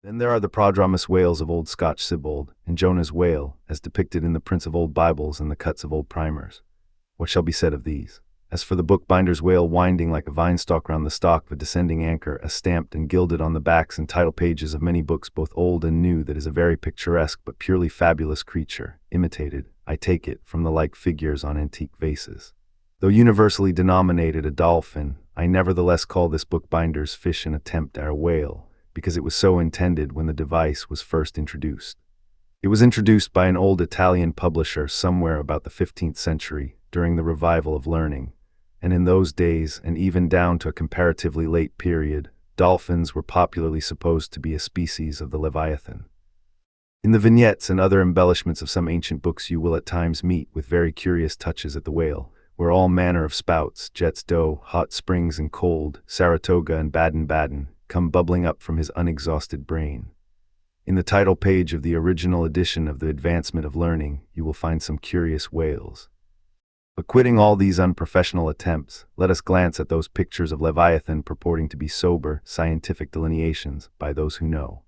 Then there are the prodromus whales of Old Scotch Sibold, and Jonah's whale, as depicted in the prints of old Bibles and the cuts of old primers. What shall be said of these? As for the bookbinder's whale winding like a vine stalk round the stalk of a descending anchor, as stamped and gilded on the backs and title pages of many books both old and new, that is a very picturesque but purely fabulous creature, imitated, I take it, from the like figures on antique vases. Though universally denominated a dolphin, I nevertheless call this bookbinder's fish an attempt at a whale, because it was so intended when the device was first introduced. It was introduced by an old Italian publisher somewhere about the 15th century, during the revival of learning, and in those days, and even down to a comparatively late period, dolphins were popularly supposed to be a species of the Leviathan. In the vignettes and other embellishments of some ancient books you will at times meet with very curious touches at the whale, where all manner of spouts, jets d'eau, hot springs and cold, Saratoga and Baden-Baden, come bubbling up from his unexhausted brain. In the title page of the original edition of the Advancement of Learning, you will find some curious whales. But quitting all these unprofessional attempts, let us glance at those pictures of Leviathan purporting to be sober, scientific delineations by those who know.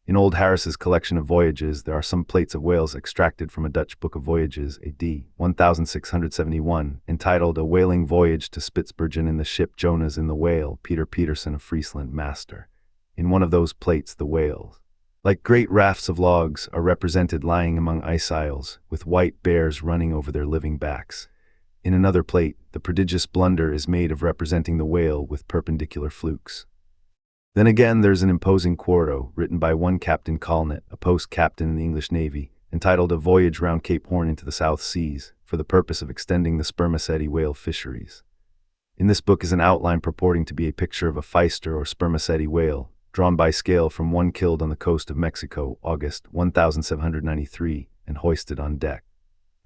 In old Harris's collection of voyages, there are some plates of whales extracted from a Dutch book of voyages, AD 1671, entitled A Whaling Voyage to Spitzbergen in the ship Jonah's in the Whale, Peter Peterson of Friesland, master. In one of those plates, the whales, like great rafts of logs, are represented lying among ice isles, with white bears running over their living backs. In another plate, the prodigious blunder is made of representing the whale with perpendicular flukes. Then again there's an imposing quarto, written by one Captain Colnett, a post-captain in the English Navy, entitled A Voyage Round Cape Horn into the South Seas, for the purpose of extending the spermaceti whale fisheries. In this book is an outline purporting to be a picture of a pfister or spermaceti whale, drawn by scale from one killed on the coast of Mexico, August 1793, and hoisted on deck.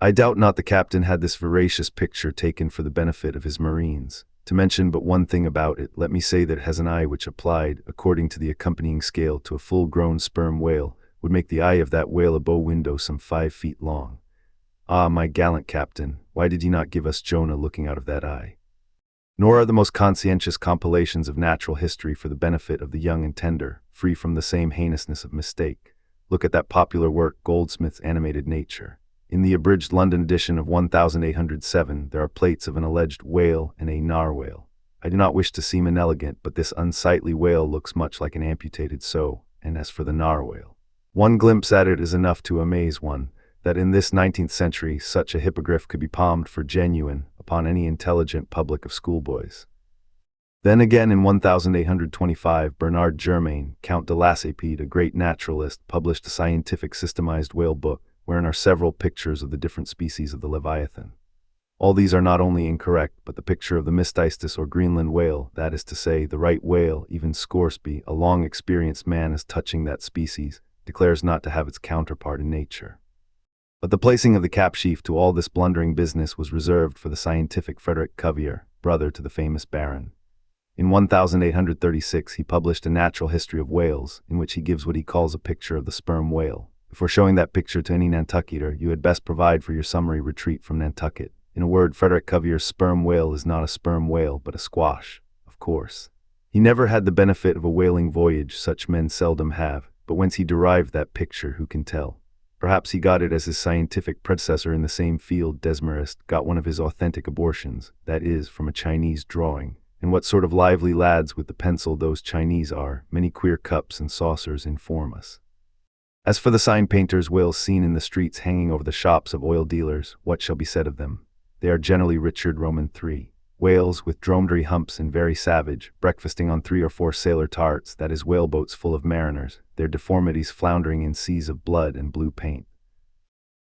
I doubt not the captain had this veracious picture taken for the benefit of his marines. To mention but one thing about it, let me say that it has an eye which, applied, according to the accompanying scale, to a full-grown sperm whale, would make the eye of that whale a bow window some 5 feet long. Ah, my gallant captain, why did ye not give us Jonah looking out of that eye? Nor are the most conscientious compilations of natural history for the benefit of the young and tender, free from the same heinousness of mistake. Look at that popular work, Goldsmith's Animated Nature. In the abridged London edition of 1807, there are plates of an alleged whale and a narwhal. I do not wish to seem inelegant, but this unsightly whale looks much like an amputated sow, and as for the narwhal, one glimpse at it is enough to amaze one, that in this 19th century such a hippogriff could be palmed for genuine upon any intelligent public of schoolboys. Then again in 1825, Bernard Germain, Count de Lassapede, a great naturalist, published a scientific systemized whale book, wherein are several pictures of the different species of the Leviathan. All these are not only incorrect, but the picture of the Mystitis or Greenland whale, that is to say, the right whale, even Scoresby, a long-experienced man as touching that species, declares not to have its counterpart in nature. But the placing of the cap sheaf to all this blundering business was reserved for the scientific Frederick Cuvier, brother to the famous Baron. In 1836 he published a natural history of whales, in which he gives what he calls a picture of the sperm whale. Before showing that picture to any Nantucketer, you had best provide for your summary retreat from Nantucket. In a word, Frederick Cuvier's sperm whale is not a sperm whale, but a squash, of course. He never had the benefit of a whaling voyage, such men seldom have, but whence he derived that picture, who can tell? Perhaps he got it as his scientific predecessor in the same field, Desmarest, got one of his authentic abortions, that is, from a Chinese drawing. And what sort of lively lads with the pencil those Chinese are, many queer cups and saucers inform us. As for the sign painters' whales seen in the streets hanging over the shops of oil dealers, what shall be said of them? They are generally Richard Roman III. Whales with dromedary humps and very savage, breakfasting on 3 or 4 sailor tarts, that is, whaleboats full of mariners, their deformities floundering in seas of blood and blue paint.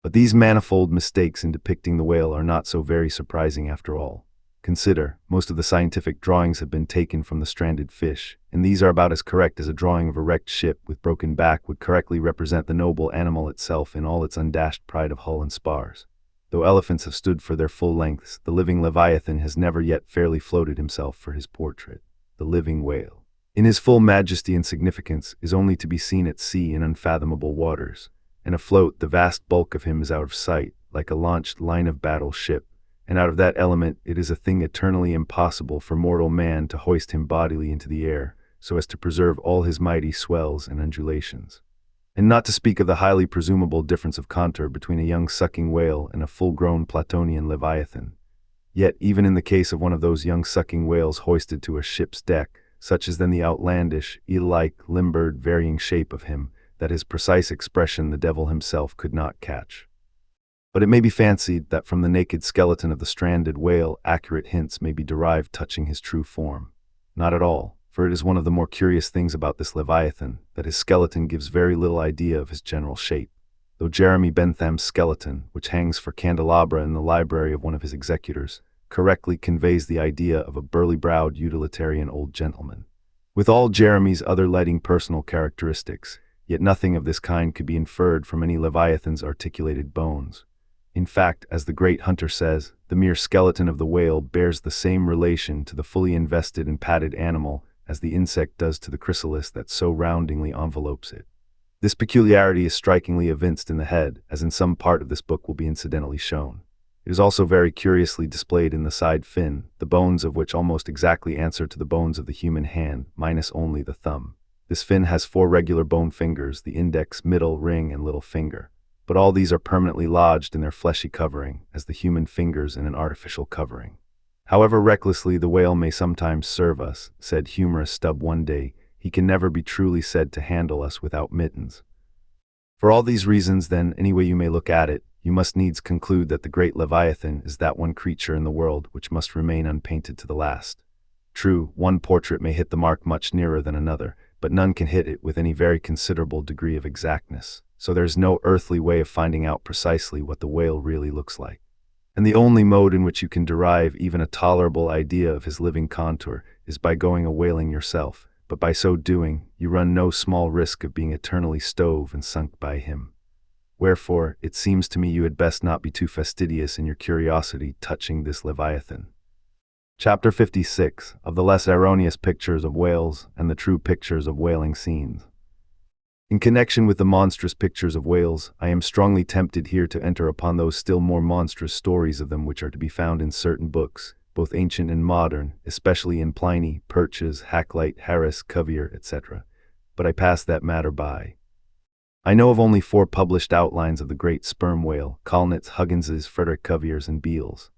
But these manifold mistakes in depicting the whale are not so very surprising after all. Consider, most of the scientific drawings have been taken from the stranded fish, and these are about as correct as a drawing of a wrecked ship with broken back would correctly represent the noble animal itself in all its undashed pride of hull and spars. Though elephants have stood for their full lengths, the living Leviathan has never yet fairly floated himself for his portrait. The living whale, in his full majesty and significance, is only to be seen at sea in unfathomable waters, and afloat the vast bulk of him is out of sight, like a launched line-of-battle ship. And out of that element it is a thing eternally impossible for mortal man to hoist him bodily into the air, so as to preserve all his mighty swells and undulations. And not to speak of the highly presumable difference of contour between a young sucking whale and a full-grown Platonian leviathan. Yet, even in the case of one of those young sucking whales hoisted to a ship's deck, such is then the outlandish, eel-like, limbered, varying shape of him, that his precise expression the devil himself could not catch. But it may be fancied that from the naked skeleton of the stranded whale accurate hints may be derived touching his true form. Not at all, for it is one of the more curious things about this leviathan, that his skeleton gives very little idea of his general shape. Though Jeremy Bentham's skeleton, which hangs for candelabra in the library of one of his executors, correctly conveys the idea of a burly-browed utilitarian old gentleman. With all Jeremy's other lighting personal characteristics, yet nothing of this kind could be inferred from any leviathan's articulated bones. In fact, as the great Hunter says, the mere skeleton of the whale bears the same relation to the fully invested and padded animal as the insect does to the chrysalis that so roundingly envelopes it. This peculiarity is strikingly evinced in the head, as in some part of this book will be incidentally shown. It is also very curiously displayed in the side fin, the bones of which almost exactly answer to the bones of the human hand, minus only the thumb. This fin has 4 regular bone fingers, the index, middle, ring, and little finger. But all these are permanently lodged in their fleshy covering, as the human fingers in an artificial covering. However recklessly the whale may sometimes serve us, said humorous Stubb one day, he can never be truly said to handle us without mittens. For all these reasons, then, any way you may look at it, you must needs conclude that the great Leviathan is that one creature in the world which must remain unpainted to the last. True, one portrait may hit the mark much nearer than another, but none can hit it with any very considerable degree of exactness. So there's no earthly way of finding out precisely what the whale really looks like. And the only mode in which you can derive even a tolerable idea of his living contour is by going a-whaling yourself, but by so doing, you run no small risk of being eternally stove and sunk by him. Wherefore, it seems to me you had best not be too fastidious in your curiosity touching this Leviathan. Chapter 56, of the less erroneous pictures of whales and the true pictures of whaling scenes. In connection with the monstrous pictures of whales, I am strongly tempted here to enter upon those still more monstrous stories of them which are to be found in certain books, both ancient and modern, especially in Pliny, Purchas, Hakluyt, Harris, Cuvier, etc. But I pass that matter by. I know of only 4 published outlines of the great sperm whale, Colnett's, Huggins's, Frederick Cuvier's, and Beale's.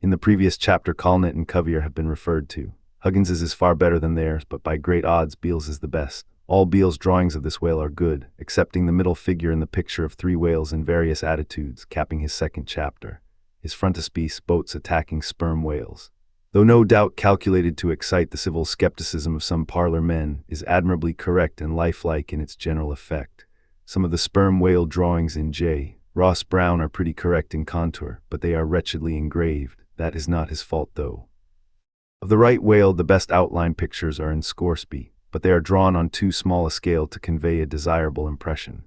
In the previous chapter Colnett and Cuvier have been referred to. Huggins's is far better than theirs, but by great odds Beale's is the best. All Beale's drawings of this whale are good, excepting the middle figure in the picture of 3 whales in various attitudes, capping his 2nd chapter. His frontispiece, boats attacking sperm whales. Though no doubt calculated to excite the civil skepticism of some parlor men, is admirably correct and lifelike in its general effect. Some of the sperm whale drawings in J. Ross Brown are pretty correct in contour, but they are wretchedly engraved. That is not his fault, though. Of the right whale, the best outline pictures are in Scoresby, but they are drawn on too small a scale to convey a desirable impression.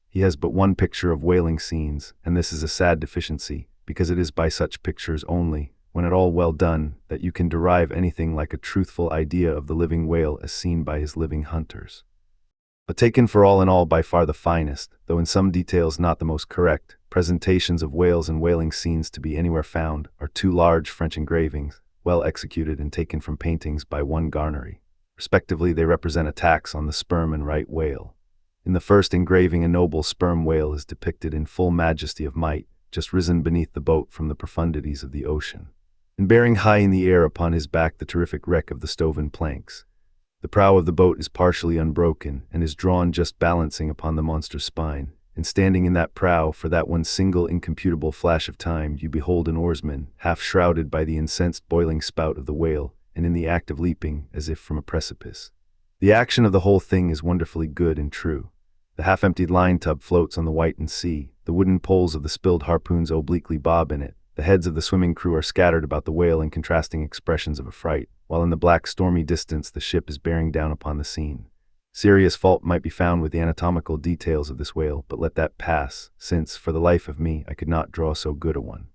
He has but 1 picture of whaling scenes, and this is a sad deficiency, because it is by such pictures only, when at all well done, that you can derive anything like a truthful idea of the living whale as seen by his living hunters. But taken for all in all by far the finest, though in some details not the most correct, presentations of whales and whaling scenes to be anywhere found are 2 large French engravings, well executed and taken from paintings by one Garnery. Respectively, they represent attacks on the sperm and right whale. In the first engraving, a noble sperm whale is depicted in full majesty of might, just risen beneath the boat from the profundities of the ocean, and bearing high in the air upon his back the terrific wreck of the stoven planks. The prow of the boat is partially unbroken, and is drawn just balancing upon the monster's spine, and standing in that prow, for that one single incomputable flash of time, you behold an oarsman, half shrouded by the incensed boiling spout of the whale, and in the act of leaping, as if from a precipice. The action of the whole thing is wonderfully good and true. The half-emptied line tub floats on the whitened sea, the wooden poles of the spilled harpoons obliquely bob in it, the heads of the swimming crew are scattered about the whale in contrasting expressions of affright, while in the black stormy distance the ship is bearing down upon the scene. Serious fault might be found with the anatomical details of this whale, but let that pass, since, for the life of me, I could not draw so good a one.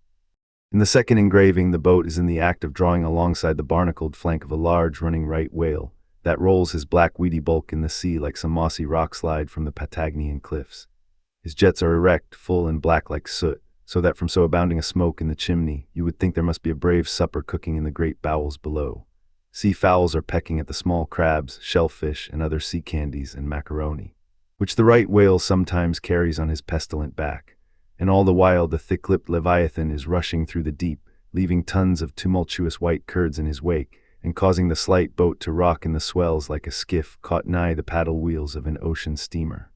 In the second engraving, the boat is in the act of drawing alongside the barnacled flank of a large running right whale, that rolls his black weedy bulk in the sea like some mossy rock slide from the Patagonian cliffs. His jets are erect, full and black like soot, so that from so abounding a smoke in the chimney, you would think there must be a brave supper cooking in the great bowels below. Sea fowls are pecking at the small crabs, shellfish, and other sea candies and macaroni, which the right whale sometimes carries on his pestilent back. And all the while the thick-lipped leviathan is rushing through the deep, leaving tons of tumultuous white curds in his wake, and causing the slight boat to rock in the swells like a skiff caught nigh the paddle wheels of an ocean steamer.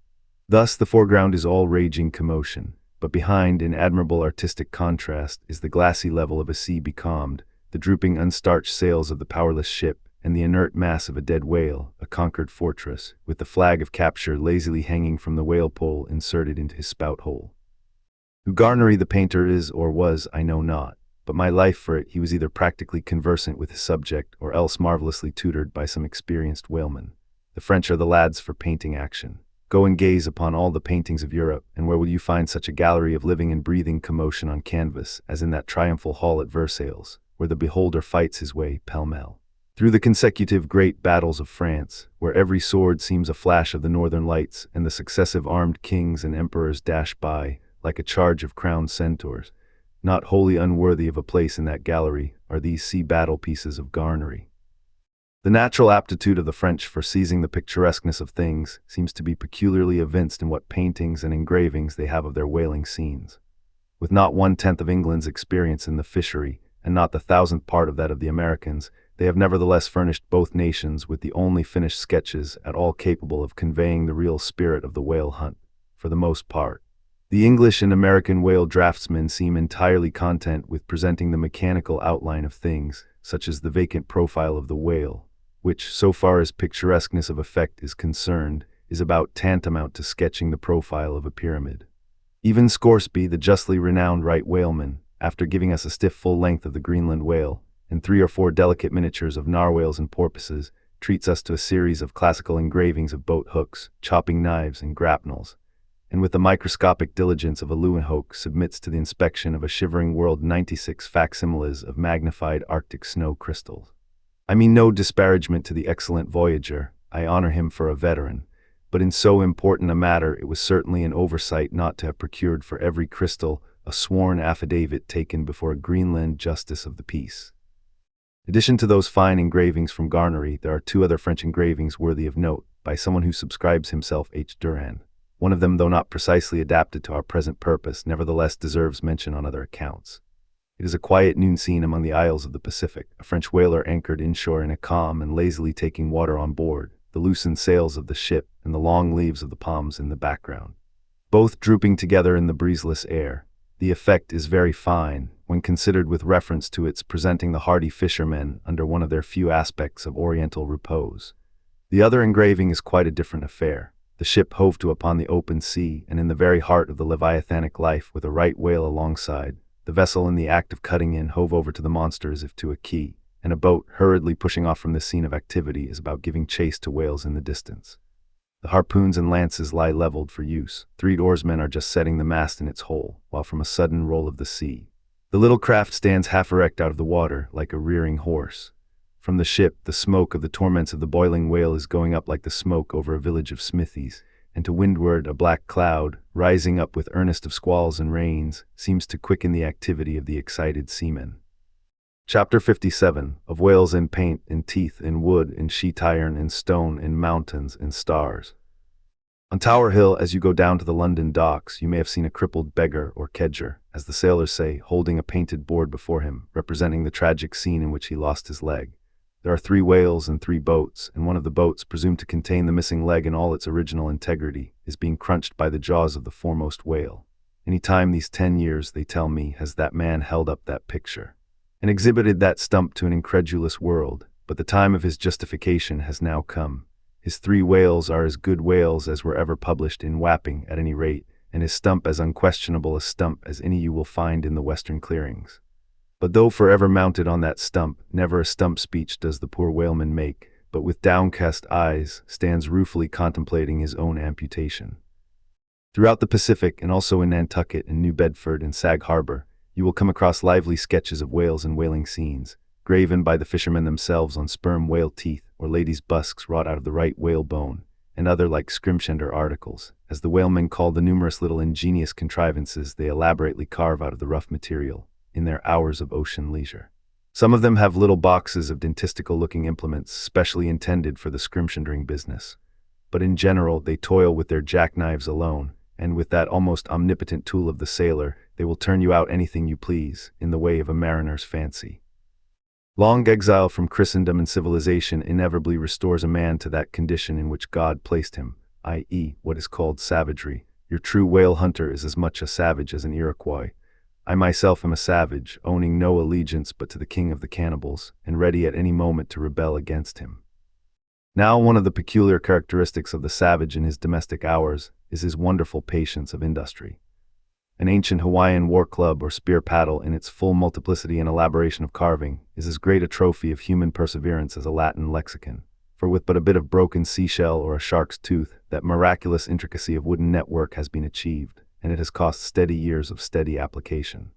Thus the foreground is all raging commotion, but behind, in admirable artistic contrast, is the glassy level of a sea becalmed, the drooping unstarched sails of the powerless ship, and the inert mass of a dead whale, a conquered fortress, with the flag of capture lazily hanging from the whale pole inserted into his spout hole. Who Garnery the painter is or was, I know not, but my life for it he was either practically conversant with his subject or else marvelously tutored by some experienced whaleman. The French are the lads for painting action. Go and gaze upon all the paintings of Europe, and where will you find such a gallery of living and breathing commotion on canvas as in that triumphal hall at Versailles, where the beholder fights his way pell-mell through the consecutive great battles of France, where every sword seems a flash of the northern lights, and the successive armed kings and emperors dash by, like a charge of crowned centaurs. Not wholly unworthy of a place in that gallery are these sea battle pieces of Garnery. The natural aptitude of the French for seizing the picturesqueness of things seems to be peculiarly evinced in what paintings and engravings they have of their whaling scenes. With not 1/10 of England's experience in the fishery, and not the 1,000th part of that of the Americans, they have nevertheless furnished both nations with the only finished sketches at all capable of conveying the real spirit of the whale hunt, for the most part. The English and American whale draftsmen seem entirely content with presenting the mechanical outline of things, such as the vacant profile of the whale, which, so far as picturesqueness of effect is concerned, is about tantamount to sketching the profile of a pyramid. Even Scoresby, the justly renowned right whaleman, after giving us a stiff full length of the Greenland whale, and 3 or 4 delicate miniatures of narwhales and porpoises, treats us to a series of classical engravings of boat hooks, chopping knives, and grapnels, and with the microscopic diligence of a Leeuwenhoek submits to the inspection of a shivering world 96 facsimiles of magnified Arctic snow crystals. I mean no disparagement to the excellent voyager, I honor him for a veteran, but in so important a matter it was certainly an oversight not to have procured for every crystal a sworn affidavit taken before a Greenland justice of the peace. In addition to those fine engravings from Garnery, there are 2 other French engravings worthy of note, by someone who subscribes himself H. Durand. One of them, though not precisely adapted to our present purpose, nevertheless deserves mention on other accounts. It is a quiet noon scene among the isles of the Pacific, a French whaler anchored inshore in a calm and lazily taking water on board, the loosened sails of the ship and the long leaves of the palms in the background, both drooping together in the breezeless air. The effect is very fine, when considered with reference to its presenting the hardy fishermen under one of their few aspects of oriental repose. The other engraving is quite a different affair. The ship hove to upon the open sea, and in the very heart of the leviathanic life, with a right whale alongside. The vessel in the act of cutting in hove over to the monster as if to a quay, and a boat, hurriedly pushing off from the scene of activity, is about giving chase to whales in the distance. The harpoons and lances lie leveled for use. 3 oarsmen are just setting the mast in its hole, while from a sudden roll of the sea, the little craft stands half erect out of the water, like a rearing horse. From the ship, the smoke of the torments of the boiling whale is going up like the smoke over a village of smithies, and to windward a black cloud, rising up with earnest of squalls and rains, seems to quicken the activity of the excited seamen. Chapter 57, of whales in paint, in teeth, in wood, in sheet iron, in stone, in mountains, in stars. On Tower Hill, as you go down to the London docks, you may have seen a crippled beggar or kedger, as the sailors say, holding a painted board before him, representing the tragic scene in which he lost his leg. There are 3 whales and 3 boats, and one of the boats, presumed to contain the missing leg in all its original integrity, is being crunched by the jaws of the foremost whale. Any time these 10 years, they tell me, has that man held up that picture and exhibited that stump to an incredulous world, but the time of his justification has now come. His 3 whales are as good whales as were ever published in Wapping, at any rate, and his stump as unquestionable a stump as any you will find in the western clearings. But though forever mounted on that stump, never a stump speech does the poor whaleman make, but with downcast eyes stands ruefully contemplating his own amputation. Throughout the Pacific, and also in Nantucket and New Bedford and Sag Harbor, you will come across lively sketches of whales and whaling scenes, graven by the fishermen themselves on sperm whale teeth or ladies' busks wrought out of the right whale bone, and other like scrimshender articles, as the whalemen call the numerous little ingenious contrivances they elaborately carve out of the rough material, in their hours of ocean leisure. Some of them have little boxes of dentistical-looking implements specially intended for the scrimshundering business. But in general, they toil with their jackknives alone, and with that almost omnipotent tool of the sailor, they will turn you out anything you please, in the way of a mariner's fancy. Long exile from Christendom and civilization inevitably restores a man to that condition in which God placed him, i.e., what is called savagery. Your true whale hunter is as much a savage as an Iroquois. I myself am a savage, owning no allegiance but to the king of the cannibals, and ready at any moment to rebel against him. Now, one of the peculiar characteristics of the savage in his domestic hours is his wonderful patience of industry. An ancient Hawaiian war club or spear paddle in its full multiplicity and elaboration of carving is as great a trophy of human perseverance as a Latin lexicon. For with but a bit of broken seashell or a shark's tooth, that miraculous intricacy of wooden network has been achieved, and it has cost steady years of steady application.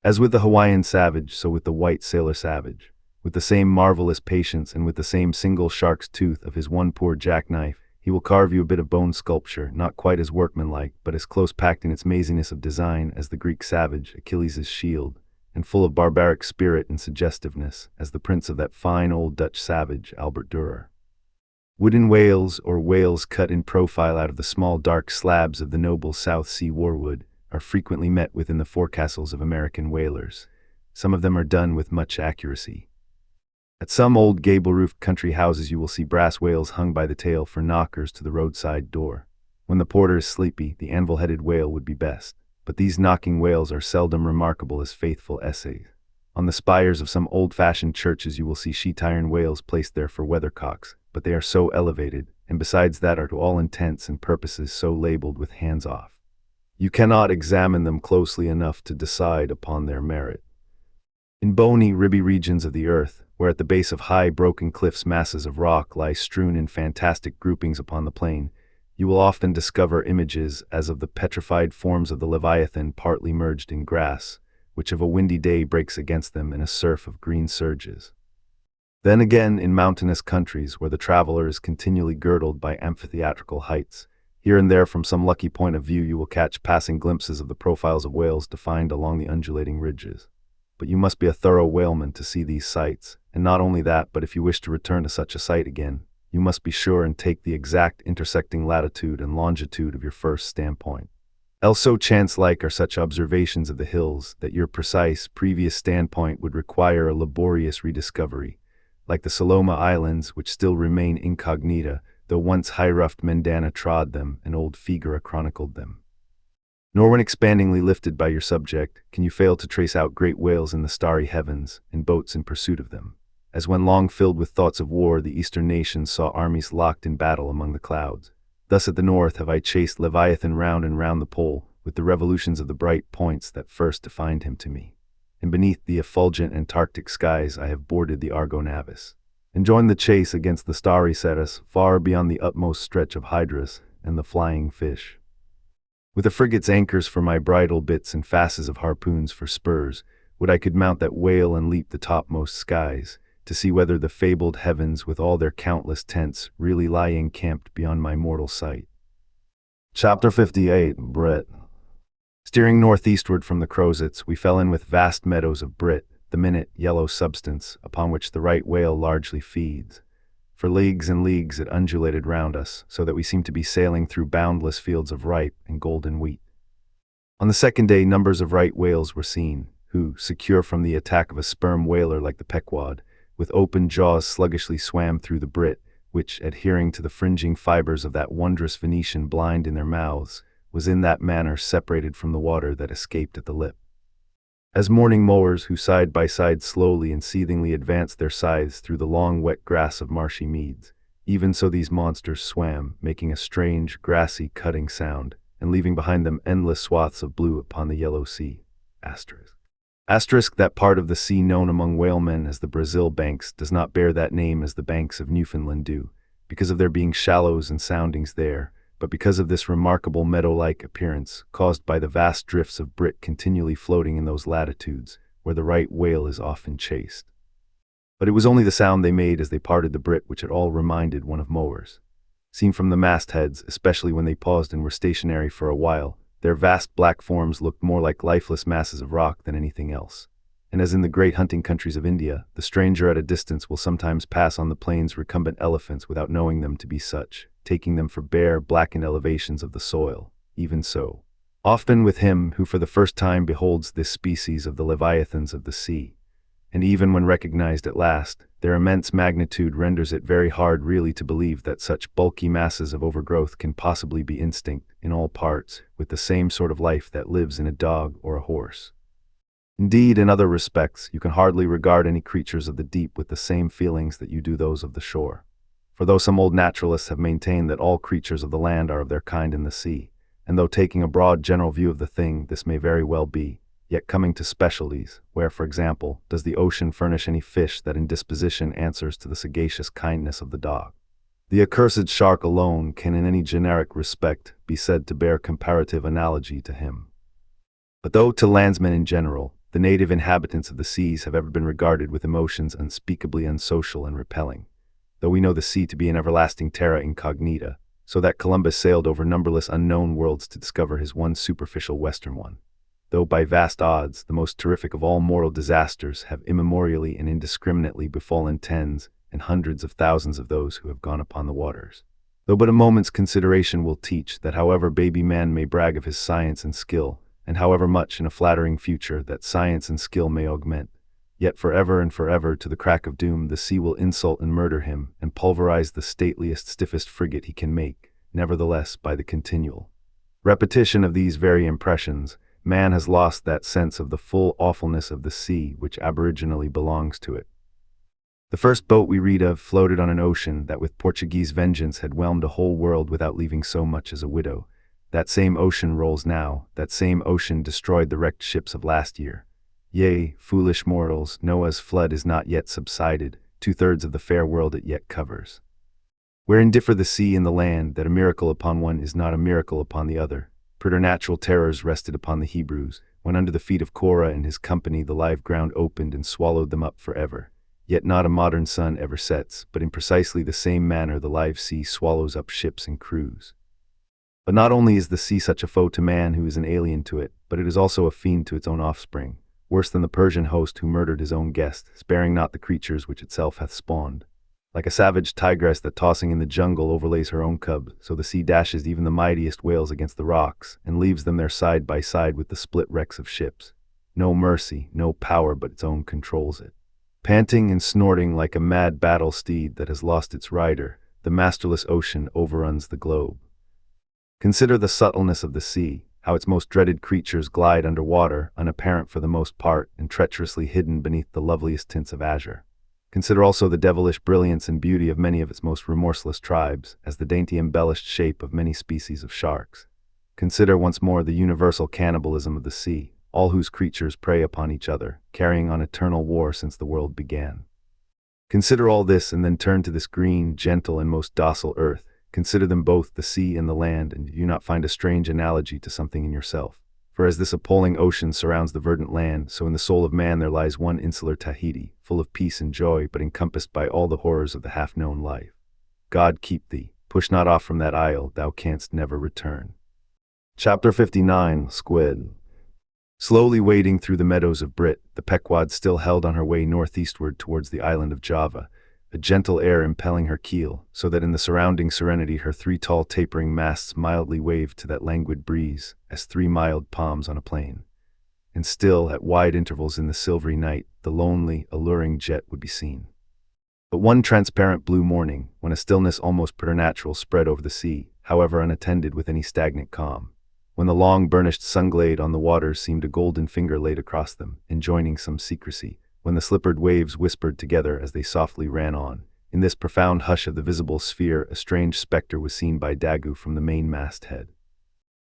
As with the Hawaiian savage, so with the white sailor savage. With the same marvelous patience and with the same single shark's tooth of his one poor jackknife, he will carve you a bit of bone sculpture, not quite as workmanlike, but as close-packed in its maziness of design as the Greek savage, Achilles' shield, and full of barbaric spirit and suggestiveness as the prince of that fine old Dutch savage, Albert Dürer. Wooden whales, or whales cut in profile out of the small dark slabs of the noble South Sea warwood, are frequently met with in the forecastles of American whalers. Some of them are done with much accuracy. At some old gable-roofed country houses you will see brass whales hung by the tail for knockers to the roadside door. When the porter is sleepy, the anvil-headed whale would be best, but these knocking whales are seldom remarkable as faithful essays. On the spires of some old-fashioned churches you will see sheet-iron whales placed there for weathercocks, but they are so elevated, and besides that are to all intents and purposes so labeled with hands off. You cannot examine them closely enough to decide upon their merit. In bony, ribby regions of the earth, where at the base of high, broken cliffs masses of rock lie strewn in fantastic groupings upon the plain, you will often discover images as of the petrified forms of the Leviathan partly merged in grass, which of a windy day breaks against them in a surf of green surges. Then again, in mountainous countries, where the traveler is continually girdled by amphitheatrical heights, here and there from some lucky point of view you will catch passing glimpses of the profiles of whales defined along the undulating ridges. But you must be a thorough whaleman to see these sights, and not only that, but if you wish to return to such a sight again, you must be sure and take the exact intersecting latitude and longitude of your first standpoint. Else so chance-like are such observations of the hills that your precise, previous standpoint would require a laborious rediscovery, like the Saloma Islands, which still remain incognita, though once high-ruffed Mendana trod them and old Figaro chronicled them. Nor when expandingly lifted by your subject, can you fail to trace out great whales in the starry heavens, and boats in pursuit of them. As when long filled with thoughts of war, the eastern nations saw armies locked in battle among the clouds. Thus at the north have I chased Leviathan round and round the pole, with the revolutions of the bright points that first defined him to me. And beneath the effulgent Antarctic skies I have boarded the Argo Navis, and joined the chase against the starry Cetus, far beyond the utmost stretch of Hydrus and the flying fish. With the frigate's anchors for my bridle bits and fasces of harpoons for spurs, would I could mount that whale and leap the topmost skies, to see whether the fabled heavens with all their countless tents really lie encamped beyond my mortal sight. Chapter 58, Brit. Steering northeastward from the Crozets, we fell in with vast meadows of brit, the minute, yellow substance upon which the right whale largely feeds. For leagues and leagues it undulated round us, so that we seemed to be sailing through boundless fields of ripe and golden wheat. On the second day numbers of right whales were seen, who, secure from the attack of a sperm whaler like the Pequod, with open jaws sluggishly swam through the brit, which, adhering to the fringing fibers of that wondrous Venetian blind in their mouths, was in that manner separated from the water that escaped at the lip. As morning mowers who side by side slowly and seethingly advanced their scythes through the long wet grass of marshy meads, even so these monsters swam, making a strange, grassy, cutting sound, and leaving behind them endless swaths of blue upon the yellow sea. Asterisk that part of the sea known among whalemen as the Brazil banks does not bear that name as the banks of Newfoundland do, because of there being shallows and soundings there, but because of this remarkable meadow-like appearance caused by the vast drifts of brit continually floating in those latitudes where the right whale is often chased. But it was only the sound they made as they parted the brit which at all reminded one of mowers. Seen from the mastheads, especially when they paused and were stationary for a while, their vast black forms looked more like lifeless masses of rock than anything else. And as in the great hunting countries of India, the stranger at a distance will sometimes pass on the plains recumbent elephants without knowing them to be such, taking them for bare, blackened elevations of the soil. Even so, often with him who for the first time beholds this species of the leviathans of the sea, and even when recognized at last, their immense magnitude renders it very hard really to believe that such bulky masses of overgrowth can possibly be instinct, in all parts, with the same sort of life that lives in a dog or a horse. Indeed, in other respects, you can hardly regard any creatures of the deep with the same feelings that you do those of the shore. For though some old naturalists have maintained that all creatures of the land are of their kind in the sea, and though taking a broad general view of the thing this may very well be, yet coming to specialties, where, for example, does the ocean furnish any fish that in disposition answers to the sagacious kindness of the dog? The accursed shark alone can in any generic respect be said to bear comparative analogy to him. But though to landsmen in general, the native inhabitants of the seas have ever been regarded with emotions unspeakably unsocial and repelling, though we know the sea to be an everlasting terra incognita, so that Columbus sailed over numberless unknown worlds to discover his one superficial western one, though by vast odds the most terrific of all moral disasters have immemorially and indiscriminately befallen tens and hundreds of thousands of those who have gone upon the waters. Though but a moment's consideration will teach that however baby man may brag of his science and skill, and however much in a flattering future that science and skill may augment, yet forever and forever to the crack of doom the sea will insult and murder him and pulverize the stateliest, stiffest frigate he can make. Nevertheless, by the continual repetition of these very impressions, man has lost that sense of the full awfulness of the sea which aboriginally belongs to it. The first boat we read of floated on an ocean that with Portuguese vengeance had whelmed a whole world without leaving so much as a widow. That same ocean rolls now, that same ocean destroyed the wrecked ships of last year. Yea, foolish mortals, Noah's flood is not yet subsided, 2/3 of the fair world it yet covers. Wherein differ the sea and the land, that a miracle upon one is not a miracle upon the other. Preternatural terrors rested upon the Hebrews, when under the feet of Korah and his company the live ground opened and swallowed them up forever. Yet not a modern sun ever sets, but in precisely the same manner the live sea swallows up ships and crews. But not only is the sea such a foe to man who is an alien to it, but it is also a fiend to its own offspring, worse than the Persian host who murdered his own guest, sparing not the creatures which itself hath spawned. Like a savage tigress that tossing in the jungle overlays her own cub, so the sea dashes even the mightiest whales against the rocks, and leaves them there side by side with the split wrecks of ships. No mercy, no power but its own controls it. Panting and snorting like a mad battle steed that has lost its rider, the masterless ocean overruns the globe. Consider the subtleness of the sea, how its most dreaded creatures glide under water, unapparent for the most part, and treacherously hidden beneath the loveliest tints of azure. Consider also the devilish brilliance and beauty of many of its most remorseless tribes, as the dainty embellished shape of many species of sharks. Consider once more the universal cannibalism of the sea, all whose creatures prey upon each other, carrying on eternal war since the world began. Consider all this and then turn to this green, gentle, and most docile earth. Consider them both, the sea and the land, and do you not find a strange analogy to something in yourself? For as this appalling ocean surrounds the verdant land, so in the soul of man there lies one insular Tahiti, full of peace and joy, but encompassed by all the horrors of the half-known life. God keep thee, push not off from that isle, thou canst never return. Chapter 59, Squid. Slowly wading through the meadows of Brit, the Pequod still held on her way northeastward towards the island of Java, a gentle air impelling her keel, so that in the surrounding serenity her 3 tall tapering masts mildly waved to that languid breeze, as 3 mild palms on a plain. And still, at wide intervals in the silvery night, the lonely, alluring jet would be seen. But one transparent blue morning, when a stillness almost preternatural spread over the sea, however unattended with any stagnant calm, when the long burnished sunglade on the waters seemed a golden finger laid across them, enjoining some secrecy, when the slippered waves whispered together as they softly ran on, in this profound hush of the visible sphere a strange spectre was seen by Daggoo from the mainmast head.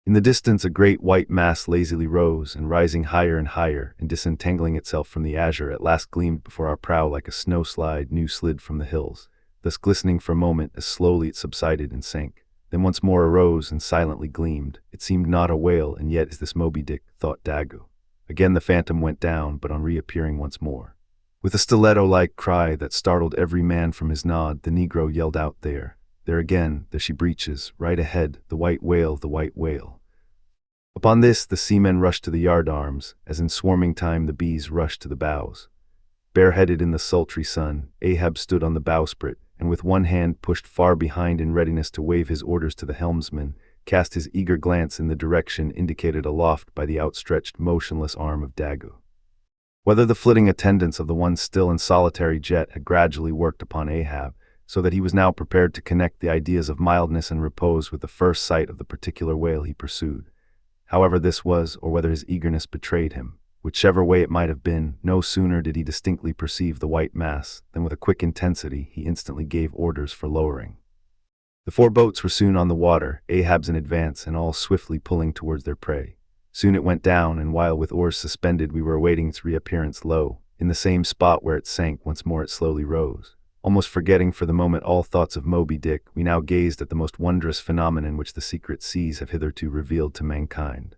In the distance a great white mass lazily rose, and rising higher and higher, and disentangling itself from the azure, at last gleamed before our prow like a snow-slide new slid from the hills, thus glistening for a moment as slowly it subsided and sank, then once more arose and silently gleamed. It seemed not a whale, and yet is this Moby-Dick, thought Daggoo. Again the phantom went down, but on reappearing once more, with a stiletto-like cry that startled every man from his nod, the Negro yelled out, there again, there she breaches, right ahead, the white whale, the white whale. Upon this, the seamen rushed to the yardarms, as in swarming time the bees rushed to the bows. Bareheaded in the sultry sun, Ahab stood on the bowsprit, and with one hand pushed far behind in readiness to wave his orders to the helmsman, cast his eager glance in the direction indicated aloft by the outstretched motionless arm of Daggoo. Whether the flitting attendance of the once still and solitary jet had gradually worked upon Ahab, so that he was now prepared to connect the ideas of mildness and repose with the first sight of the particular whale he pursued. However this was, or whether his eagerness betrayed him, whichever way it might have been, no sooner did he distinctly perceive the white mass than with a quick intensity he instantly gave orders for lowering. The 4 boats were soon on the water, Ahab's in advance and all swiftly pulling towards their prey. Soon it went down, and while with oars suspended we were awaiting its reappearance lo, in the same spot where it sank once more it slowly rose. Almost forgetting for the moment all thoughts of Moby-Dick, we now gazed at the most wondrous phenomenon which the secret seas have hitherto revealed to mankind.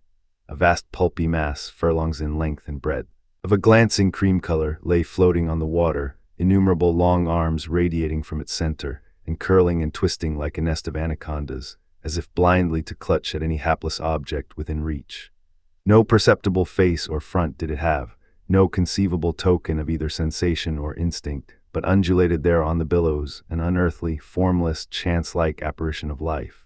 A vast pulpy mass, furlongs in length and breadth, of a glancing cream color, lay floating on the water, innumerable long arms radiating from its center, and curling and twisting like a nest of anacondas, as if blindly to clutch at any hapless object within reach. No perceptible face or front did it have, no conceivable token of either sensation or instinct, but undulated there on the billows, an unearthly, formless, chance-like apparition of life.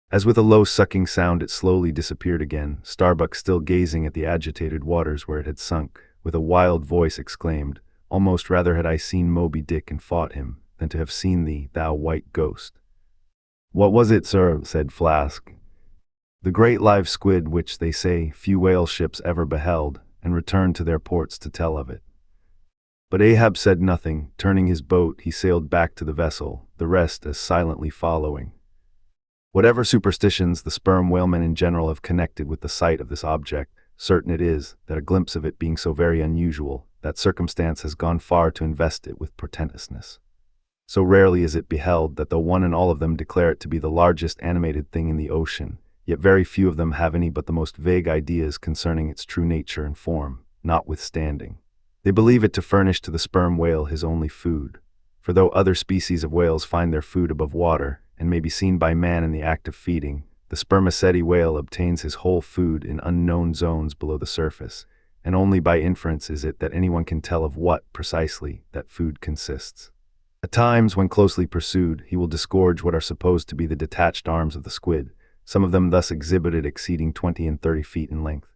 As with a low sucking sound it slowly disappeared again, Starbuck still gazing at the agitated waters where it had sunk, with a wild voice exclaimed, "Almost rather had I seen Moby-Dick and fought him, than to have seen thee, thou white ghost." "What was it, sir?" said Flask. "The great live squid which, they say, few whale ships ever beheld, and returned to their ports to tell of it." But Ahab said nothing. Turning his boat, he sailed back to the vessel, the rest as silently following. Whatever superstitions the sperm whalemen in general have connected with the sight of this object, certain it is that a glimpse of it being so very unusual, that circumstance has gone far to invest it with portentousness. So rarely is it beheld that though one and all of them declare it to be the largest animated thing in the ocean, yet very few of them have any but the most vague ideas concerning its true nature and form, notwithstanding. They believe it to furnish to the sperm whale his only food, for though other species of whales find their food above water, and may be seen by man in the act of feeding, the spermaceti whale obtains his whole food in unknown zones below the surface, and only by inference is it that anyone can tell of what, precisely, that food consists. At times, when closely pursued, he will disgorge what are supposed to be the detached arms of the squid, some of them thus exhibited exceeding 20 and 30 feet in length.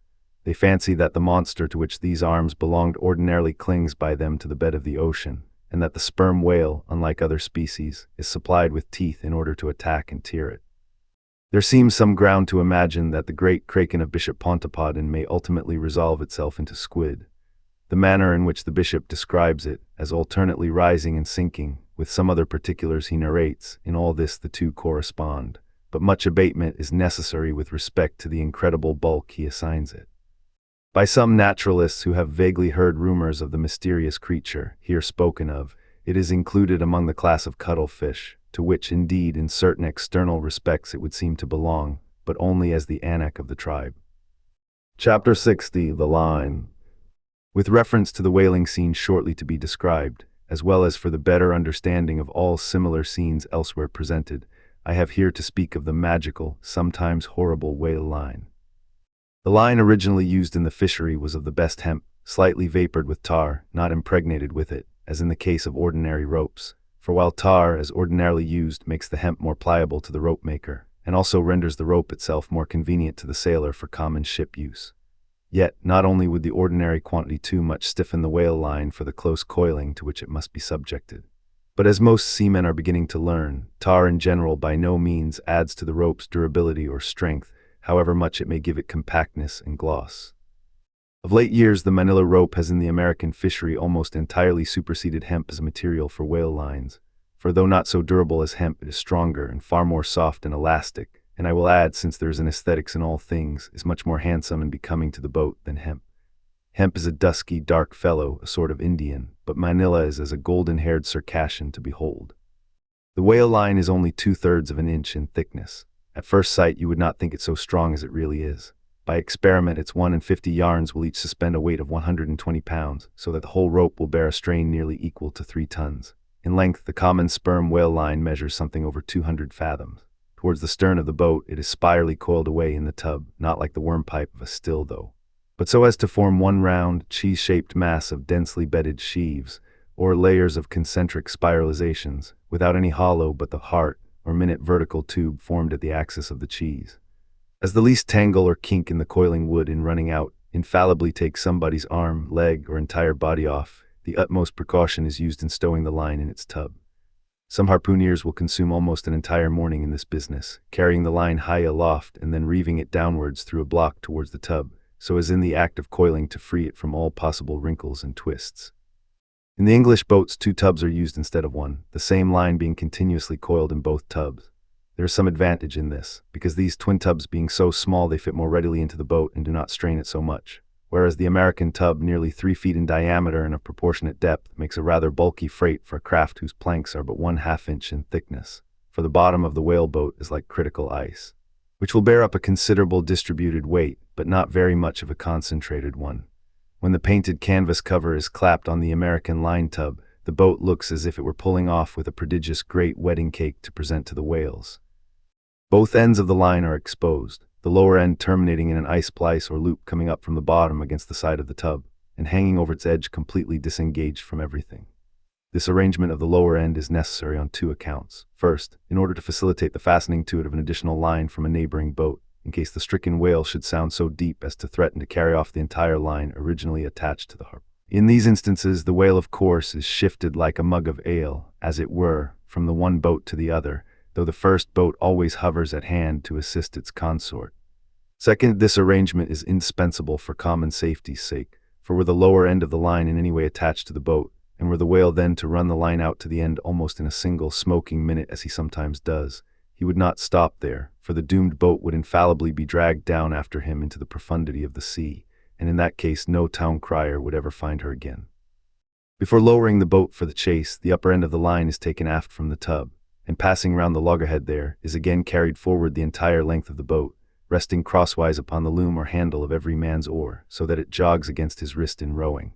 They fancy that the monster to which these arms belonged ordinarily clings by them to the bed of the ocean, and that the sperm whale, unlike other species, is supplied with teeth in order to attack and tear it. There seems some ground to imagine that the great kraken of Bishop Pontopodon may ultimately resolve itself into squid. The manner in which the bishop describes it, as alternately rising and sinking, with some other particulars he narrates, in all this the two correspond, but much abatement is necessary with respect to the incredible bulk he assigns it. By some naturalists who have vaguely heard rumors of the mysterious creature here spoken of, it is included among the class of cuttlefish, to which indeed in certain external respects it would seem to belong, but only as the anak of the tribe. Chapter 60. The Line. With reference to the whaling scene shortly to be described, as well as for the better understanding of all similar scenes elsewhere presented, I have here to speak of the magical, sometimes horrible whale line. The line originally used in the fishery was of the best hemp, slightly vapored with tar, not impregnated with it, as in the case of ordinary ropes, for while tar, as ordinarily used, makes the hemp more pliable to the rope maker, and also renders the rope itself more convenient to the sailor for common ship use. Yet, not only would the ordinary quantity too much stiffen the whale line for the close coiling to which it must be subjected, but as most seamen are beginning to learn, tar in general by no means adds to the rope's durability or strength, however much it may give it compactness and gloss. Of late years, the manila rope has in the American fishery almost entirely superseded hemp as a material for whale lines, for though not so durable as hemp, it is stronger and far more soft and elastic, and I will add, since there is an aesthetics in all things, is much more handsome and becoming to the boat than hemp. Hemp is a dusky, dark fellow, a sort of Indian, but manila is as a golden-haired Circassian to behold. The whale line is only 2/3 of an inch in thickness. At first sight you would not think it so strong as it really is. By experiment, its 1 in 50 yarns will each suspend a weight of 120 pounds, so that the whole rope will bear a strain nearly equal to 3 tons. In length, the common sperm whale line measures something over 200 fathoms. Towards the stern of the boat, it is spirally coiled away in the tub, not like the worm pipe of a still though, but so as to form one round, cheese-shaped mass of densely bedded sheaves, or layers of concentric spiralizations, without any hollow but the heart or minute vertical tube formed at the axis of the cheese. As the least tangle or kink in the coiling would, in running out, infallibly take somebody's arm, leg, or entire body off, the utmost precaution is used in stowing the line in its tub. Some harpooneers will consume almost an entire morning in this business, carrying the line high aloft and then reeving it downwards through a block towards the tub, so as in the act of coiling to free it from all possible wrinkles and twists. In the English boats, 2 tubs are used instead of 1, the same line being continuously coiled in both tubs. There is some advantage in this, because these twin tubs being so small they fit more readily into the boat and do not strain it so much, whereas the American tub, nearly 3 feet in diameter and of proportionate depth, makes a rather bulky freight for a craft whose planks are but 1/2 inch in thickness, for the bottom of the whale boat is like critical ice, which will bear up a considerable distributed weight, but not very much of a concentrated one. When the painted canvas cover is clapped on the American line tub, the boat looks as if it were pulling off with a prodigious great wedding cake to present to the whales. Both ends of the line are exposed, the lower end terminating in an ice splice or loop coming up from the bottom against the side of the tub, and hanging over its edge completely disengaged from everything. This arrangement of the lower end is necessary on 2 accounts. First, in order to facilitate the fastening to it of an additional line from a neighboring boat, in case the stricken whale should sound so deep as to threaten to carry off the entire line originally attached to the harp. In these instances, the whale of course is shifted like a mug of ale, as it were, from the one boat to the other, though the first boat always hovers at hand to assist its consort. Second, this arrangement is indispensable for common safety's sake, for were the lower end of the line in any way attached to the boat, and were the whale then to run the line out to the end almost in a single smoking minute as he sometimes does, he would not stop there, for the doomed boat would infallibly be dragged down after him into the profundity of the sea, and in that case no town crier would ever find her again. Before lowering the boat for the chase, the upper end of the line is taken aft from the tub, and passing round the loggerhead there, is again carried forward the entire length of the boat, resting crosswise upon the loom or handle of every man's oar, so that it jogs against his wrist in rowing,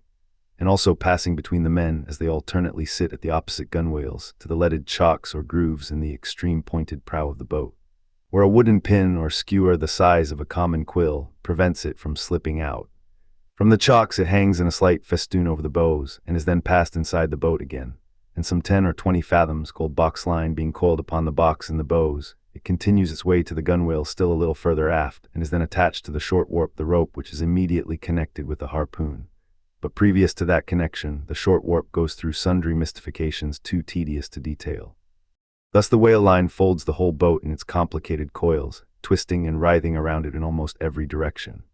and also passing between the men as they alternately sit at the opposite gunwales to the leaded chocks or grooves in the extreme pointed prow of the boat, where a wooden pin or skewer the size of a common quill prevents it from slipping out. From the chocks it hangs in a slight festoon over the bows, and is then passed inside the boat again, and some 10 or 20 fathoms gold box line being coiled upon the box and the bows, it continues its way to the gunwale still a little further aft, and is then attached to the short warp the rope which is immediately connected with the harpoon. But previous to that connection, the short warp goes through sundry mystifications too tedious to detail. Thus the whale line folds the whole boat in its complicated coils, twisting and writhing around it in almost every direction.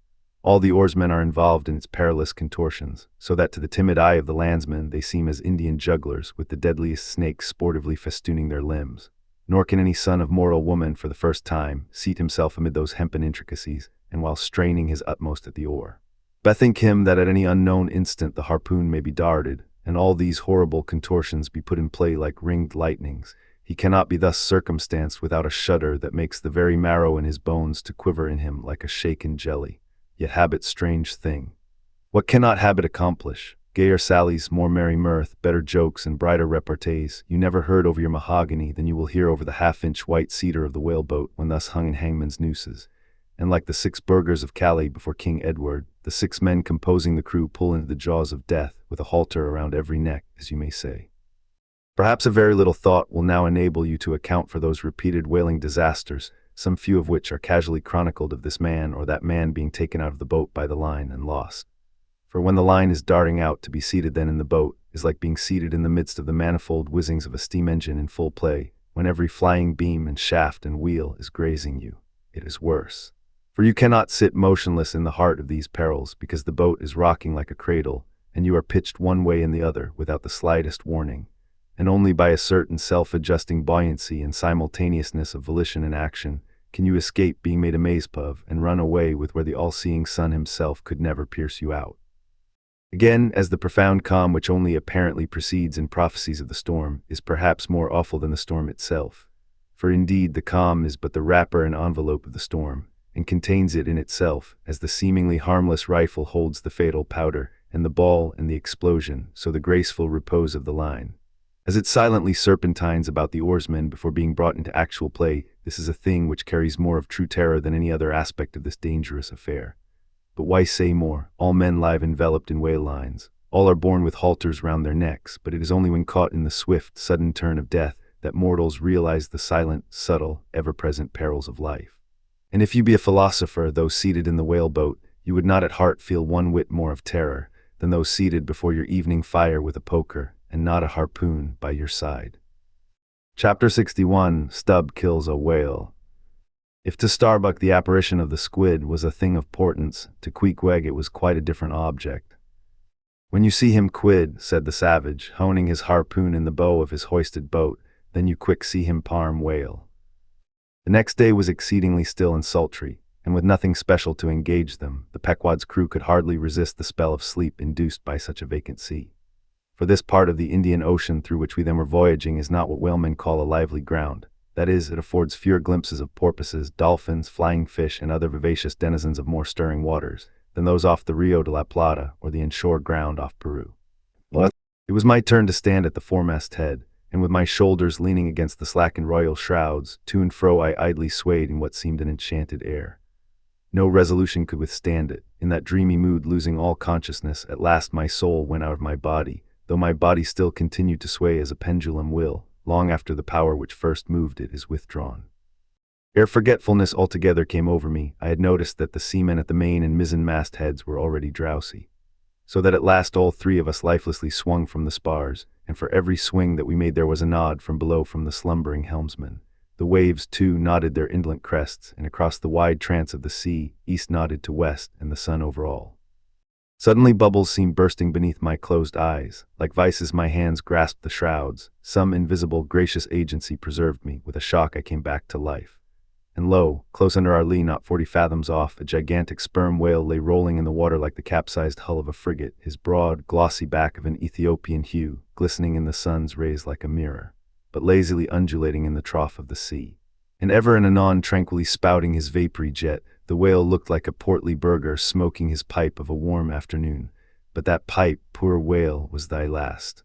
All the oarsmen are involved in its perilous contortions, so that to the timid eye of the landsman they seem as Indian jugglers with the deadliest snakes sportively festooning their limbs. Nor can any son of mortal woman for the first time seat himself amid those hempen intricacies, and while straining his utmost at the oar, bethink him that at any unknown instant the harpoon may be darted, and all these horrible contortions be put in play like ringed lightnings. He cannot be thus circumstanced without a shudder that makes the very marrow in his bones to quiver in him like a shaken jelly. Yet habit strange thing. What cannot habit accomplish? Gayer sallies, more merry mirth, better jokes, and brighter repartees you never heard over your mahogany than you will hear over the half-inch white cedar of the whaleboat when thus hung in hangman's nooses. And like the 6 burghers of Calais before King Edward, the 6 men composing the crew pull into the jaws of death with a halter around every neck, as you may say. Perhaps a very little thought will now enable you to account for those repeated whaling disasters, some few of which are casually chronicled of this man or that man being taken out of the boat by the line and lost. For when the line is darting out, to be seated then in the boat is like being seated in the midst of the manifold whizzings of a steam engine in full play, when every flying beam and shaft and wheel is grazing you. It is worse. For you cannot sit motionless in the heart of these perils, because the boat is rocking like a cradle, and you are pitched one way and the other without the slightest warning, and only by a certain self-adjusting buoyancy and simultaneousness of volition and action can you escape being made a maze-puff of and run away with where the all-seeing sun himself could never pierce you out. Again, as the profound calm which only apparently precedes in prophecies of the storm is perhaps more awful than the storm itself, for indeed the calm is but the wrapper and envelope of the storm, and contains it in itself, as the seemingly harmless rifle holds the fatal powder, and the ball and the explosion, so the graceful repose of the line. As it silently serpentines about the oarsmen before being brought into actual play, this is a thing which carries more of true terror than any other aspect of this dangerous affair. But why say more? All men lie enveloped in whale lines. All are born with halters round their necks, but it is only when caught in the swift, sudden turn of death that mortals realize the silent, subtle, ever-present perils of life. And if you be a philosopher, though seated in the whale-boat, you would not at heart feel one whit more of terror than those seated before your evening fire with a poker and not a harpoon by your side. Chapter 61. Stubb Kills a Whale. If to Starbuck the apparition of the squid was a thing of portents, to Queequeg it was quite a different object. "When you see him quid," said the savage, honing his harpoon in the bow of his hoisted boat, "then you quick see him parm whale." The next day was exceedingly still and sultry, and with nothing special to engage them, the Pequod's crew could hardly resist the spell of sleep induced by such a vacant sea. For this part of the Indian Ocean through which we then were voyaging is not what whalemen call a lively ground. That is, it affords fewer glimpses of porpoises, dolphins, flying fish, and other vivacious denizens of more stirring waters than those off the Rio de la Plata or the inshore ground off Peru. It was my turn to stand at the foremast head, and with my shoulders leaning against the slackened royal shrouds, to and fro I idly swayed in what seemed an enchanted air. No resolution could withstand it. In that dreamy mood, losing all consciousness, at last my soul went out of my body, though my body still continued to sway as a pendulum will, long after the power which first moved it is withdrawn. Ere forgetfulness altogether came over me, I had noticed that the seamen at the main and mizzen mast heads were already drowsy, so that at last all three of us lifelessly swung from the spars, and for every swing that we made there was a nod from below from the slumbering helmsman. The waves, too, nodded their indolent crests, and across the wide trance of the sea, east nodded to west, and the sun over all. Suddenly bubbles seemed bursting beneath my closed eyes. Like vices my hands grasped the shrouds. Some invisible, gracious agency preserved me. With a shock I came back to life. And lo, close under our lee, not 40 fathoms off, a gigantic sperm whale lay rolling in the water like the capsized hull of a frigate, his broad, glossy back of an Ethiopian hue, glistening in the sun's rays like a mirror, but lazily undulating in the trough of the sea. And ever and anon tranquilly spouting his vapory jet, the whale looked like a portly burgher smoking his pipe of a warm afternoon. But that pipe, poor whale, was thy last.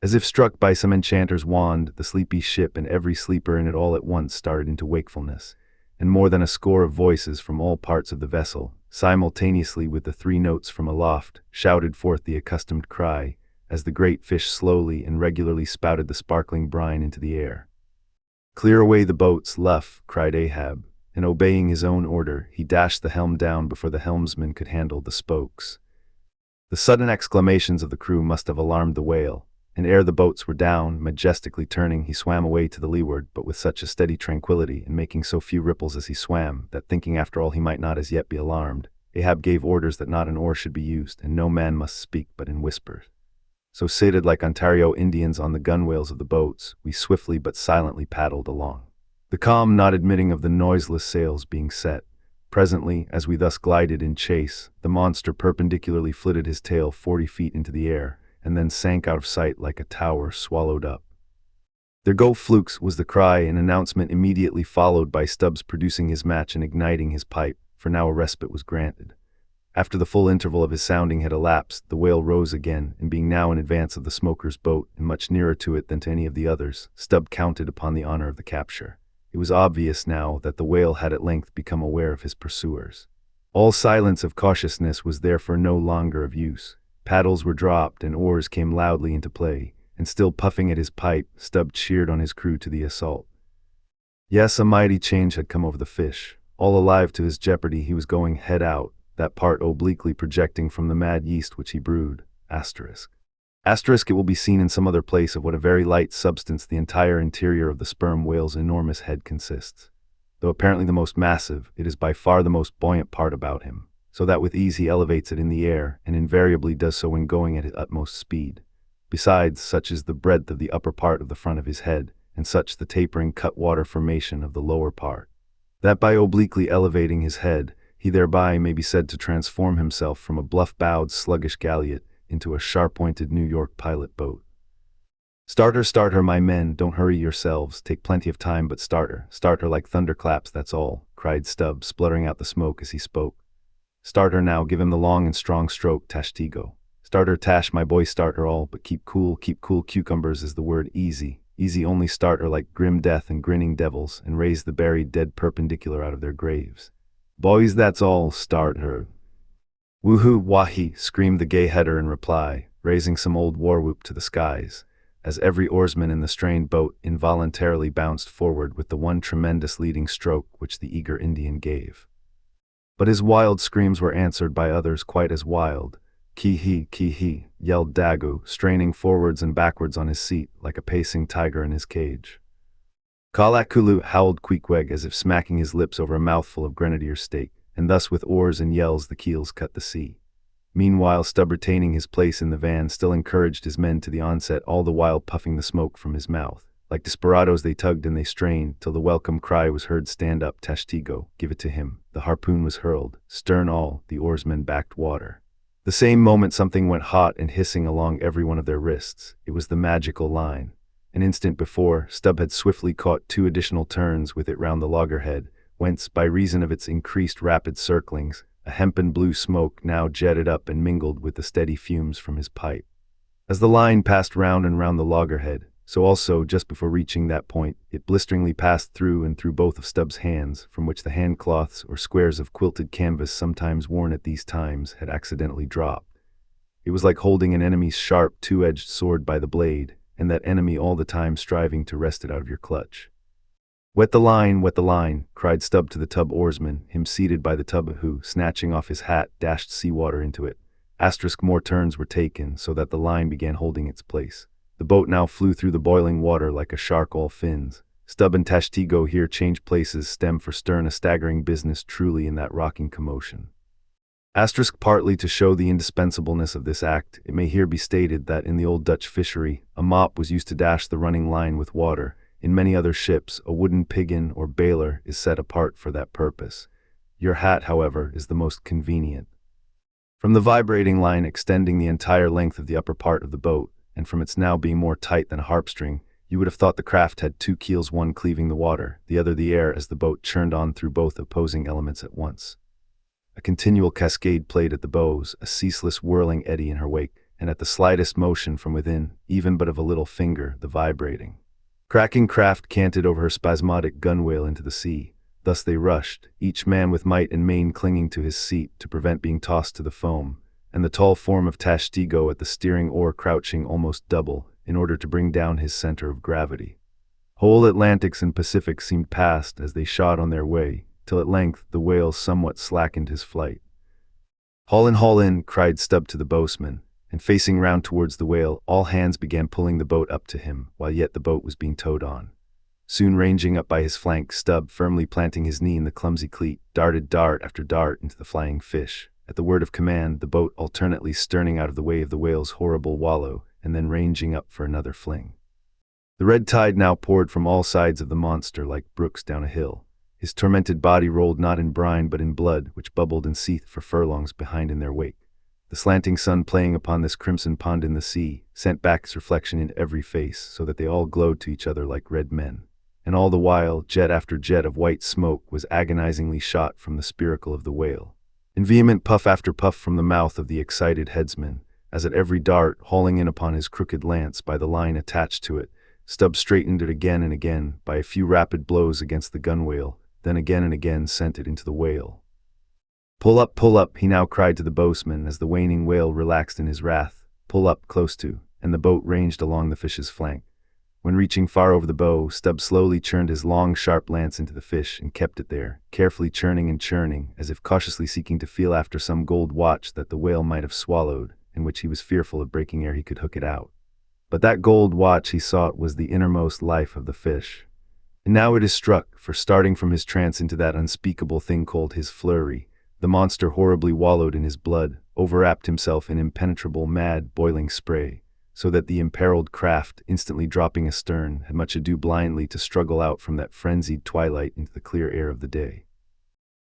As if struck by some enchanter's wand, the sleepy ship and every sleeper in it all at once started into wakefulness, and more than a score of voices from all parts of the vessel, simultaneously with the three notes from aloft, shouted forth the accustomed cry, as the great fish slowly and regularly spouted the sparkling brine into the air. "Clear away the boats, luff," cried Ahab, and obeying his own order, he dashed the helm down before the helmsman could handle the spokes. The sudden exclamations of the crew must have alarmed the whale, and ere the boats were down, majestically turning, he swam away to the leeward, but with such a steady tranquility, and making so few ripples as he swam, that thinking after all he might not as yet be alarmed, Ahab gave orders that not an oar should be used, and no man must speak but in whispers. So seated like Ontario Indians on the gunwales of the boats, we swiftly but silently paddled along, the calm not admitting of the noiseless sails being set. Presently, as we thus glided in chase, the monster perpendicularly flitted his tail 40 feet into the air, and then sank out of sight like a tower swallowed up. "There go flukes," was the cry, an announcement immediately followed by Stubbs producing his match and igniting his pipe, for now a respite was granted. After the full interval of his sounding had elapsed, the whale rose again, and being now in advance of the smoker's boat, and much nearer to it than to any of the others, Stubb counted upon the honor of the capture. It was obvious now that the whale had at length become aware of his pursuers. All silence of cautiousness was therefore no longer of use. Paddles were dropped, and oars came loudly into play, and still puffing at his pipe, Stubb cheered on his crew to the assault. Yes, a mighty change had come over the fish. All alive to his jeopardy, he was going head out, that part obliquely projecting from the mad yeast which he brewed. Asterisk. It will be seen in some other place of what a very light substance the entire interior of the sperm whale's enormous head consists. Though apparently the most massive, it is by far the most buoyant part about him, so that with ease he elevates it in the air, and invariably does so when going at his utmost speed. Besides, such is the breadth of the upper part of the front of his head, and such the tapering cut-water formation of the lower part, that by obliquely elevating his head, he thereby may be said to transform himself from a bluff-bowed, sluggish galliot into a sharp-pointed New York pilot boat. Start her, my men, don't hurry yourselves, take plenty of time, but start her like thunderclaps, that's all," cried Stubbs, spluttering out the smoke as he spoke. "Start her now, give him the long and strong stroke, Tashtigo." Start her, Tash, my boy, start her all, but keep cool, cucumbers is the word easy. Easy only start her like grim death and grinning devils, and raise the buried dead perpendicular out of their graves. Boys, that's all, start her. Woohoo, wahi, screamed the gay header in reply, raising some old war whoop to the skies, as every oarsman in the strained boat involuntarily bounced forward with the one tremendous leading stroke which the eager Indian gave. But his wild screams were answered by others quite as wild. Ki-hee, yelled Dagu, straining forwards and backwards on his seat like a pacing tiger in his cage. Kalakulu, howled Queequeg as if smacking his lips over a mouthful of grenadier steak, and thus with oars and yells the keels cut the sea. Meanwhile, Stubb, retaining his place in the van, still encouraged his men to the onset, all the while puffing the smoke from his mouth. Like desperados they tugged and they strained, till the welcome cry was heard, "Stand up, Tashtigo, give it to him." The harpoon was hurled. Stern all, the oarsmen backed water. The same moment something went hot and hissing along every one of their wrists. It was the magical line. An instant before, Stubb had swiftly caught 2 additional turns with it round the loggerhead, whence, by reason of its increased rapid circlings, a hempen blue smoke now jetted up and mingled with the steady fumes from his pipe. As the line passed round and round the loggerhead, so also, just before reaching that point, it blisteringly passed through and through both of Stubb's hands, from which the handcloths or squares of quilted canvas sometimes worn at these times had accidentally dropped. It was like holding an enemy's sharp, 2-edged sword by the blade, and that enemy all the time striving to wrest it out of your clutch. Wet the line, cried Stubb to the tub oarsman, him seated by the tub, who, snatching off his hat, dashed seawater into it. More turns were taken, so that the line began holding its place. The boat now flew through the boiling water like a shark all fins. Stubb and Tashtigo here changed places, stem for stern, a staggering business truly in that rocking commotion. Partly to show the indispensableness of this act, it may here be stated that in the old Dutch fishery, a mop was used to dash the running line with water. In many other ships, a wooden piggin or baler is set apart for that purpose. Your hat, however, is the most convenient. From the vibrating line extending the entire length of the upper part of the boat, and from its now being more tight than a harpstring, you would have thought the craft had 2 keels, one cleaving the water, the other the air, as the boat churned on through both opposing elements at once. A continual cascade played at the bows, a ceaseless whirling eddy in her wake, and at the slightest motion from within, even but of a little finger, the vibrating, cracking craft canted over her spasmodic gunwale into the sea. Thus they rushed, each man with might and main clinging to his seat to prevent being tossed to the foam, and the tall form of Tashtigo at the steering oar crouching almost double, in order to bring down his center of gravity. Whole Atlantics and Pacifics seemed past as they shot on their way, till at length the whale somewhat slackened his flight. Haul in, cried Stubb to the boatswain, and facing round towards the whale, all hands began pulling the boat up to him, while yet the boat was being towed on. Soon ranging up by his flank, Stubb, firmly planting his knee in the clumsy cleat, darted dart after dart into the flying fish. At the word of command, the boat alternately sterning out of the way of the whale's horrible wallow, and then ranging up for another fling. The red tide now poured from all sides of the monster like brooks down a hill. His tormented body rolled not in brine but in blood, which bubbled and seethed for furlongs behind in their wake. The slanting sun playing upon this crimson pond in the sea, sent back its reflection in every face, so that they all glowed to each other like red men. And all the while, jet after jet of white smoke was agonizingly shot from the spiracle of the whale, and vehement puff after puff from the mouth of the excited headsman, as at every dart, hauling in upon his crooked lance by the line attached to it, Stubb straightened it again and again by a few rapid blows against the gunwale, then again and again sent it into the whale. Pull up, he now cried to the boatswain as the waning whale relaxed in his wrath. Pull up, close to, and the boat ranged along the fish's flank. When reaching far over the bow, Stubb slowly churned his long, sharp lance into the fish and kept it there, carefully churning and churning, as if cautiously seeking to feel after some gold watch that the whale might have swallowed, in which he was fearful of breaking ere he could hook it out. But that gold watch he sought was the innermost life of the fish. And now it is struck, for starting from his trance into that unspeakable thing called his flurry, the monster horribly wallowed in his blood, overwrapped himself in impenetrable, mad, boiling spray, so that the imperiled craft, instantly dropping astern, had much ado blindly to struggle out from that frenzied twilight into the clear air of the day.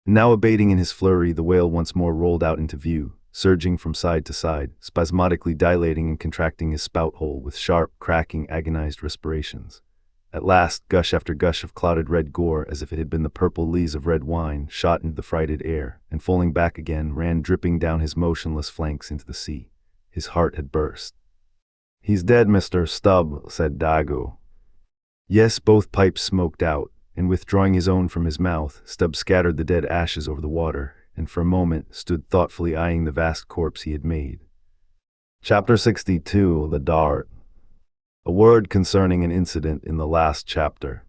And now abating in his flurry, the whale once more rolled out into view, surging from side to side, spasmodically dilating and contracting his spout hole with sharp, cracking, agonized respirations. At last, gush after gush of clouded red gore, as if it had been the purple lees of red wine, shot into the frighted air, and falling back again, ran dripping down his motionless flanks into the sea. His heart had burst. "He's dead, Mr. Stubb," said Dago. Yes, both pipes smoked out, and withdrawing his own from his mouth, Stubb scattered the dead ashes over the water, and for a moment stood thoughtfully eyeing the vast corpse he had made. Chapter 62, The Dart. A word concerning an incident in the last chapter.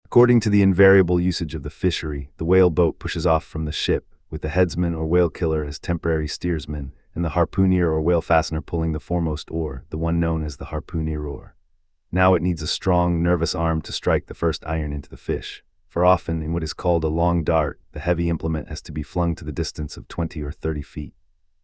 According to the invariable usage of the fishery, the whale boat pushes off from the ship, with the headsman or whale killer as temporary steersman, and the harpooner or whale fastener pulling the foremost oar, the one known as the harpooner oar. Now it needs a strong, nervous arm to strike the first iron into the fish, for often, in what is called a long dart, the heavy implement has to be flung to the distance of 20 or 30 feet.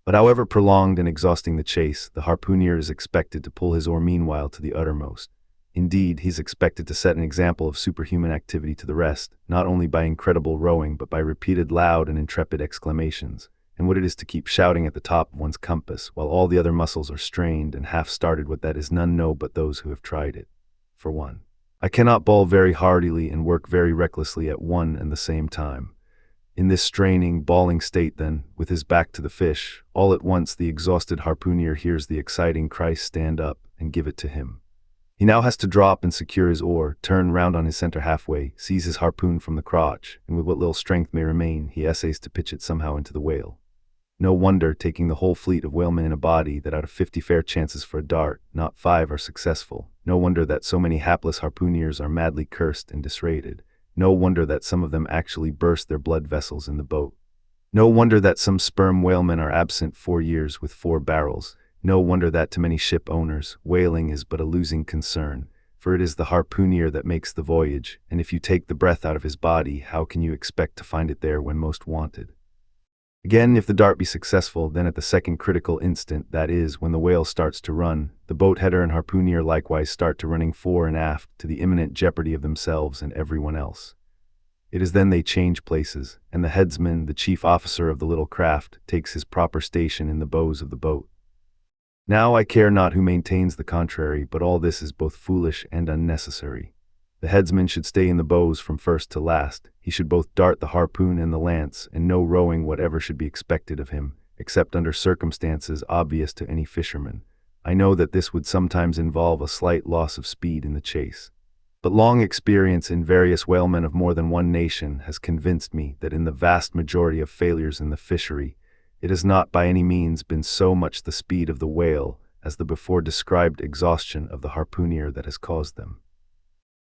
But however prolonged and exhausting the chase, the harpooner is expected to pull his oar meanwhile to the uttermost. Indeed, he's expected to set an example of superhuman activity to the rest, not only by incredible rowing but by repeated loud and intrepid exclamations, and what it is to keep shouting at the top of one's compass, while all the other muscles are strained and half-started. What that is none know but those who have tried it. For one, I cannot bawl very heartily and work very recklessly at one and the same time. In this straining, bawling state then, with his back to the fish, all at once the exhausted harpooner hears the exciting cry, "Stand up," and give it to him. He now has to drop and secure his oar, turn round on his center halfway, seize his harpoon from the crotch, and with what little strength may remain, he essays to pitch it somehow into the whale. No wonder, taking the whole fleet of whalemen in a body, that out of 50 fair chances for a dart, not 5 are successful. No wonder that so many hapless harpooners are madly cursed and disrated. No wonder that some of them actually burst their blood vessels in the boat. No wonder that some sperm whalemen are absent 4 years with 4 barrels. No wonder that to many ship owners, whaling is but a losing concern, for it is the harpooner that makes the voyage, and if you take the breath out of his body, how can you expect to find it there when most wanted? Again, if the dart be successful, then at the second critical instant, that is, when the whale starts to run, the boat header and harpooner likewise start to running fore and aft, to the imminent jeopardy of themselves and everyone else. It is then they change places, and the headsman, the chief officer of the little craft, takes his proper station in the bows of the boat. Now I care not who maintains the contrary, but all this is both foolish and unnecessary. The headsman should stay in the bows from first to last. He should both dart the harpoon and the lance, and no rowing whatever should be expected of him, except under circumstances obvious to any fisherman. I know that this would sometimes involve a slight loss of speed in the chase. But long experience in various whalemen of more than one nation has convinced me that in the vast majority of failures in the fishery, it has not by any means been so much the speed of the whale as the before described exhaustion of the harpooner that has caused them.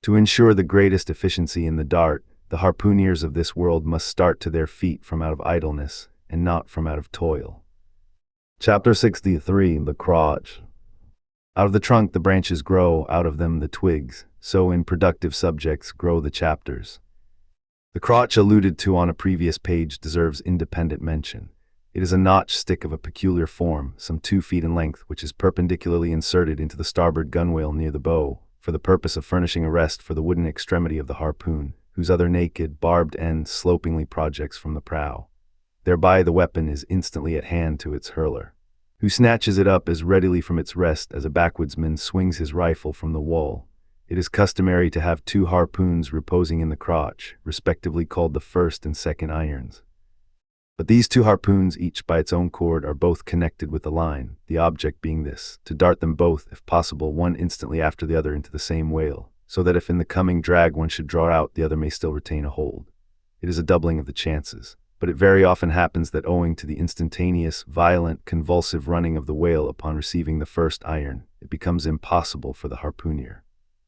To ensure the greatest efficiency in the dart, the harpooners of this world must start to their feet from out of idleness, and not from out of toil. Chapter 63, The Crotch. Out of the trunk the branches grow, out of them the twigs, so in productive subjects grow the chapters. The crotch alluded to on a previous page deserves independent mention. It is a notched stick of a peculiar form, some 2 feet in length, which is perpendicularly inserted into the starboard gunwale near the bow, for the purpose of furnishing a rest for the wooden extremity of the harpoon, whose other naked, barbed end slopingly projects from the prow. Thereby the weapon is instantly at hand to its hurler, who snatches it up as readily from its rest as a backwoodsman swings his rifle from the wall. It is customary to have 2 harpoons reposing in the crotch, respectively called the first and second irons. But these 2 harpoons, each by its own cord, are both connected with the line, the object being this, to dart them both, if possible, one instantly after the other into the same whale, so that if in the coming drag one should draw out, the other may still retain a hold. It is a doubling of the chances, but it very often happens that owing to the instantaneous, violent, convulsive running of the whale upon receiving the first iron, it becomes impossible for the harpooner,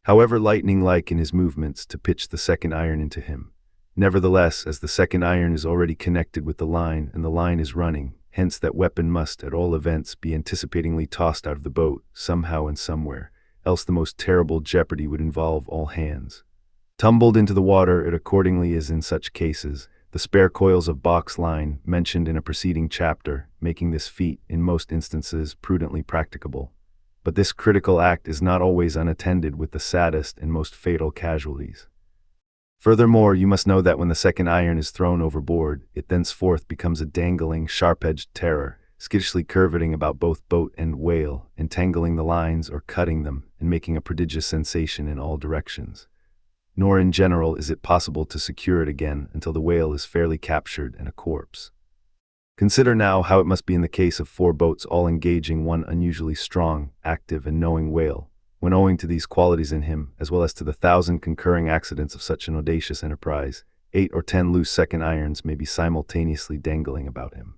however lightning-like in his movements, to pitch the second iron into him. Nevertheless, as the second iron is already connected with the line, and the line is running, hence that weapon must, at all events, be anticipatingly tossed out of the boat, somehow and somewhere, else the most terrible jeopardy would involve all hands. Tumbled into the water, it accordingly is in such cases, the spare coils of box line, mentioned in a preceding chapter, making this feat, in most instances, prudently practicable. But this critical act is not always unattended with the saddest and most fatal casualties. Furthermore, you must know that when the second iron is thrown overboard, it thenceforth becomes a dangling, sharp-edged terror, skittishly curveting about both boat and whale, entangling the lines or cutting them, and making a prodigious sensation in all directions. Nor in general is it possible to secure it again until the whale is fairly captured and a corpse. Consider now how it must be in the case of 4 boats all engaging one unusually strong, active, and knowing whale, when owing to these qualities in him, as well as to the 1,000 concurring accidents of such an audacious enterprise, 8 or 10 loose second irons may be simultaneously dangling about him.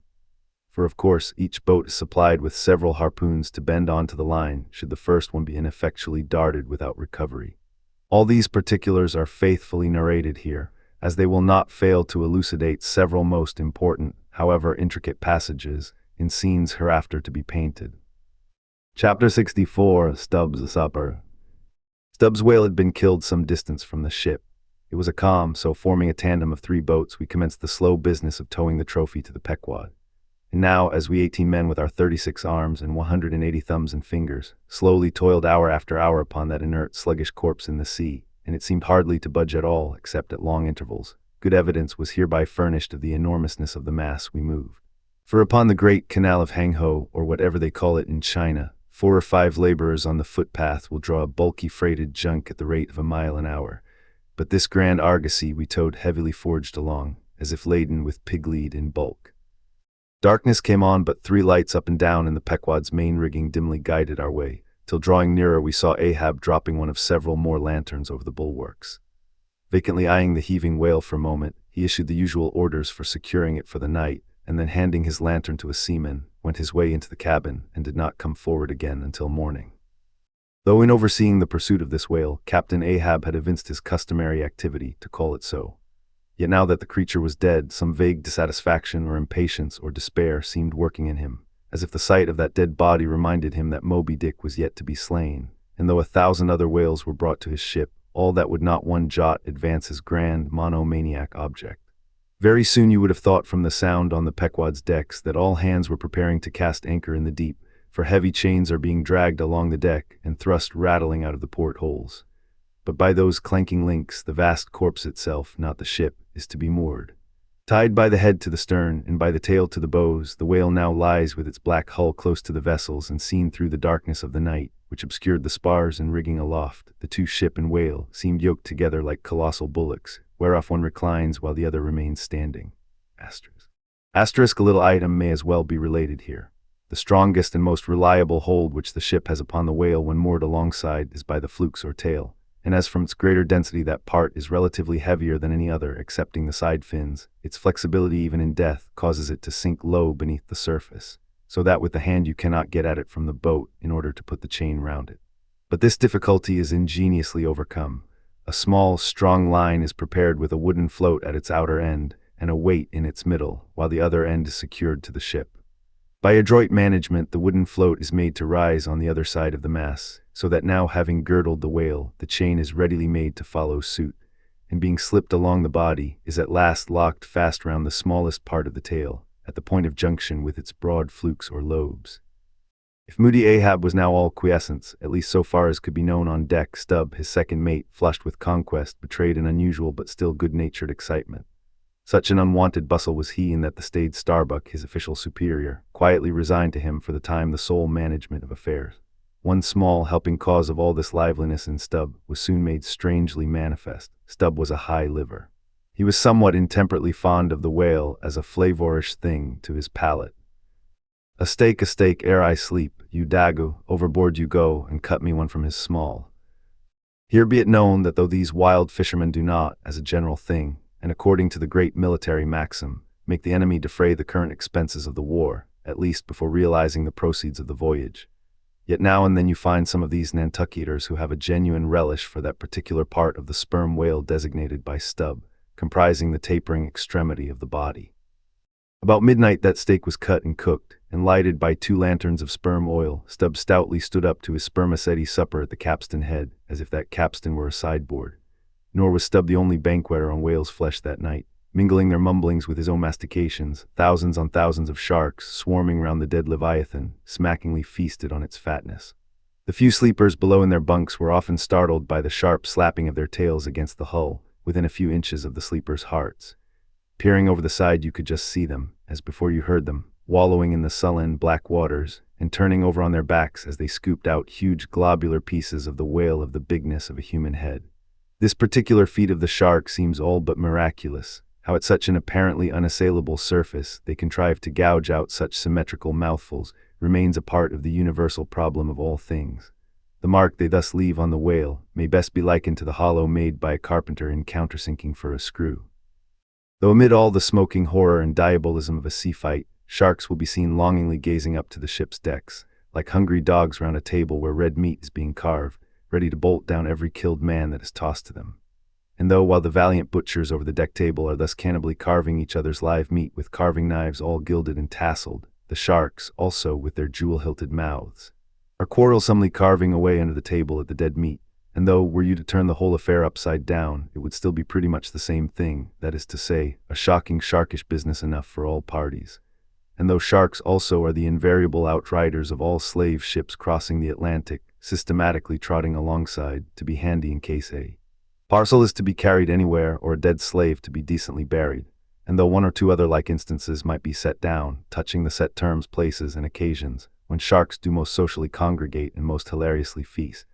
For of course, each boat is supplied with several harpoons to bend onto the line, should the first one be ineffectually darted without recovery. All these particulars are faithfully narrated here, as they will not fail to elucidate several most important, however intricate passages, in scenes hereafter to be painted. Chapter 64. Stubb's Supper. Stubb's whale had been killed some distance from the ship. It was a calm, so forming a tandem of 3 boats, we commenced the slow business of towing the trophy to the Pequod. And now, as we 18 men with our 36 arms and 180 thumbs and fingers, slowly toiled hour after hour upon that inert, sluggish corpse in the sea, and it seemed hardly to budge at all, except at long intervals, good evidence was hereby furnished of the enormousness of the mass we moved. For upon the great canal of Hangho, or whatever they call it in China, 4 or 5 laborers on the footpath will draw a bulky freighted junk at the rate of a mile an hour. But this grand argosy we towed heavily forged along, as if laden with pig lead in bulk. Darkness came on, but 3 lights up and down in the Pequod's main rigging dimly guided our way, till drawing nearer we saw Ahab dropping one of several more lanterns over the bulwarks. Vacantly eyeing the heaving whale for a moment, he issued the usual orders for securing it for the night, and then handing his lantern to a seaman, went his way into the cabin, and did not come forward again until morning. Though in overseeing the pursuit of this whale, Captain Ahab had evinced his customary activity, to call it so. Yet now that the creature was dead, some vague dissatisfaction or impatience or despair seemed working in him, as if the sight of that dead body reminded him that Moby-Dick was yet to be slain, and though 1,000 other whales were brought to his ship, all that would not one jot advance his grand monomaniac object. Very soon you would have thought from the sound on the Pequod's decks that all hands were preparing to cast anchor in the deep, for heavy chains are being dragged along the deck and thrust rattling out of the portholes. But by those clanking links, the vast corpse itself, not the ship, is to be moored. Tied by the head to the stern and by the tail to the bows, the whale now lies with its black hull close to the vessels, and seen through the darkness of the night, which obscured the spars and rigging aloft, the 2 ship and whale seemed yoked together like colossal bullocks, whereof one reclines while the other remains standing. Asterisk a little item may as well be related here. The strongest and most reliable hold which the ship has upon the whale when moored alongside is by the flukes or tail, and as from its greater density that part is relatively heavier than any other excepting the side fins, its flexibility even in death causes it to sink low beneath the surface, so that with the hand you cannot get at it from the boat in order to put the chain round it. But this difficulty is ingeniously overcome. A small, strong line is prepared with a wooden float at its outer end and a weight in its middle, while the other end is secured to the ship. By adroit management, the wooden float is made to rise on the other side of the mass, so that now having girdled the whale, the chain is readily made to follow suit, and being slipped along the body, is at last locked fast round the smallest part of the tail, at the point of junction with its broad flukes or lobes. If moody Ahab was now all quiescence, at least so far as could be known on deck, Stubb, his second mate, flushed with conquest, betrayed an unusual but still good-natured excitement. Such an unwonted bustle was he in that the staid Starbuck, his official superior, quietly resigned to him for the time the sole management of affairs. One small helping cause of all this liveliness in Stubb was soon made strangely manifest. Stubb was a high liver. He was somewhat intemperately fond of the whale as a flavorish thing to his palate. A steak, ere I sleep, you Dagu, overboard you go, and cut me one from his small. Here be it known that though these wild fishermen do not, as a general thing, and according to the great military maxim, make the enemy defray the current expenses of the war, at least before realizing the proceeds of the voyage, yet now and then you find some of these Nantucketers who have a genuine relish for that particular part of the sperm whale designated by Stubb, comprising the tapering extremity of the body. About midnight that steak was cut and cooked, and lighted by 2 lanterns of sperm oil. Stubb stoutly stood up to his spermaceti supper at the capstan head, as if that capstan were a sideboard. Nor was Stubb the only banqueter on whale's flesh that night. Mingling their mumblings with his own mastications, thousands on thousands of sharks, swarming round the dead Leviathan, smackingly feasted on its fatness. The few sleepers below in their bunks were often startled by the sharp slapping of their tails against the hull, within a few inches of the sleepers' hearts. Peering over the side you could just see them, as before you heard them, wallowing in the sullen, black waters, and turning over on their backs as they scooped out huge globular pieces of the whale of the bigness of a human head. This particular feat of the shark seems all but miraculous. how at such an apparently unassailable surface they contrive to gouge out such symmetrical mouthfuls, remains a part of the universal problem of all things. The mark they thus leave on the whale may best be likened to the hollow made by a carpenter in countersinking for a screw. Though amid all the smoking horror and diabolism of a sea fight, sharks will be seen longingly gazing up to the ship's decks, like hungry dogs round a table where red meat is being carved, ready to bolt down every killed man that is tossed to them. And though while the valiant butchers over the deck table are thus cannibally carving each other's live meat with carving knives all gilded and tasseled, the sharks, also with their jewel-hilted mouths, are quarrelsomely carving away under the table at the dead meat. And though, were you to turn the whole affair upside down, it would still be pretty much the same thing, that is to say, a shocking sharkish business enough for all parties. And though sharks also are the invariable outriders of all slave ships crossing the Atlantic, systematically trotting alongside, to be handy in case a parcel is to be carried anywhere or a dead slave to be decently buried, and though one or two other like instances might be set down, touching the set terms, places, and occasions, when sharks do most socially congregate and most hilariously feast,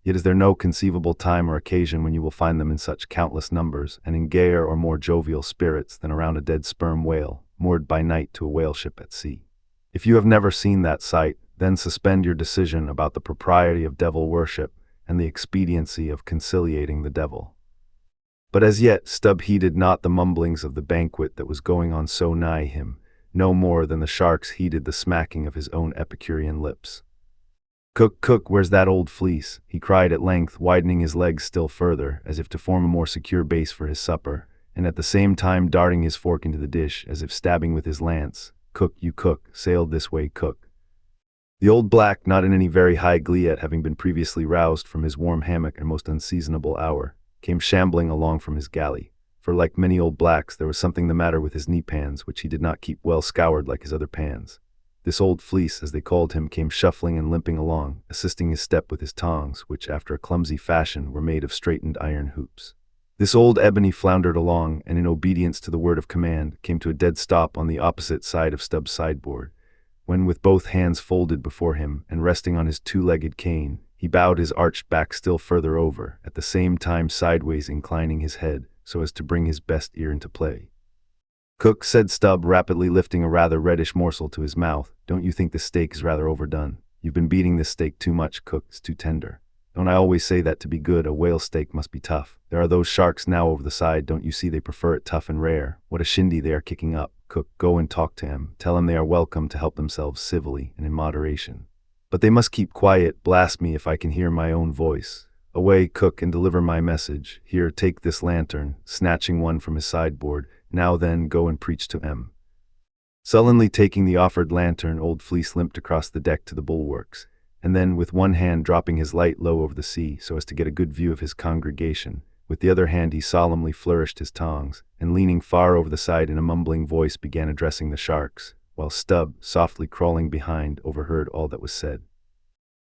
yet is there no conceivable time or occasion when you will find them in such countless numbers and in gayer or more jovial spirits than around a dead sperm whale, moored by night to a whale ship at sea. If you have never seen that sight, then suspend your decision about the propriety of devil worship and the expediency of conciliating the devil. But as yet Stubb heeded not the mumblings of the banquet that was going on so nigh him, no more than the sharks heeded the smacking of his own Epicurean lips. "Cook, cook, where's that old fleece?" he cried at length, widening his legs still further, as if to form a more secure base for his supper, and at the same time darting his fork into the dish, as if stabbing with his lance. "Cook, you cook, sailed this way, cook." The old black, not in any very high glee at having been previously roused from his warm hammock at most unseasonable hour, came shambling along from his galley, for like many old blacks there was something the matter with his knee-pans which he did not keep well scoured like his other pans. This old fleece, as they called him, came shuffling and limping along, assisting his step with his tongs, which, after a clumsy fashion, were made of straightened iron hoops. This old ebony floundered along, and in obedience to the word of command, came to a dead stop on the opposite side of Stubb's sideboard, when, with both hands folded before him, and resting on his two-legged cane, he bowed his arched back still further over, at the same time sideways inclining his head, so as to bring his best ear into play. "Cook," said Stubb, rapidly lifting a rather reddish morsel to his mouth, "don't you think this steak is rather overdone? You've been beating this steak too much, Cook. It's too tender. Don't I always say that to be good, a whale steak must be tough? There are those sharks now over the side, don't you see they prefer it tough and rare? What a shindy they are kicking up. Cook, go and talk to him. Tell him they are welcome to help themselves civilly and in moderation. But they must keep quiet, blast me if I can hear my own voice. Away, Cook, and deliver my message. Here, take this lantern," snatching one from his sideboard. "Now then, go and preach to him." Sullenly taking the offered lantern, old Fleece limped across the deck to the bulwarks, and then, with one hand dropping his light low over the sea so as to get a good view of his congregation, with the other hand he solemnly flourished his tongs, and leaning far over the side in a mumbling voice began addressing the sharks, while Stubb, softly crawling behind, overheard all that was said.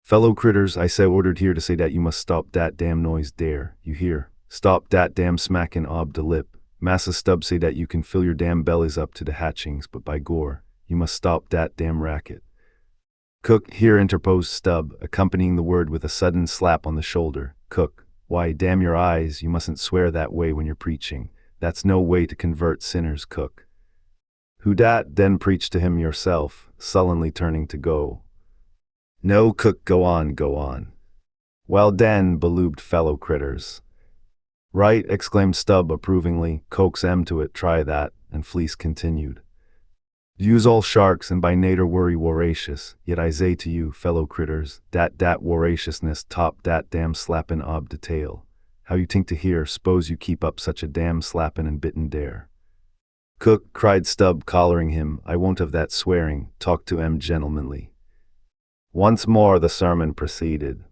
"Fellow critters, I say ordered here to say dat you must stop dat damn noise dere, you hear? Stop dat damn smackin' ob de lip. Massa Stubb say dat you can fill your damn bellies up to de hatchings, but by gore, you must stop dat damn racket." "Cook," here interposed Stubb, accompanying the word with a sudden slap on the shoulder. "Cook, why, damn your eyes, you mustn't swear that way when you're preaching. That's no way to convert sinners, Cook." "Who dat? Then preach to him yourself," sullenly turning to go. "No, Cook, go on, go on." "Well den, beloobed fellow critters." "Right," exclaimed Stubb approvingly, "coax em to it, try that," and Fleece continued. "Use all sharks and by nater worry woracious, yet I say to you, fellow critters, dat woraciousness top dat damn slappin' ob de tail. How you tink to hear, s'pose you keep up such a damn slappin' and bitten dare." "Cook," cried Stubb, collaring him, "I won't have that swearing, talk to em gentlemanly." Once more the sermon proceeded.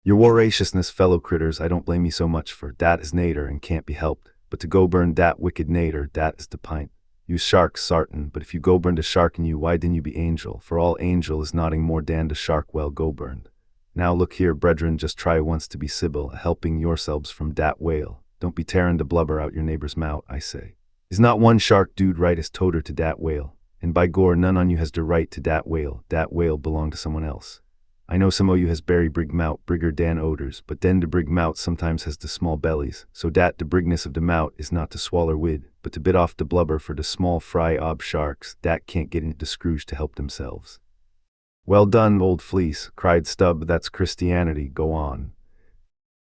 "Your woraciousness, fellow critters, I don't blame you so much for, dat is nater and can't be helped, but to go burn dat wicked nater, dat is de pint. You sharks, sartin, but if you go burn de shark in you, why didn't you be angel, for all angel is nodding more dan de shark well go burned. Now look here, brethren, just try once to be civil, helping yourselves from dat whale. Don't be tearing de blubber out your neighbor's mouth, I say. Is not one shark dude right as toter to dat whale? And by gore, none on you has de right to dat whale belong to someone else. I know some o' you has berry brig mout, brigger dan odors, but den de brig mout sometimes has de small bellies, so dat de brigness of de mout is not to swaller wid, but to bit off de blubber for de small fry ob sharks dat can't get into de scrooge to help themselves. Well done, old fleece, cried Stubb, that's Christianity, go on.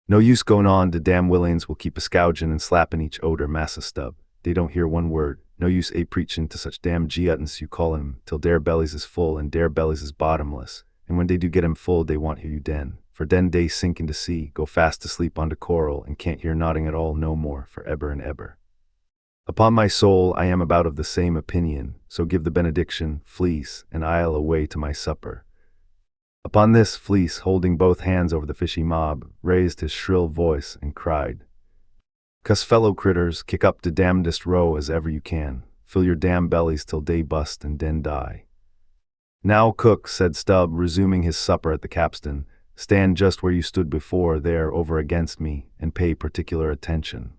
No use going on, de damn Willians will keep a scougin' and slappin' each oder, Massa Stubb. They don't hear one word. No use preachin' to such damn giuttons you call 'em, till dare bellies is full and dare bellies is bottomless. And when they do get 'em full, they want hear you den. For den they sink into sea, go fast to sleep on de coral, and can't hear nodding at all no more, for eber and eber. Upon my soul, I am about of the same opinion, so give the benediction, Fleece, and I'll away to my supper. Upon this, Fleece, holding both hands over the fishy mob, raised his shrill voice and cried, "Cuss fellow critters, kick up de damnedest row as ever you can. Fill your damn bellies till day bust and den die." "Now, cook," said Stubb, resuming his supper at the capstan, "stand just where you stood before, there over against me, and pay particular attention."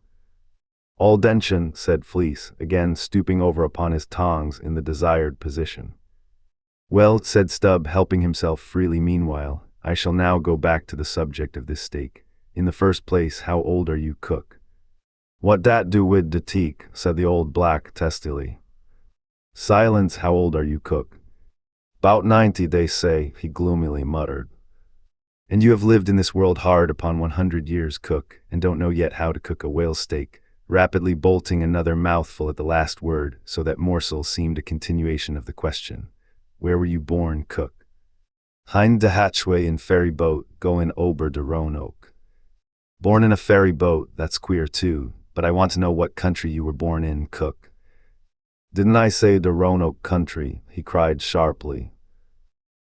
"All dention," said Fleece, again stooping over upon his tongs in the desired position. "Well," said Stubb, helping himself freely meanwhile, "I shall now go back to the subject of this steak. In the first place, how old are you, cook?" "What dat do wid de teak?" said the old black testily. "Silence, how old are you, cook?" "'Bout 90, they say," he gloomily muttered. "And you have lived in this world hard upon 100 years, cook, and don't know yet how to cook a whale steak," rapidly bolting another mouthful at the last word, so that morsel seemed a continuation of the question. "Where were you born, cook?" "Hind de hatchway in ferry boat, goin' ober de Roanoke." "Born in a ferry boat, that's queer too, but I want to know what country you were born in, cook." "Didn't I say de Roanoke country?" he cried sharply.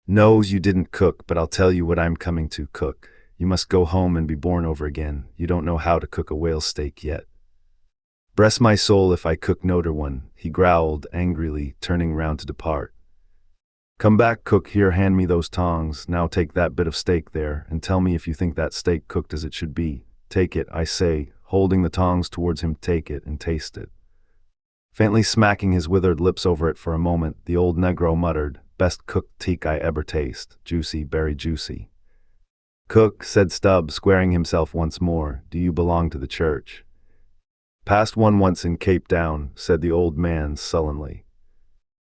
"No, you didn't, cook, but I'll tell you what I'm coming to, cook. You must go home and be born over again. You don't know how to cook a whale steak yet." "Bress my soul if I cook noder one," he growled angrily, turning round to depart. "Come back, cook, here, hand me those tongs. Now take that bit of steak there, and tell me if you think that steak cooked as it should be. Take it, I say," holding the tongs towards him, "take it and taste it." Faintly smacking his withered lips over it for a moment, the old negro muttered, "Best cooked teak I eber taste, juicy, berry juicy." "Cook," said Stubb, squaring himself once more, "do you belong to the church?" "Passed one once in Cape Town," said the old man sullenly.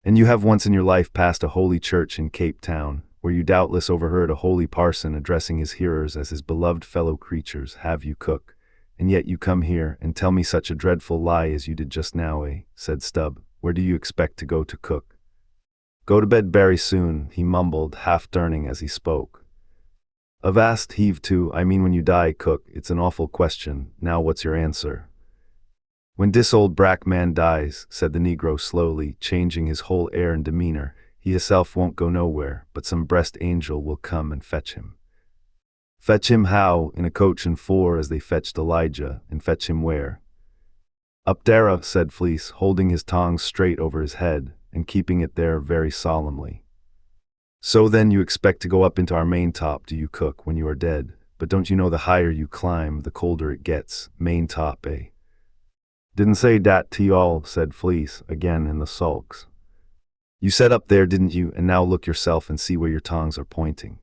"And you have once in your life passed a holy church in Cape Town, where you doubtless overheard a holy parson addressing his hearers as his beloved fellow creatures, have you, cook? And yet you come here and tell me such a dreadful lie as you did just now, eh?" said Stubb. "Where do you expect to go to, cook?" "Go to bed berry soon," he mumbled, half turning as he spoke. "Avast heave to, I mean when you die, cook. It's an awful question. Now what's your answer?" "When dis old brack man dies," said the negro slowly, changing his whole air and demeanor, "he hisself won't go nowhere, but some breast angel will come and fetch him." "Fetch him how?" "In a coach and four as they fetched Elijah, and fetch him where?" "Up dara," said Fleece, holding his tongs straight over his head, and keeping it there very solemnly. "So then you expect to go up into our main top, do you, cook, when you are dead? But don't you know the higher you climb, the colder it gets? Main top, eh?" "Didn't say dat to y'all," said Fleece, again in the sulks. "You said up there, didn't you? And now look yourself and see where your tongs are pointing.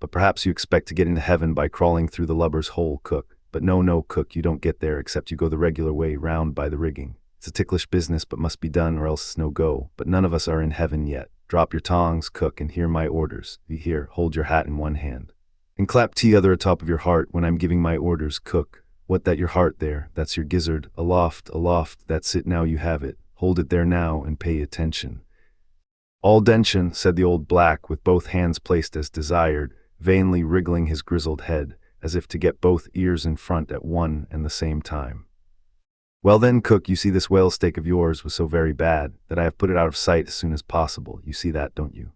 But perhaps you expect to get into heaven by crawling through the lubber's hole, cook. But no, cook, you don't get there except you go the regular way round by the rigging. It's a ticklish business, but must be done or else it's no go. But none of us are in heaven yet. Drop your tongs, cook, and hear my orders. Here, hold your hat in one hand. And clap t'other atop of your heart when I'm giving my orders, cook. What that your heart there? That's your gizzard. Aloft, that's it, now you have it. Hold it there now and pay attention." "All dention," said the old black, with both hands placed as desired, vainly wriggling his grizzled head, as if to get both ears in front at one and the same time. "Well then, cook, you see this whale steak of yours was so very bad, that I have put it out of sight as soon as possible. You see that, don't you?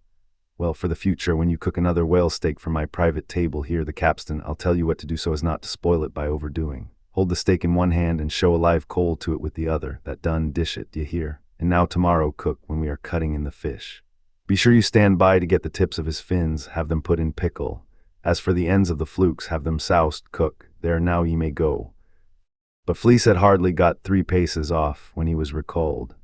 Well, for the future, when you cook another whale steak for my private table here, the capstan, I'll tell you what to do so as not to spoil it by overdoing. Hold the steak in one hand and show a live coal to it with the other. That done, dish it, d'ye hear? And now tomorrow, cook, when we are cutting in the fish, be sure you stand by to get the tips of his fins, have them put in pickle. As for the ends of the flukes, have them soused, cook. There, now ye may go." But Fleece had hardly got 3 paces off when he was recalled.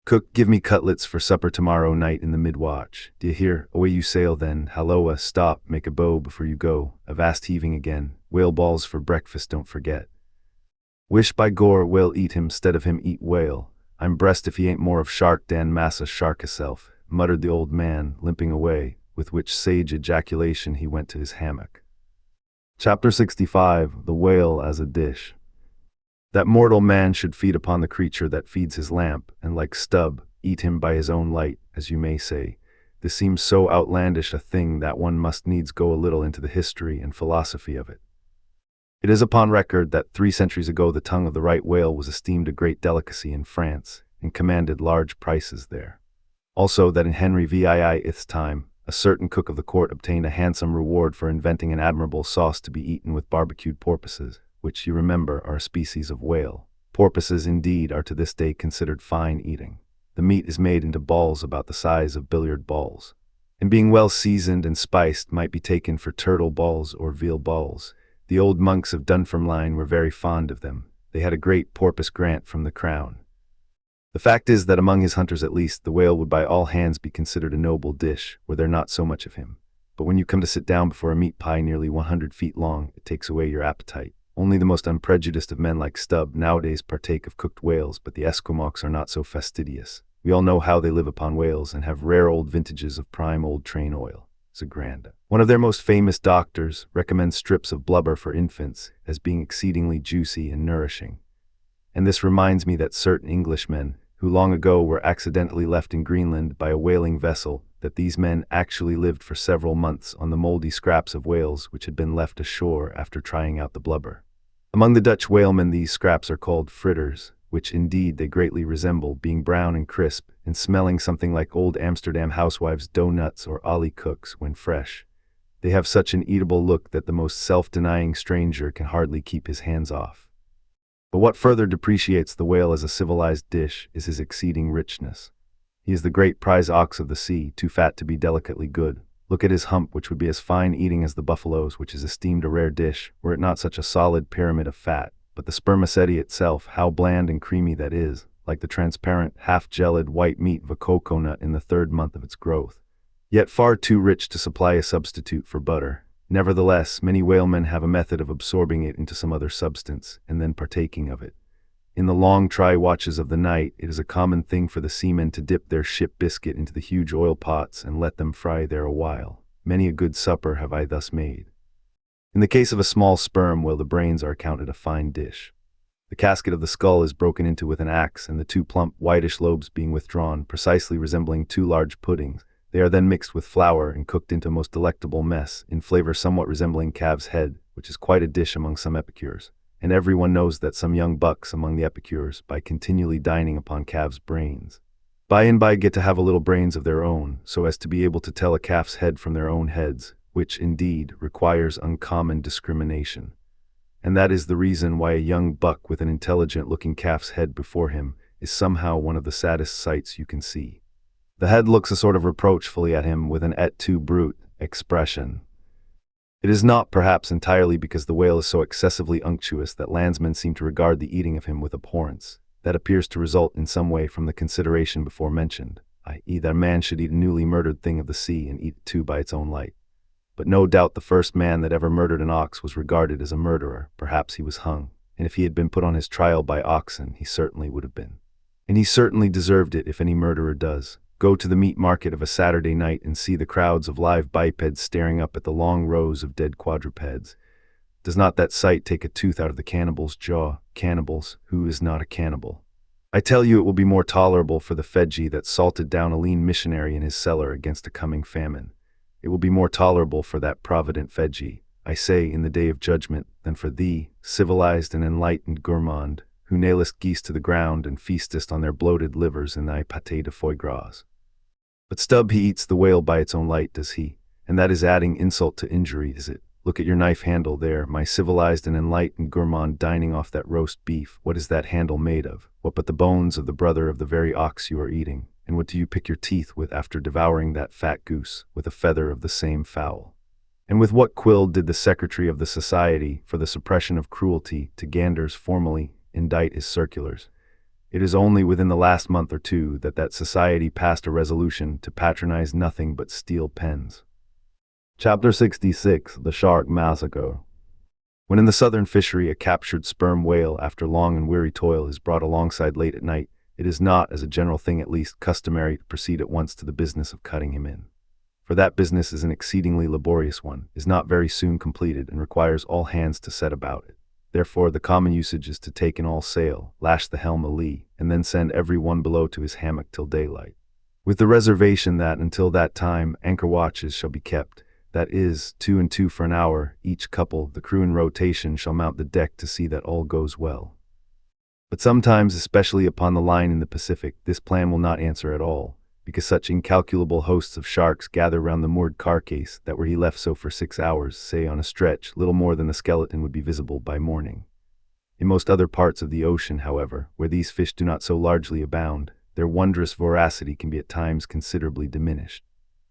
Cook, give me cutlets for supper tomorrow night in the mid-watch. D'ye hear? Away you sail then. Halloa, stop, make a bow before you go. Avast heaving again. Whale balls for breakfast, don't forget. Wish by gore whale eat him, stead of him eat whale. I'm breast if he ain't more of shark dan massa shark hisself, muttered the old man, limping away, with which sage ejaculation he went to his hammock. Chapter 65. The Whale as a Dish. That mortal man should feed upon the creature that feeds his lamp, and like Stubb, eat him by his own light, as you may say. This seems so outlandish a thing that one must needs go a little into the history and philosophy of it. It is upon record that 3 centuries ago the tongue of the right whale was esteemed a great delicacy in France, and commanded large prices there. Also that in Henry VII's time, a certain cook of the court obtained a handsome reward for inventing an admirable sauce to be eaten with barbecued porpoises, which, you remember, are a species of whale. Porpoises, indeed, are to this day considered fine eating. The meat is made into balls about the size of billiard balls, and being well seasoned and spiced might be taken for turtle balls or veal balls. The old monks of Dunfermline were very fond of them. They had a great porpoise grant from the crown. The fact is that among his hunters at least, the whale would by all hands be considered a noble dish, were there not so much of him. But when you come to sit down before a meat pie nearly 100 feet long, it takes away your appetite. Only the most unprejudiced of men like Stubb nowadays partake of cooked whales, but the Esquimaux are not so fastidious. We all know how they live upon whales, and have rare old vintages of prime old train oil. Zagranda. One of their most famous doctors recommends strips of blubber for infants as being exceedingly juicy and nourishing. And this reminds me that certain Englishmen, who long ago were accidentally left in Greenland by a whaling vessel, that these men actually lived for several months on the moldy scraps of whales which had been left ashore after trying out the blubber. Among the Dutch whalemen these scraps are called fritters, which indeed they greatly resemble, being brown and crisp, and smelling something like old Amsterdam housewives' doughnuts or ollie cooks when fresh. They have such an eatable look that the most self-denying stranger can hardly keep his hands off. But what further depreciates the whale as a civilized dish is his exceeding richness. He is the great prize ox of the sea, too fat to be delicately good. Look at his hump, which would be as fine eating as the buffalo's, which is esteemed a rare dish, were it not such a solid pyramid of fat. But the spermaceti itself, how bland and creamy that is, like the transparent, half-gelid white meat of a cocoa-nut in the 3rd month of its growth. Yet far too rich to supply a substitute for butter. Nevertheless, many whalemen have a method of absorbing it into some other substance, and then partaking of it. In the long try watches of the night, it is a common thing for the seamen to dip their ship biscuit into the huge oil pots and let them fry there a while. Many a good supper have I thus made. In the case of a small sperm whale, the brains are accounted a fine dish. The casket of the skull is broken into with an axe, and the 2 plump, whitish lobes being withdrawn, precisely resembling 2 large puddings. They are then mixed with flour and cooked into a most delectable mess, in flavor somewhat resembling calf's head, which is quite a dish among some epicures. And everyone knows that some young bucks among the epicures, by continually dining upon calves' brains, by and by get to have a little brains of their own, so as to be able to tell a calf's head from their own heads, which, indeed, requires uncommon discrimination. And that is the reason why a young buck with an intelligent-looking calf's head before him is somehow one of the saddest sights you can see. The head looks a sort of reproachfully at him with an et tu brute expression. It is not perhaps entirely because the whale is so excessively unctuous that landsmen seem to regard the eating of him with abhorrence. That appears to result in some way from the consideration before mentioned, i.e. that a man should eat a newly murdered thing of the sea and eat it too by its own light. But no doubt the first man that ever murdered an ox was regarded as a murderer. Perhaps he was hung, and if he had been put on his trial by oxen, he certainly would have been. And he certainly deserved it, if any murderer does. Go to the meat market of a Saturday night and see the crowds of live bipeds staring up at the long rows of dead quadrupeds. Does not that sight take a tooth out of the cannibal's jaw? Cannibals, who is not a cannibal? I tell you, it will be more tolerable for the Fedji that salted down a lean missionary in his cellar against a coming famine. It will be more tolerable for that provident Fedji, I say, in the day of judgment, than for thee, civilized and enlightened gourmand, who nailest geese to the ground and feastest on their bloated livers in thy pâté de foie gras. But Stubb, he eats the whale by its own light, does he? And that is adding insult to injury, is it? Look at your knife handle there, my civilized and enlightened gourmand dining off that roast beef. What is that handle made of? What but the bones of the brother of the very ox you are eating? And what do you pick your teeth with after devouring that fat goose, with a feather of the same fowl? And with what quill did the Secretary of the Society for the Suppression of Cruelty to Ganders formerly indict his circulars? It is only within the last month or two that society passed a resolution to patronize nothing but steel pens. Chapter 66: The Shark Massacre. When in the southern fishery a captured sperm whale after long and weary toil is brought alongside late at night, it is not, as a general thing at least, customary to proceed at once to the business of cutting him in. For that business is an exceedingly laborious one, is not very soon completed, and requires all hands to set about it. Therefore the common usage is to take in all sail, lash the helm a-lee, and then send every one below to his hammock till daylight, with the reservation that, until that time, anchor watches shall be kept, that is, 2 and 2 for an hour, each couple, the crew in rotation, shall mount the deck to see that all goes well. But sometimes, especially upon the line in the Pacific, this plan will not answer at all, because such incalculable hosts of sharks gather round the moored carcase that were he left so for 6 hours, say on a stretch, little more than the skeleton would be visible by morning. In most other parts of the ocean, however, where these fish do not so largely abound, their wondrous voracity can be at times considerably diminished.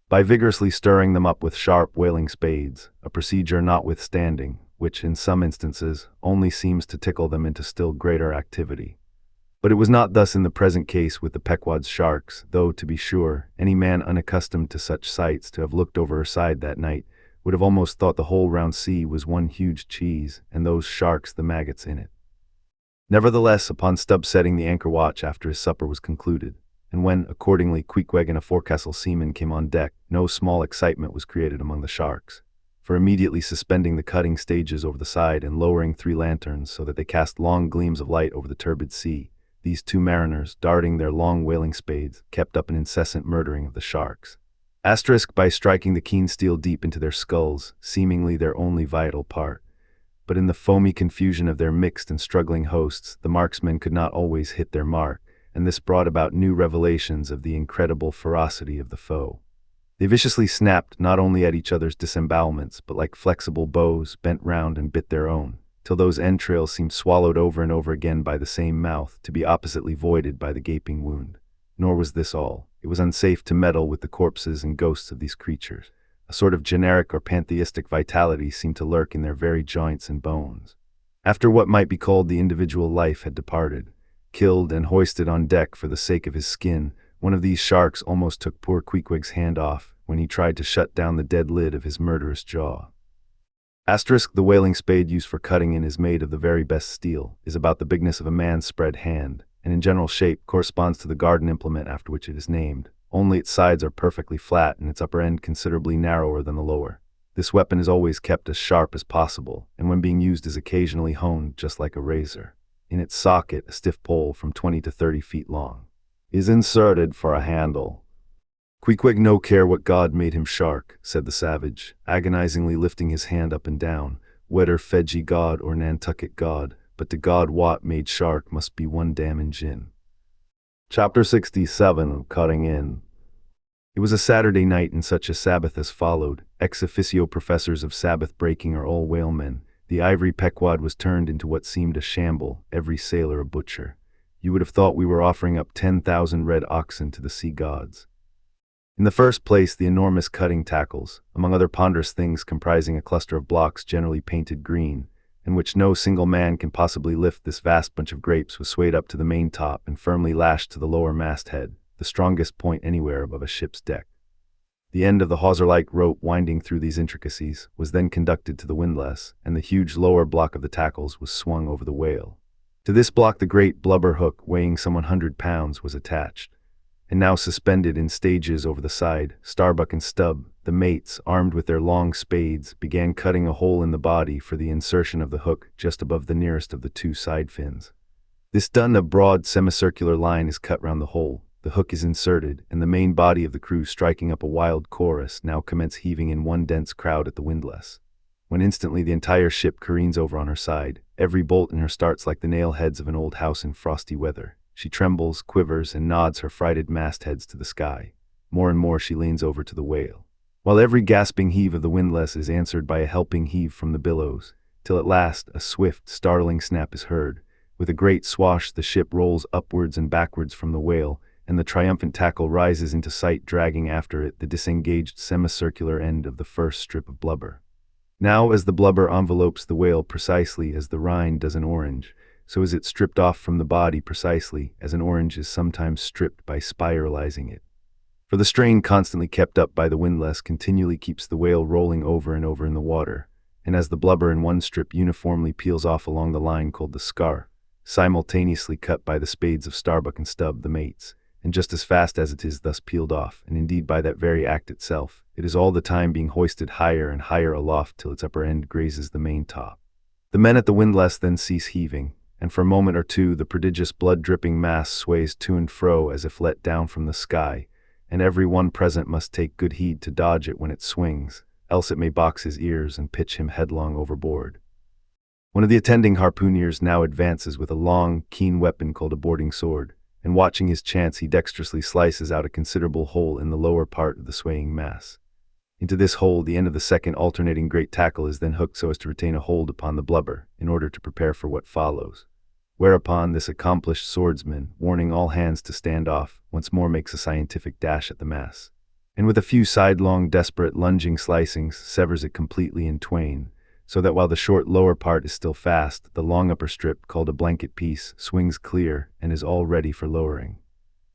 By vigorously stirring them up with sharp whaling spades, a procedure notwithstanding, which in some instances only seems to tickle them into still greater activity. But it was not thus in the present case with the Pequod's sharks, though, to be sure, any man unaccustomed to such sights to have looked over her side that night would have almost thought the whole round sea was one huge cheese, and those sharks the maggots in it. Nevertheless, upon Stubb setting the anchor watch after his supper was concluded, and when, accordingly, Queequeg and a forecastle seaman came on deck, no small excitement was created among the sharks. For immediately suspending the cutting stages over the side and lowering 3 lanterns so that they cast long gleams of light over the turbid sea, these 2 mariners, darting their long whaling spades, kept up an incessant murdering of the sharks. By striking the keen steel deep into their skulls, seemingly their only vital part. But in the foamy confusion of their mixed and struggling hosts, the marksmen could not always hit their mark, and this brought about new revelations of the incredible ferocity of the foe. They viciously snapped not only at each other's disembowelments, but like flexible bows, bent round and bit their own, till those entrails seemed swallowed over and over again by the same mouth, to be oppositely voided by the gaping wound. Nor was this all. It was unsafe to meddle with the corpses and ghosts of these creatures. A sort of generic or pantheistic vitality seemed to lurk in their very joints and bones. After what might be called the individual life had departed, killed and hoisted on deck for the sake of his skin, one of these sharks almost took poor Queequeg's hand off when he tried to shut down the dead lid of his murderous jaw. The whaling spade used for cutting in is made of the very best steel, is about the bigness of a man's spread hand, and in general shape corresponds to the garden implement after which it is named, only its sides are perfectly flat and its upper end considerably narrower than the lower. This weapon is always kept as sharp as possible, and when being used is occasionally honed just like a razor. In its socket, a stiff pole from 20 to 30 feet long is inserted for a handle. Queequeg no care what god made him shark, said the savage, agonizingly lifting his hand up and down, whether Fedji god or Nantucket god, but to God what made shark must be one damn gin. Chapter 67: Cutting In. It was a Saturday night, and such a Sabbath as followed. Ex officio professors of Sabbath breaking are all whalemen. The ivory Pequod was turned into what seemed a shamble, every sailor a butcher. You would have thought we were offering up 10,000 red oxen to the sea gods. In the first place, the enormous cutting tackles, among other ponderous things comprising a cluster of blocks generally painted green, in which no single man can possibly lift this vast bunch of grapes, was swayed up to the main top and firmly lashed to the lower masthead, the strongest point anywhere above a ship's deck. The end of the hawser-like rope winding through these intricacies was then conducted to the windlass, and the huge lower block of the tackles was swung over the whale. To this block the great blubber hook, weighing some 100 pounds, was attached, and now suspended in stages over the side. Starbuck and Stubb, the mates, armed with their long spades, began cutting a hole in the body for the insertion of the hook just above the nearest of the 2 side fins. This done, a broad semicircular line is cut round the hole, the hook is inserted, and the main body of the crew, striking up a wild chorus, now commence heaving in one dense crowd at the windlass, when instantly the entire ship careens over on her side. Every bolt in her starts like the nail heads of an old house in frosty weather. She trembles, quivers, and nods her frighted mastheads to the sky. More and more she leans over to the whale, while every gasping heave of the windlass is answered by a helping heave from the billows, till at last a swift, startling snap is heard. With a great swash the ship rolls upwards and backwards from the whale, and the triumphant tackle rises into sight, dragging after it the disengaged semicircular end of the first strip of blubber. Now, as the blubber envelopes the whale precisely as the rind does an orange, so is it stripped off from the body precisely as an orange is sometimes stripped by spiralizing it. For the strain constantly kept up by the windlass continually keeps the whale rolling over and over in the water, and as the blubber in one strip uniformly peels off along the line called the scar, simultaneously cut by the spades of Starbuck and Stubb, the mates, and just as fast as it is thus peeled off, and indeed by that very act itself, it is all the time being hoisted higher and higher aloft till its upper end grazes the main top. The men at the windlass then cease heaving, and for a moment or two the prodigious blood-dripping mass sways to and fro as if let down from the sky, and every one present must take good heed to dodge it when it swings, else it may box his ears and pitch him headlong overboard. One of the attending harpooneers now advances with a long, keen weapon called a boarding sword, and watching his chance he dexterously slices out a considerable hole in the lower part of the swaying mass. Into this hole the end of the second alternating great tackle is then hooked so as to retain a hold upon the blubber, in order to prepare for what follows. Whereupon this accomplished swordsman, warning all hands to stand off, once more makes a scientific dash at the mass, and with a few sidelong desperate lunging slicings severs it completely in twain, so that while the short lower part is still fast, the long upper strip, called a blanket piece, swings clear and is all ready for lowering.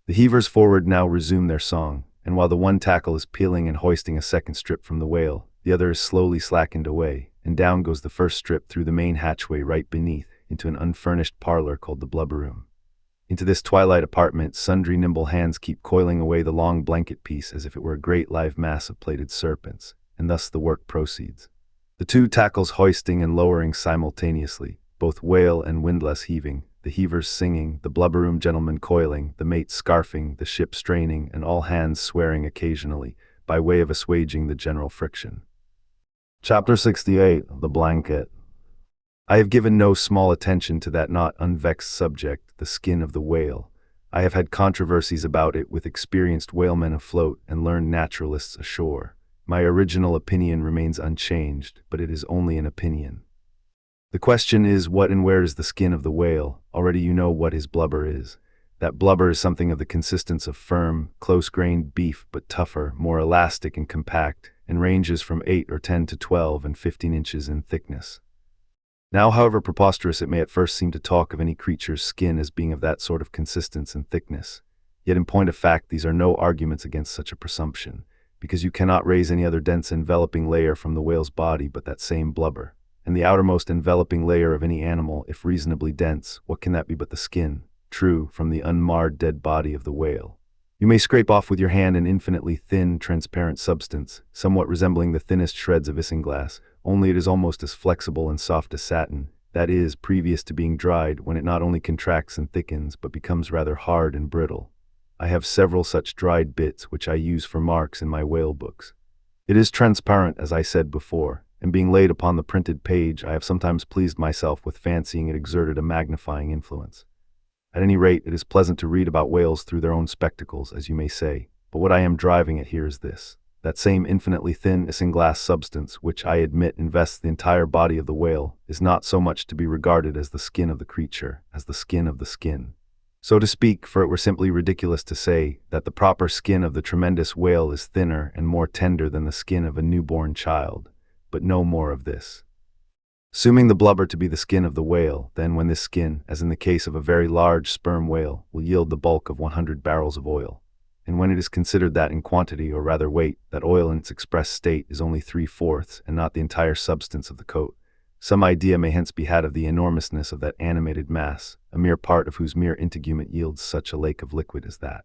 The heavers forward now resume their song, and while the one tackle is peeling and hoisting a second strip from the whale, the other is slowly slackened away, and down goes the first strip through the main hatchway right beneath, into an unfurnished parlor called the blubber room. Into this twilight apartment sundry nimble hands keep coiling away the long blanket piece as if it were a great live mass of plaited serpents, and thus the work proceeds. The two tackles hoisting and lowering simultaneously, both whale and windlass heaving, the heavers singing, the blubber room gentlemen coiling, the mates scarfing, the ship straining, and all hands swearing occasionally, by way of assuaging the general friction. Chapter 68. The Blanket. I have given no small attention to that not unvexed subject, the skin of the whale. I have had controversies about it with experienced whalemen afloat and learned naturalists ashore. My original opinion remains unchanged, but it is only an opinion. The question is, what and where is the skin of the whale? Already you know what his blubber is. That blubber is something of the consistence of firm, close-grained beef, but tougher, more elastic and compact, and ranges from 8 or 10 to 12 and 15 inches in thickness. Now, however preposterous it may at first seem to talk of any creature's skin as being of that sort of consistence and thickness, yet in point of fact these are no arguments against such a presumption, because you cannot raise any other dense enveloping layer from the whale's body but that same blubber, and the outermost enveloping layer of any animal, if reasonably dense, what can that be but the skin, true, from the unmarred dead body of the whale. You may scrape off with your hand an infinitely thin, transparent substance, somewhat resembling the thinnest shreds of isinglass, only it is almost as flexible and soft as satin, that is, previous to being dried, when it not only contracts and thickens, but becomes rather hard and brittle. I have several such dried bits which I use for marks in my whale books. It is transparent, as I said before, and being laid upon the printed page, I have sometimes pleased myself with fancying it exerted a magnifying influence. At any rate, it is pleasant to read about whales through their own spectacles, as you may say, but what I am driving at here is this. That same infinitely thin isinglass substance, which I admit invests the entire body of the whale, is not so much to be regarded as the skin of the creature, as the skin of the skin. So to speak, for it were simply ridiculous to say that the proper skin of the tremendous whale is thinner and more tender than the skin of a newborn child, but no more of this. Assuming the blubber to be the skin of the whale, then when this skin, as in the case of a very large sperm whale, will yield the bulk of 100 barrels of oil, and when it is considered that in quantity, or rather weight, that oil in its express state is only 3/4 and not the entire substance of the coat, some idea may hence be had of the enormousness of that animated mass, a mere part of whose mere integument yields such a lake of liquid as that.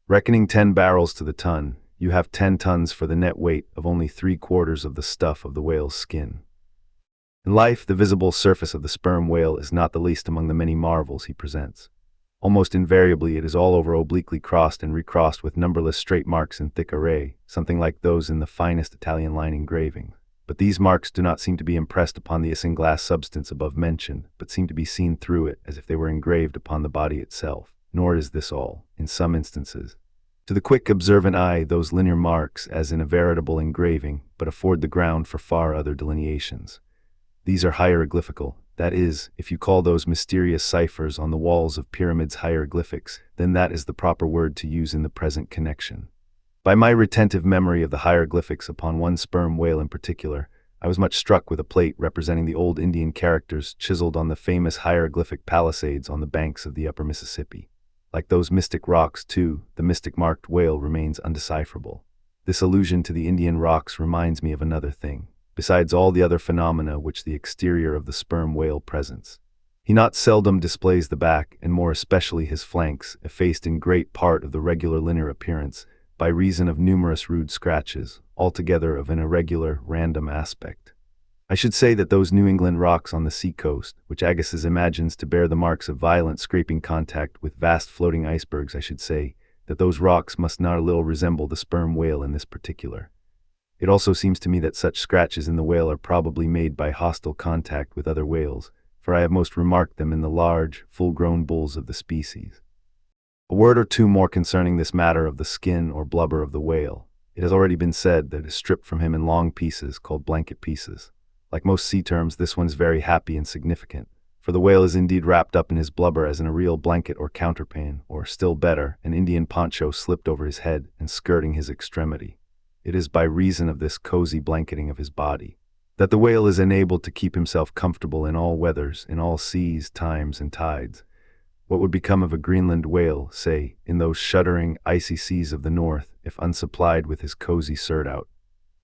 Reckoning 10 barrels to the ton, you have 10 tons for the net weight of only 3/4 of the stuff of the whale's skin. In life, the visible surface of the sperm whale is not the least among the many marvels he presents. Almost invariably it is all over obliquely crossed and recrossed with numberless straight marks in thick array, something like those in the finest Italian line engraving. But these marks do not seem to be impressed upon the isinglass substance above mentioned, but seem to be seen through it as if they were engraved upon the body itself. Nor is this all. In some instances, to the quick observant eye, those linear marks, as in a veritable engraving, but afford the ground for far other delineations. These are hieroglyphical. That is, if you call those mysterious ciphers on the walls of pyramids hieroglyphics, then that is the proper word to use in the present connection. By my retentive memory of the hieroglyphics upon one sperm whale in particular, I was much struck with a plate representing the old Indian characters chiseled on the famous hieroglyphic palisades on the banks of the upper Mississippi. Like those mystic rocks, too, the mystic marked whale remains undecipherable. This allusion to the Indian rocks reminds me of another thing, besides all the other phenomena which the exterior of the sperm whale presents. He not seldom displays the back, and more especially his flanks, effaced in great part of the regular linear appearance, by reason of numerous rude scratches, altogether of an irregular, random aspect. I should say that those New England rocks on the sea-coast, which Agassiz imagines to bear the marks of violent scraping contact with vast floating icebergs, I should say that those rocks must not a little resemble the sperm whale in this particular. It also seems to me that such scratches in the whale are probably made by hostile contact with other whales, for I have most remarked them in the large, full-grown bulls of the species. A word or two more concerning this matter of the skin or blubber of the whale. It has already been said that it is stripped from him in long pieces, called blanket pieces. Like most sea terms, this one is very happy and significant, for the whale is indeed wrapped up in his blubber as in a real blanket or counterpane, or, still better, an Indian poncho slipped over his head and skirting his extremity. It is by reason of this cozy blanketing of his body that the whale is enabled to keep himself comfortable in all weathers, in all seas, times, and tides. What would become of a Greenland whale, say, in those shuddering, icy seas of the north, if unsupplied with his cozy surtout?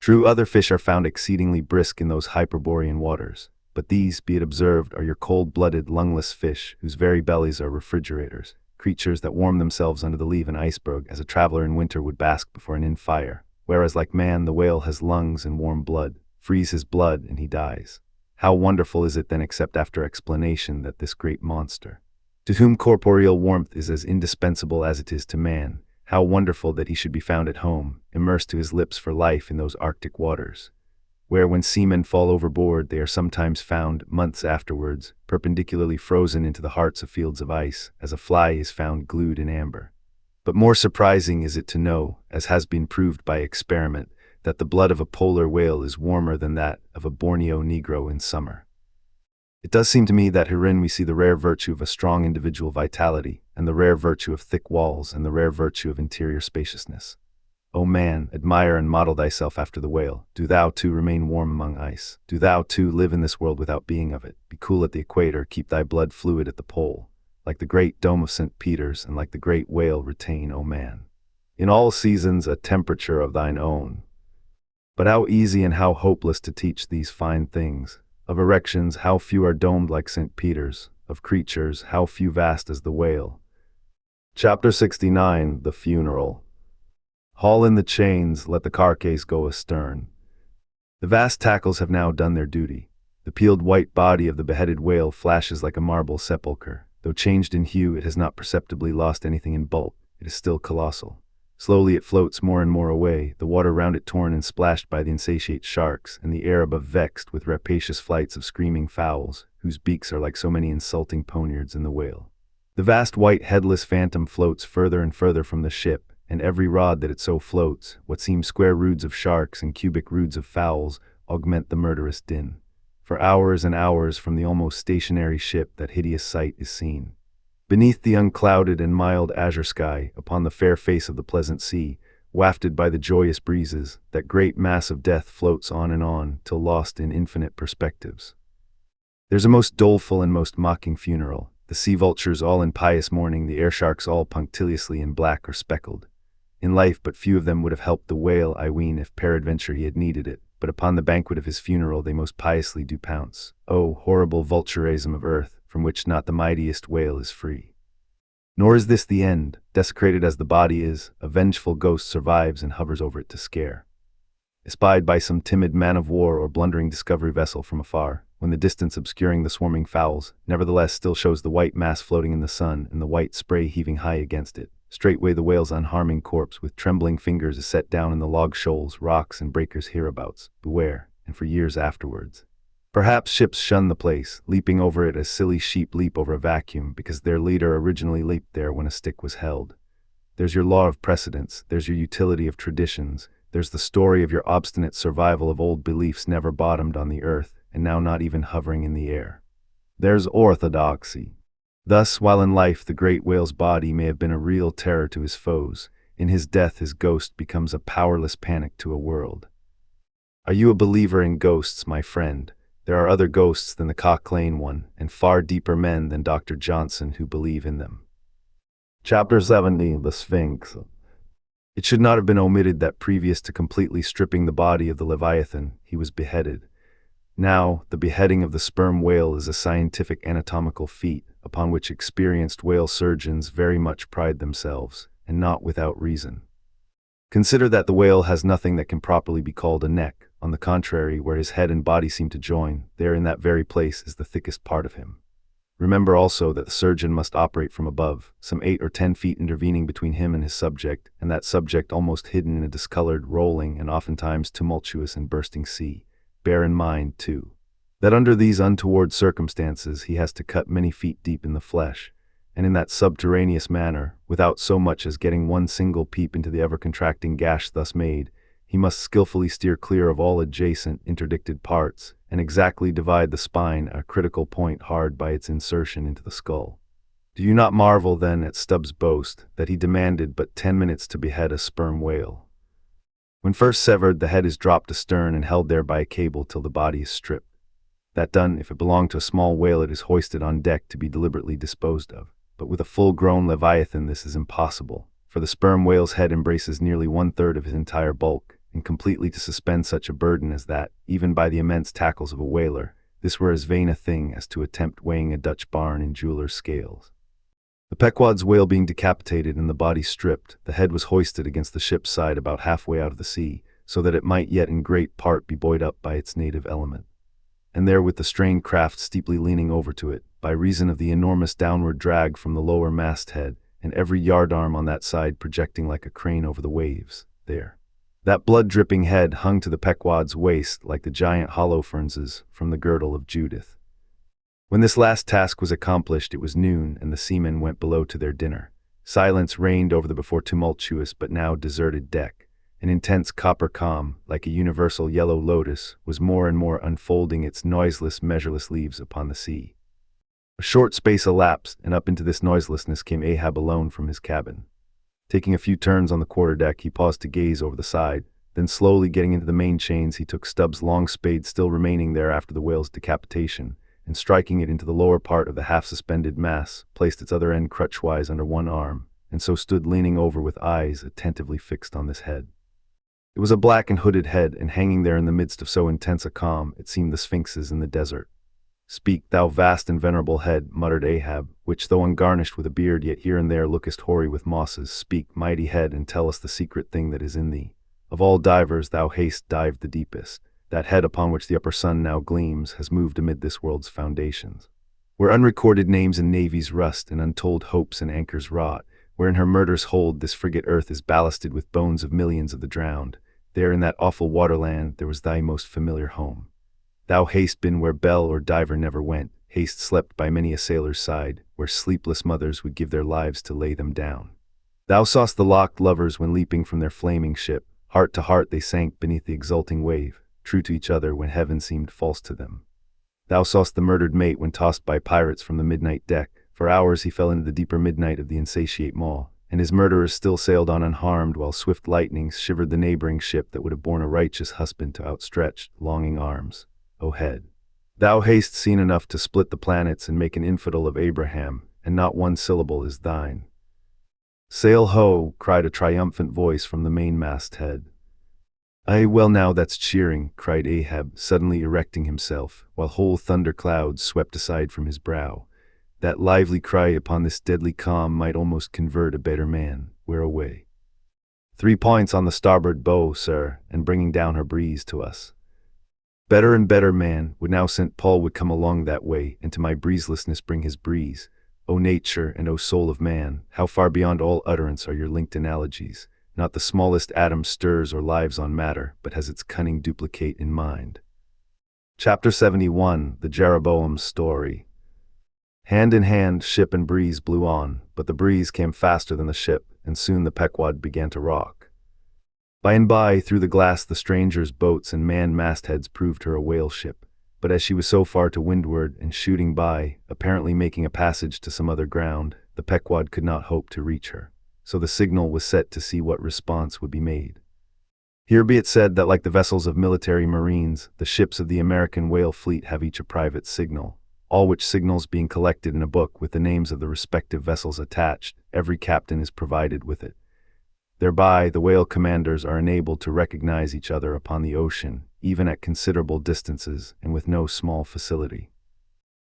True, other fish are found exceedingly brisk in those Hyperborean waters, but these, be it observed, are your cold-blooded, lungless fish, whose very bellies are refrigerators, creatures that warm themselves under the lee of an iceberg as a traveler in winter would bask before an inn fire, whereas like man the whale has lungs and warm blood. Freeze his blood and he dies. How wonderful is it then, except after explanation, that this great monster, to whom corporeal warmth is as indispensable as it is to man, how wonderful that he should be found at home, immersed to his lips for life in those Arctic waters, where when seamen fall overboard they are sometimes found, months afterwards, perpendicularly frozen into the hearts of fields of ice, as a fly is found glued in amber. But more surprising is it to know, as has been proved by experiment, that the blood of a polar whale is warmer than that of a Borneo Negro in summer. It does seem to me that herein we see the rare virtue of a strong individual vitality, and the rare virtue of thick walls, and the rare virtue of interior spaciousness. O man, admire and model thyself after the whale. Do thou too remain warm among ice. Do thou too live in this world without being of it. Be cool at the equator, keep thy blood fluid at the pole. Like the great dome of St. Peter's, and like the great whale retain, O man, in all seasons a temperature of thine own. But how easy and how hopeless to teach these fine things. Of erections, how few are domed like St. Peter's. Of creatures, how few vast as the whale. Chapter 69. The Funeral. Haul in the chains, let the carcase go astern. The vast tackles have now done their duty. The peeled white body of the beheaded whale flashes like a marble sepulchre. Though changed in hue, it has not perceptibly lost anything in bulk. It is still colossal. Slowly it floats more and more away, the water round it torn and splashed by the insatiate sharks, and the air above vexed with rapacious flights of screaming fowls, whose beaks are like so many insulting poniards in the whale. The vast white headless phantom floats further and further from the ship, and every rod that it so floats, what seem square roods of sharks and cubic roods of fowls augment the murderous din. For hours and hours from the almost stationary ship that hideous sight is seen. Beneath the unclouded and mild azure sky, upon the fair face of the pleasant sea, wafted by the joyous breezes, that great mass of death floats on, till lost in infinite perspectives. There's a most doleful and most mocking funeral, the sea vultures all in pious mourning, the air sharks all punctiliously in black or speckled. In life but few of them would have helped the whale, I ween, if peradventure he had needed it, but upon the banquet of his funeral they most piously do pounce. O horrible vulturism of earth, from which not the mightiest whale is free. Nor is this the end. Desecrated as the body is, a vengeful ghost survives and hovers over it to scare. Espied by some timid man-of-war or blundering discovery vessel from afar, when the distance obscuring the swarming fowls, nevertheless still shows the white mass floating in the sun and the white spray heaving high against it, straightway the whale's unharming corpse with trembling fingers is set down in the log shoals, rocks, and breakers hereabouts. Beware, and for years afterwards. Perhaps ships shun the place, leaping over it as silly sheep leap over a vacuum, because their leader originally leaped there when a stick was held. There's your law of precedents, there's your utility of traditions, there's the story of your obstinate survival of old beliefs never bottomed on the earth, and now not even hovering in the air. There's orthodoxy. Thus, while in life the great whale's body may have been a real terror to his foes, in his death his ghost becomes a powerless panic to a world. Are you a believer in ghosts, my friend? There are other ghosts than the Cock Lane one, and far deeper men than Dr. Johnson who believe in them. Chapter 70, The Sphinx. It should not have been omitted that previous to completely stripping the body of the Leviathan, he was beheaded. Now, the beheading of the sperm whale is a scientific anatomical feat upon which experienced whale surgeons very much pride themselves, and not without reason. Consider that the whale has nothing that can properly be called a neck. On the contrary, where his head and body seem to join, there in that very place is the thickest part of him. Remember also that the surgeon must operate from above, some 8 or 10 feet intervening between him and his subject, and that subject almost hidden in a discolored, rolling, and oftentimes tumultuous and bursting sea. Bear in mind, too, that under these untoward circumstances he has to cut many feet deep in the flesh, and in that subterraneous manner, without so much as getting one single peep into the ever-contracting gash thus made, he must skillfully steer clear of all adjacent, interdicted parts, and exactly divide the spine at a critical point hard by its insertion into the skull. Do you not marvel, then, at Stubbs' boast that he demanded but 10 minutes to behead a sperm whale? When first severed, the head is dropped astern and held there by a cable till the body is stripped. That done, if it belong to a small whale, it is hoisted on deck to be deliberately disposed of. But with a full-grown Leviathan this is impossible, for the sperm whale's head embraces nearly 1/3 of his entire bulk, and completely to suspend such a burden as that, even by the immense tackles of a whaler, this were as vain a thing as to attempt weighing a Dutch barn in jeweler's scales. The Pequod's whale being decapitated and the body stripped, the head was hoisted against the ship's side about halfway out of the sea, so that it might yet in great part be buoyed up by its native element. And there, with the strained craft steeply leaning over to it, by reason of the enormous downward drag from the lower masthead, and every yardarm on that side projecting like a crane over the waves, there, that blood-dripping head hung to the Pequod's waist like the giant Holofernes's from the girdle of Judith. When this last task was accomplished, it was noon, and the seamen went below to their dinner. Silence reigned over the before tumultuous but now deserted deck. An intense copper calm, like a universal yellow lotus, was more and more unfolding its noiseless, measureless leaves upon the sea. A short space elapsed, and up into this noiselessness came Ahab alone from his cabin. Taking a few turns on the quarterdeck, he paused to gaze over the side. Then slowly getting into the main chains, he took Stubbs' long spade still remaining there after the whale's decapitation, and striking it into the lower part of the half-suspended mass, placed its other end crutchwise under one arm, and so stood leaning over with eyes attentively fixed on this head. It was a black and hooded head, and hanging there in the midst of so intense a calm, it seemed the sphinxes in the desert. "Speak, thou vast and venerable head," muttered Ahab, "which, though ungarnished with a beard, yet here and there lookest hoary with mosses. Speak, mighty head, and tell us the secret thing that is in thee. Of all divers thou hast dived the deepest. That head upon which the upper sun now gleams has moved amid this world's foundations. Where unrecorded names and navies rust, and untold hopes and anchors rot, where in her murder's hold this frigate earth is ballasted with bones of millions of the drowned, there in that awful waterland there was thy most familiar home. Thou hast been where bell or diver never went, hast slept by many a sailor's side, where sleepless mothers would give their lives to lay them down. Thou saw'st the locked lovers when leaping from their flaming ship, heart to heart they sank beneath the exulting wave, true to each other when heaven seemed false to them. Thou saw'st the murdered mate when tossed by pirates from the midnight deck. For hours he fell into the deeper midnight of the insatiate maw, and his murderers still sailed on unharmed, while swift lightnings shivered the neighboring ship that would have borne a righteous husband to outstretched, longing arms. O head, thou hast seen enough to split the planets and make an infidel of Abraham, and not one syllable is thine. "Sail ho!" cried a triumphant voice from the mainmast head. "Aye, well now that's cheering," cried Ahab, suddenly erecting himself, while whole thunder clouds swept aside from his brow. "That lively cry upon this deadly calm might almost convert a better man. Where away?" "3 points on the starboard bow, sir, and bringing down her breeze to us." "Better and better, man. Would now St. Paul would come along that way, and to my breezelessness bring his breeze. O nature and O soul of man, how far beyond all utterance are your linked analogies. Not the smallest atom stirs or lives on matter, but has its cunning duplicate in mind." Chapter 71, The Jeroboam's Story. Hand in hand, ship and breeze blew on, but the breeze came faster than the ship, and soon the Pequod began to rock. By and by, through the glass the strangers' boats and manned mastheads proved her a whale ship, but as she was so far to windward and shooting by, apparently making a passage to some other ground, the Pequod could not hope to reach her. So the signal was set to see what response would be made. Here be it said that like the vessels of military marines, the ships of the American whale fleet have each a private signal, all which signals being collected in a book with the names of the respective vessels attached. Every captain is provided with it. Thereby, the whale commanders are enabled to recognize each other upon the ocean, even at considerable distances and with no small facility.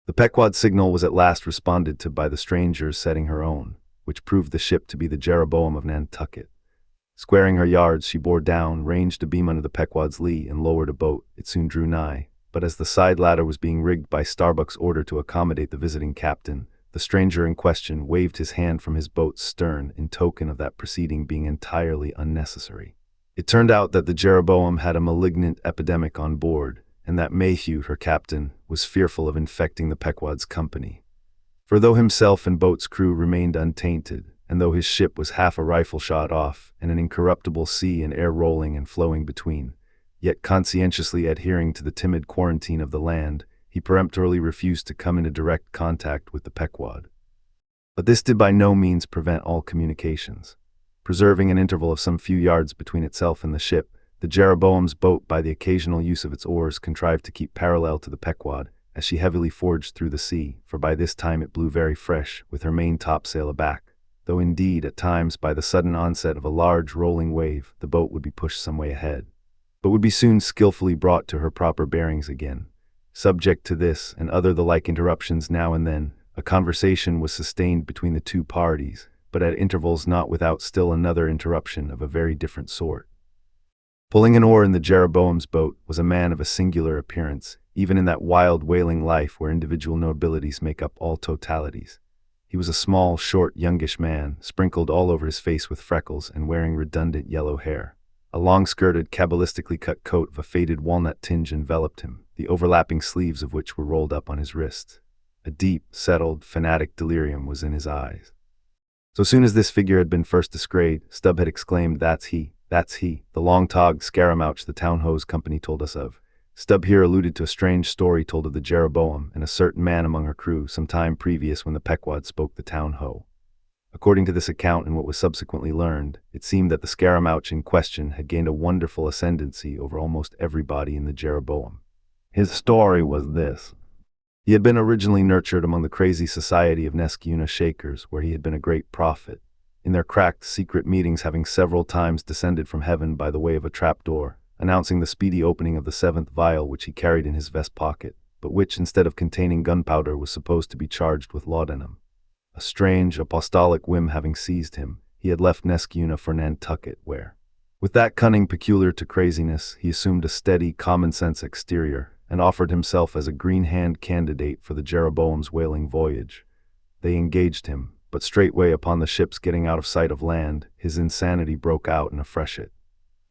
The Pequod signal was at last responded to by the strangers setting her own, which proved the ship to be the Jeroboam of Nantucket. Squaring her yards, she bore down, ranged a beam under the Pequod's lee, and lowered a boat. It soon drew nigh, but as the side ladder was being rigged by Starbuck's order to accommodate the visiting captain, the stranger in question waved his hand from his boat's stern in token of that proceeding being entirely unnecessary. It turned out that the Jeroboam had a malignant epidemic on board, and that Mayhew, her captain, was fearful of infecting the Pequod's company. For though himself and boat's crew remained untainted, and though his ship was half a rifle shot off, and an incorruptible sea and air rolling and flowing between, yet conscientiously adhering to the timid quarantine of the land, he peremptorily refused to come into direct contact with the Pequod. But this did by no means prevent all communications. Preserving an interval of some few yards between itself and the ship, the Jeroboam's boat, by the occasional use of its oars, contrived to keep parallel to the Pequod, as she heavily forged through the sea, for by this time it blew very fresh, with her main topsail aback, though indeed at times by the sudden onset of a large rolling wave the boat would be pushed some way ahead, but would be soon skillfully brought to her proper bearings again. Subject to this and other the like interruptions now and then, a conversation was sustained between the two parties, but at intervals not without still another interruption of a very different sort. Pulling an oar in the Jeroboam's boat was a man of a singular appearance, even in that wild whaling life where individual nobilities make up all totalities. He was a small, short, youngish man, sprinkled all over his face with freckles and wearing redundant yellow hair. A long-skirted, cabalistically cut coat of a faded walnut tinge enveloped him, the overlapping sleeves of which were rolled up on his wrists. A deep, settled, fanatic delirium was in his eyes. So soon as this figure had been first descried, Stubb had exclaimed, "That's he, that's he, the long-togged scaramouch the town hose company told us of." Stubb here alluded to a strange story told of the Jeroboam and a certain man among her crew some time previous when the Pequod spoke the town ho. According to this account and what was subsequently learned, it seemed that the scaramouch in question had gained a wonderful ascendancy over almost everybody in the Jeroboam. His story was this. He had been originally nurtured among the crazy society of Neskuna Shakers, where he had been a great prophet, in their cracked secret meetings having several times descended from heaven by the way of a trapdoor, announcing the speedy opening of the 7th vial which he carried in his vest pocket, but which, instead of containing gunpowder, was supposed to be charged with laudanum. A strange, apostolic whim having seized him, he had left Neskuna for Nantucket, where, with that cunning peculiar to craziness, he assumed a steady, common-sense exterior, and offered himself as a green-hand candidate for the Jeroboam's whaling voyage. They engaged him, but straightway upon the ship's getting out of sight of land, his insanity broke out in a freshet.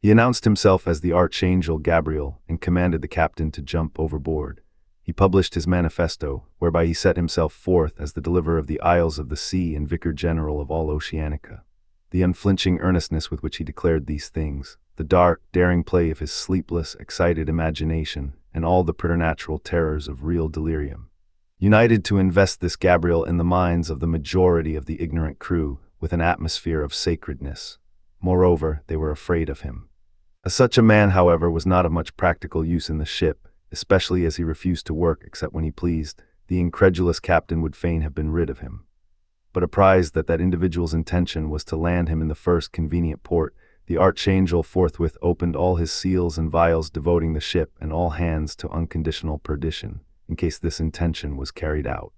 He announced himself as the Archangel Gabriel and commanded the captain to jump overboard. He published his manifesto, whereby he set himself forth as the deliverer of the Isles of the Sea and Vicar General of all Oceanica. The unflinching earnestness with which he declared these things, the dark, daring play of his sleepless, excited imagination, and all the preternatural terrors of real delirium, united to invest this Gabriel in the minds of the majority of the ignorant crew with an atmosphere of sacredness. Moreover, they were afraid of him. As such a man, however, was not of much practical use in the ship, especially as he refused to work except when he pleased. The incredulous captain would fain have been rid of him. But apprised that that individual's intention was to land him in the first convenient port, the Archangel forthwith opened all his seals and vials, devoting the ship and all hands to unconditional perdition, in case this intention was carried out.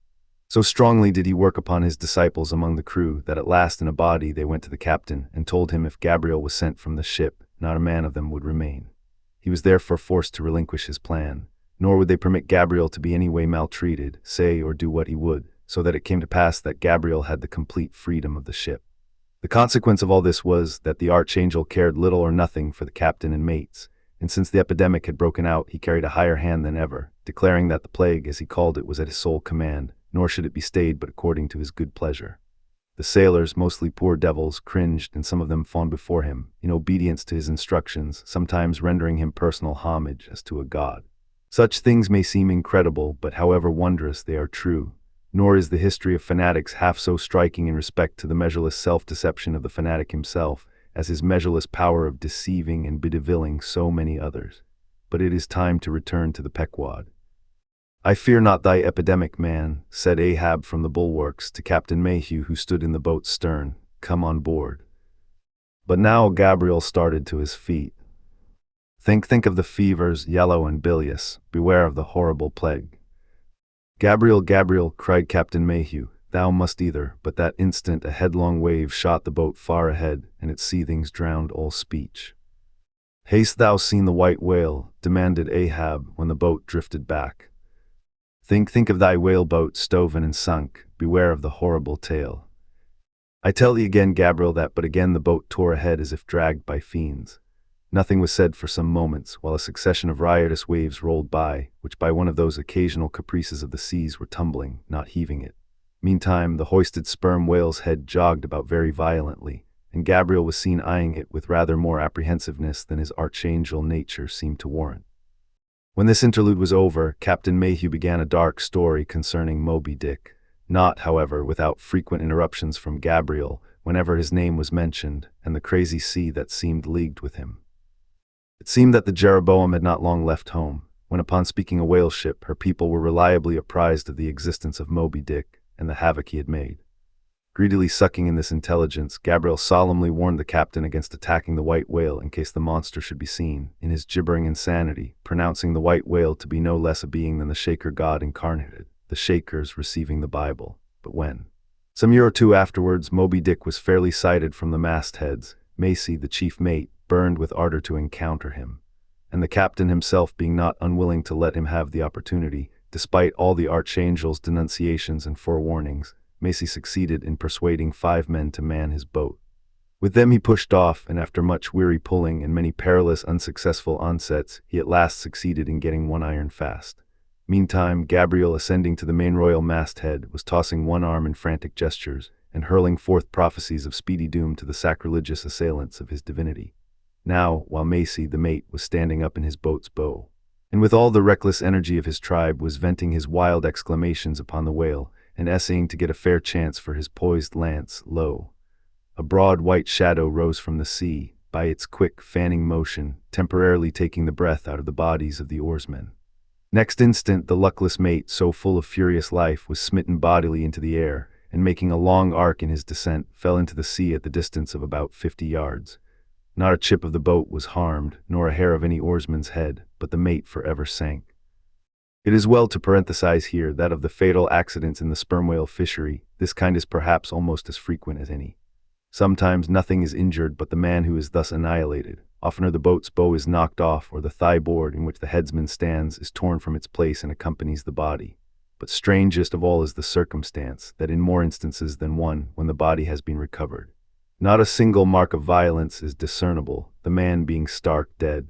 So strongly did he work upon his disciples among the crew that at last in a body they went to the captain and told him if Gabriel was sent from the ship, not a man of them would remain. He was therefore forced to relinquish his plan, nor would they permit Gabriel to be any way maltreated, say or do what he would, so that it came to pass that Gabriel had the complete freedom of the ship. The consequence of all this was that the Archangel cared little or nothing for the captain and mates, and since the epidemic had broken out he carried a higher hand than ever, declaring that the plague, as he called it, was at his sole command, nor should it be stayed but according to his good pleasure. The sailors, mostly poor devils, cringed and some of them fawned before him, in obedience to his instructions, sometimes rendering him personal homage as to a god. Such things may seem incredible, but however wondrous, they are true, nor is the history of fanatics half so striking in respect to the measureless self-deception of the fanatic himself, as his measureless power of deceiving and bedeviling so many others. But it is time to return to the Pequod. "I fear not thy epidemic, man," said Ahab from the bulwarks to Captain Mayhew, who stood in the boat's stern. "Come on board." But now Gabriel started to his feet. Think of the fevers, yellow and bilious. Beware of the horrible plague." "Gabriel, Gabriel," cried Captain Mayhew, "thou must either," but that instant a headlong wave shot the boat far ahead, and its seethings drowned all speech. "Hast thou seen the white whale?" demanded Ahab when the boat drifted back. Think of thy whaleboat stoven and sunk. Beware of the horrible tale." "I tell thee again, Gabriel, that," but again the boat tore ahead as if dragged by fiends. Nothing was said for some moments, while a succession of riotous waves rolled by, which by one of those occasional caprices of the seas were tumbling, not heaving it. Meantime, the hoisted sperm whale's head jogged about very violently, and Gabriel was seen eyeing it with rather more apprehensiveness than his archangel nature seemed to warrant. When this interlude was over, Captain Mayhew began a dark story concerning Moby-Dick, not, however, without frequent interruptions from Gabriel whenever his name was mentioned, and the crazy sea that seemed leagued with him. It seemed that the Jeroboam had not long left home, when upon speaking a whale ship, her people were reliably apprised of the existence of Moby-Dick and the havoc he had made. Greedily sucking in this intelligence, Gabriel solemnly warned the captain against attacking the white whale in case the monster should be seen, in his gibbering insanity, pronouncing the white whale to be no less a being than the Shaker god incarnated, the Shakers receiving the Bible. But when, some year or two afterwards, Moby-Dick was fairly sighted from the mastheads, Macy, the chief mate, burned with ardor to encounter him, and the captain himself being not unwilling to let him have the opportunity, despite all the archangel's denunciations and forewarnings, Macy succeeded in persuading 5 men to man his boat. With them he pushed off, and after much weary pulling and many perilous unsuccessful onsets, he at last succeeded in getting one iron fast. Meantime, Gabriel, ascending to the main royal masthead, was tossing one arm in frantic gestures, and hurling forth prophecies of speedy doom to the sacrilegious assailants of his divinity. Now, while Macy, the mate, was standing up in his boat's bow, and with all the reckless energy of his tribe was venting his wild exclamations upon the whale, and essaying to get a fair chance for his poised lance, lo! A broad white shadow rose from the sea, by its quick, fanning motion, temporarily taking the breath out of the bodies of the oarsmen. Next instant, the luckless mate, so full of furious life, was smitten bodily into the air, and making a long arc in his descent, fell into the sea at the distance of about 50 yards. Not a chip of the boat was harmed, nor a hair of any oarsman's head, but the mate forever sank. It is well to parenthesize here that of the fatal accidents in the sperm whale fishery, this kind is perhaps almost as frequent as any. Sometimes nothing is injured but the man who is thus annihilated. Oftener the boat's bow is knocked off, or the thigh board in which the headsman stands is torn from its place and accompanies the body. But strangest of all is the circumstance that in more instances than one, when the body has been recovered, not a single mark of violence is discernible, the man being stark dead.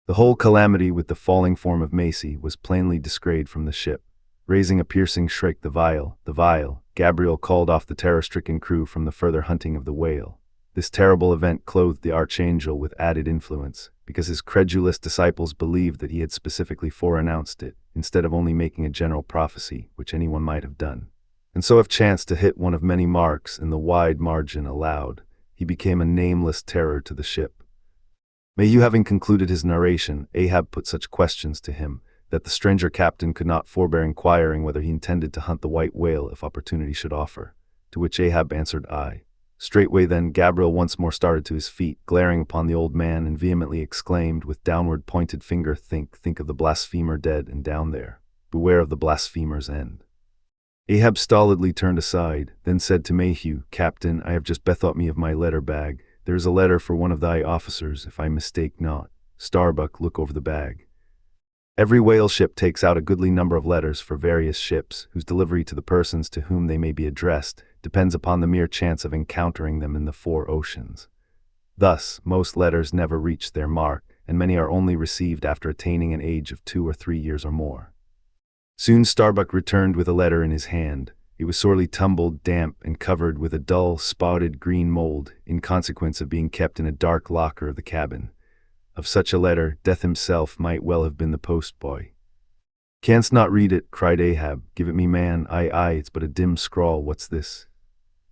The whole calamity with the falling form of Macy was plainly descried from the ship. Raising a piercing shriek, the vile, Gabriel called off the terror-stricken crew from the further hunting of the whale. This terrible event clothed the archangel with added influence, because his credulous disciples believed that he had specifically foreannounced it, instead of only making a general prophecy, which anyone might have done. And so if chanced to hit one of many marks in the wide margin allowed, he became a nameless terror to the ship. Mayhew having concluded his narration, Ahab put such questions to him, that the stranger captain could not forbear inquiring whether he intended to hunt the white whale if opportunity should offer, to which Ahab answered aye. Straightway then Gabriel once more started to his feet, glaring upon the old man, and vehemently exclaimed with downward pointed finger, think of the blasphemer dead and down there. Beware of the blasphemer's end. Ahab stolidly turned aside, then said to Mayhew, Captain, I have just bethought me of my letter bag. There is a letter for one of thy officers, if I mistake not. Starbuck, look over the bag. Every whale ship takes out a goodly number of letters for various ships, whose delivery to the persons to whom they may be addressed depends upon the mere chance of encountering them in the 4 oceans. Thus, most letters never reach their mark, and many are only received after attaining an age of 2 or 3 years or more. Soon Starbuck returned with a letter in his hand. It was sorely tumbled, damp, and covered with a dull, spotted green mold, in consequence of being kept in a dark locker of the cabin. Of such a letter, Death himself might well have been the postboy. Canst not read it? Cried Ahab. Give it me, man. Aye, it's but a dim scrawl. What's this?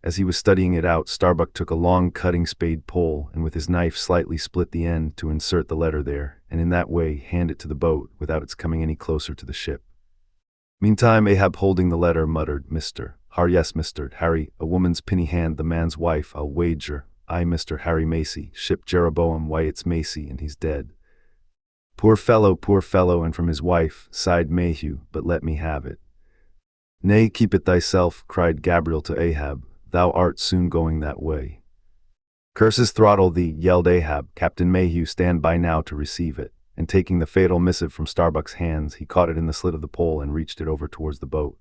As he was studying it out, Starbuck took a long cutting spade pole and with his knife slightly split the end to insert the letter there, and in that way hand it to the boat without its coming any closer to the ship. Meantime, Ahab, holding the letter, muttered, "Mr. Yes, Mr. Harry, a woman's pinny hand, the man's wife, I'll wager. I, Mr. Harry Macy, ship Jeroboam, why it's Macy, and he's dead." Poor fellow, and from his wife," sighed Mayhew, "but let me have it." "Nay, keep it thyself," cried Gabriel to Ahab, "thou art soon going that way." "Curses throttle thee," yelled Ahab. "Captain Mayhew, stand by now to receive it." And taking the fatal missive from Starbuck's hands, he caught it in the slit of the pole and reached it over towards the boat.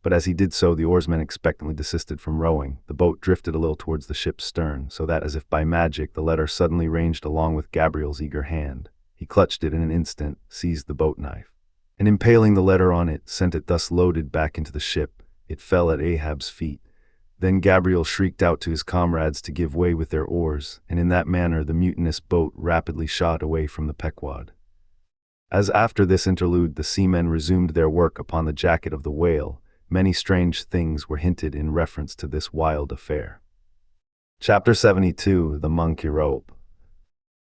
But as he did so, the oarsmen expectantly desisted from rowing. The boat drifted a little towards the ship's stern, so that, as if by magic, the letter suddenly ranged along with Gabriel's eager hand. He clutched it in an instant, seized the boat knife, and impaling the letter on it, sent it thus loaded back into the ship. It fell at Ahab's feet. Then Gabriel shrieked out to his comrades to give way with their oars, and in that manner the mutinous boat rapidly shot away from the Pequod. As after this interlude the seamen resumed their work upon the jacket of the whale, many strange things were hinted in reference to this wild affair. Chapter 72. The Monkey Rope.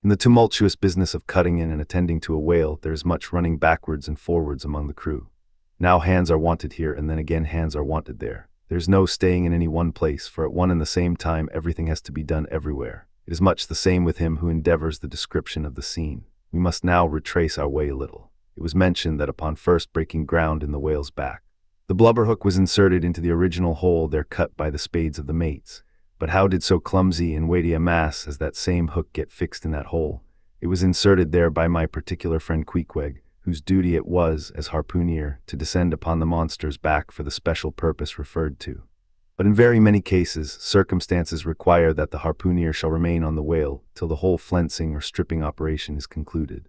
In the tumultuous business of cutting in and attending to a whale, there is much running backwards and forwards among the crew. Now hands are wanted here, and then again hands are wanted there. There's no staying in any one place, for at one and the same time everything has to be done everywhere. It is much the same with him who endeavors the description of the scene. We must now retrace our way a little. It was mentioned that upon first breaking ground in the whale's back, the blubber hook was inserted into the original hole there cut by the spades of the mates. But how did so clumsy and weighty a mass as that same hook get fixed in that hole? It was inserted there by my particular friend Queequeg, whose duty it was, as harpooner, to descend upon the monster's back for the special purpose referred to. But in very many cases, circumstances require that the harpooner shall remain on the whale till the whole flensing or stripping operation is concluded.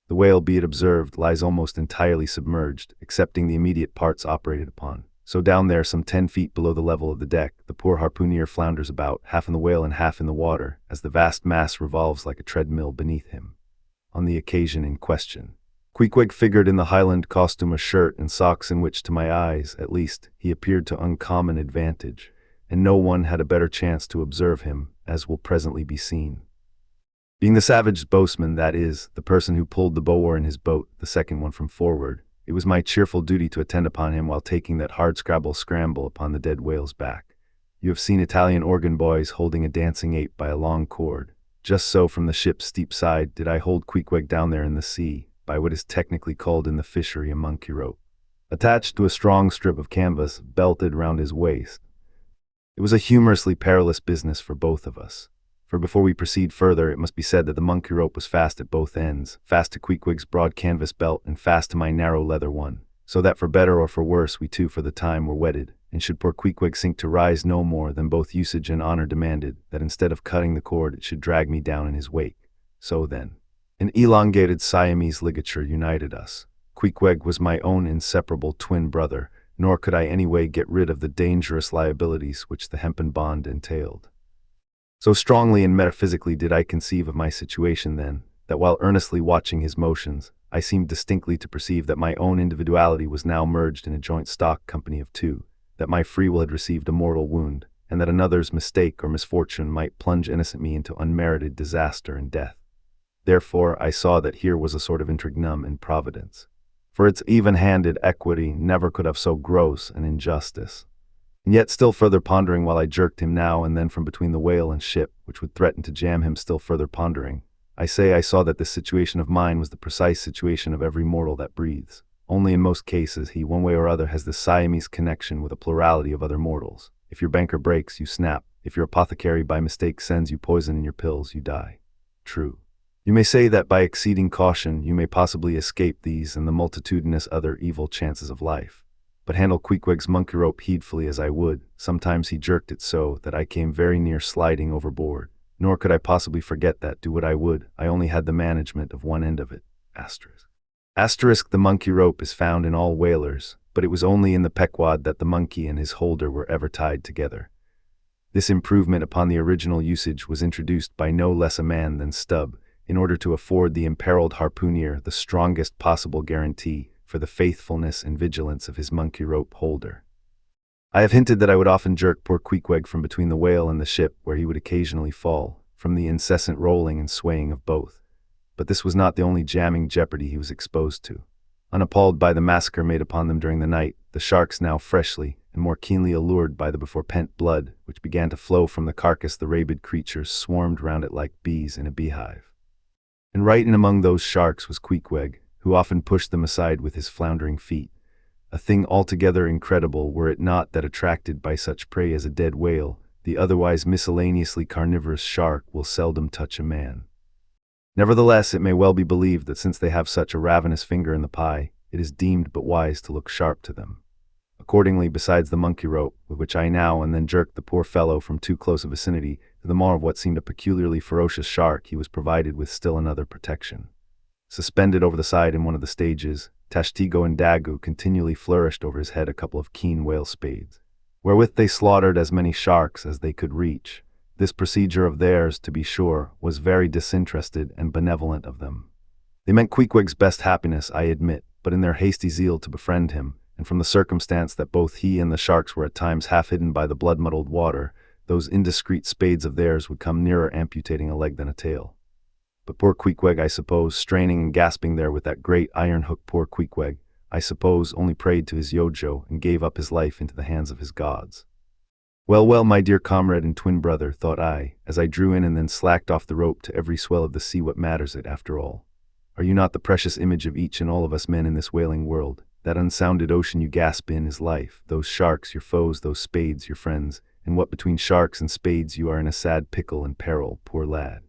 The whale, be it observed, lies almost entirely submerged, excepting the immediate parts operated upon. So down there, some 10 feet below the level of the deck, the poor harpooner flounders about, half in the whale and half in the water, as the vast mass revolves like a treadmill beneath him. On the occasion in question, Queequeg figured in the Highland costume, a shirt and socks in which, to my eyes, at least, he appeared to uncommon advantage, and no one had a better chance to observe him, as will presently be seen. Being the savage boatsman, that is, the person who pulled the bow oar in his boat, the second one from forward, it was my cheerful duty to attend upon him while taking that hard scramble upon the dead whale's back. You have seen Italian organ boys holding a dancing ape by a long cord. Just so, from the ship's steep side, did I hold Queequeg down there in the sea, by what is technically called in the fishery a monkey rope, attached to a strong strip of canvas belted round his waist. It was a humorously perilous business for both of us. For before we proceed further, it must be said that the monkey rope was fast at both ends, fast to Queequeg's broad canvas belt and fast to my narrow leather one, so that for better or for worse we two for the time were wedded, and should poor Queequeg sink to rise no more than both usage and honor demanded, that instead of cutting the cord it should drag me down in his wake. So then, an elongated Siamese ligature united us. Queequeg was my own inseparable twin brother, nor could I anyway get rid of the dangerous liabilities which the hempen bond entailed. So strongly and metaphysically did I conceive of my situation then, that while earnestly watching his motions, I seemed distinctly to perceive that my own individuality was now merged in a joint stock company of two, that my free will had received a mortal wound, and that another's mistake or misfortune might plunge innocent me into unmerited disaster and death. Therefore I saw that here was a sort of intrignum in Providence, for its even-handed equity never could have so gross an injustice. And yet still further pondering while I jerked him now and then from between the whale and ship, which would threaten to jam him, still further pondering, I saw that this situation of mine was the precise situation of every mortal that breathes. Only in most cases he, one way or other, has this Siamese connection with a plurality of other mortals. If your banker breaks, you snap. If your apothecary by mistake sends you poison in your pills, you die. True. You may say that by exceeding caution you may possibly escape these and the multitudinous other evil chances of life. But handle Queequeg's monkey rope heedfully as I would, sometimes he jerked it so that I came very near sliding overboard. Nor could I possibly forget that, do what I would, I only had the management of one end of it. The monkey rope is found in all whalers, but it was only in the Pequod that the monkey and his holder were ever tied together. This improvement upon the original usage was introduced by no less a man than Stubb, in order to afford the imperiled harpooner the strongest possible guarantee for the faithfulness and vigilance of his monkey rope holder. I have hinted that I would often jerk poor Queequeg from between the whale and the ship, where he would occasionally fall, from the incessant rolling and swaying of both. But this was not the only jamming jeopardy he was exposed to. Unappalled by the massacre made upon them during the night, the sharks, now freshly and more keenly allured by the before-pent blood which began to flow from the carcass, the rabid creatures swarmed round it like bees in a beehive. And right in among those sharks was Queequeg, who often pushed them aside with his floundering feet, a thing altogether incredible were it not that, attracted by such prey as a dead whale, the otherwise miscellaneously carnivorous shark will seldom touch a man. Nevertheless, it may well be believed that since they have such a ravenous finger in the pie, it is deemed but wise to look sharp to them. Accordingly, besides the monkey rope, with which I now and then jerked the poor fellow from too close a vicinity to the maw of what seemed a peculiarly ferocious shark, he was provided with still another protection. Suspended over the side in one of the stages, Tashtigo and Dagu continually flourished over his head a couple of keen whale spades, wherewith they slaughtered as many sharks as they could reach. This procedure of theirs, to be sure, was very disinterested and benevolent of them. They meant Queequeg's best happiness, I admit, but in their hasty zeal to befriend him, and from the circumstance that both he and the sharks were at times half hidden by the blood-muddled water, those indiscreet spades of theirs would come nearer amputating a leg than a tail. But poor Queequeg, I suppose, straining and gasping there with that great iron hook, poor Queequeg, I suppose, only prayed to his Yojo and gave up his life into the hands of his gods. Well, well, my dear comrade and twin brother, thought I, as I drew in and then slacked off the rope to every swell of the sea, what matters it, after all? Are you not the precious image of each and all of us men in this wailing world? That unsounded ocean you gasp in is life, those sharks your foes, those spades your friends, and what between sharks and spades you are in a sad pickle and peril, poor lad.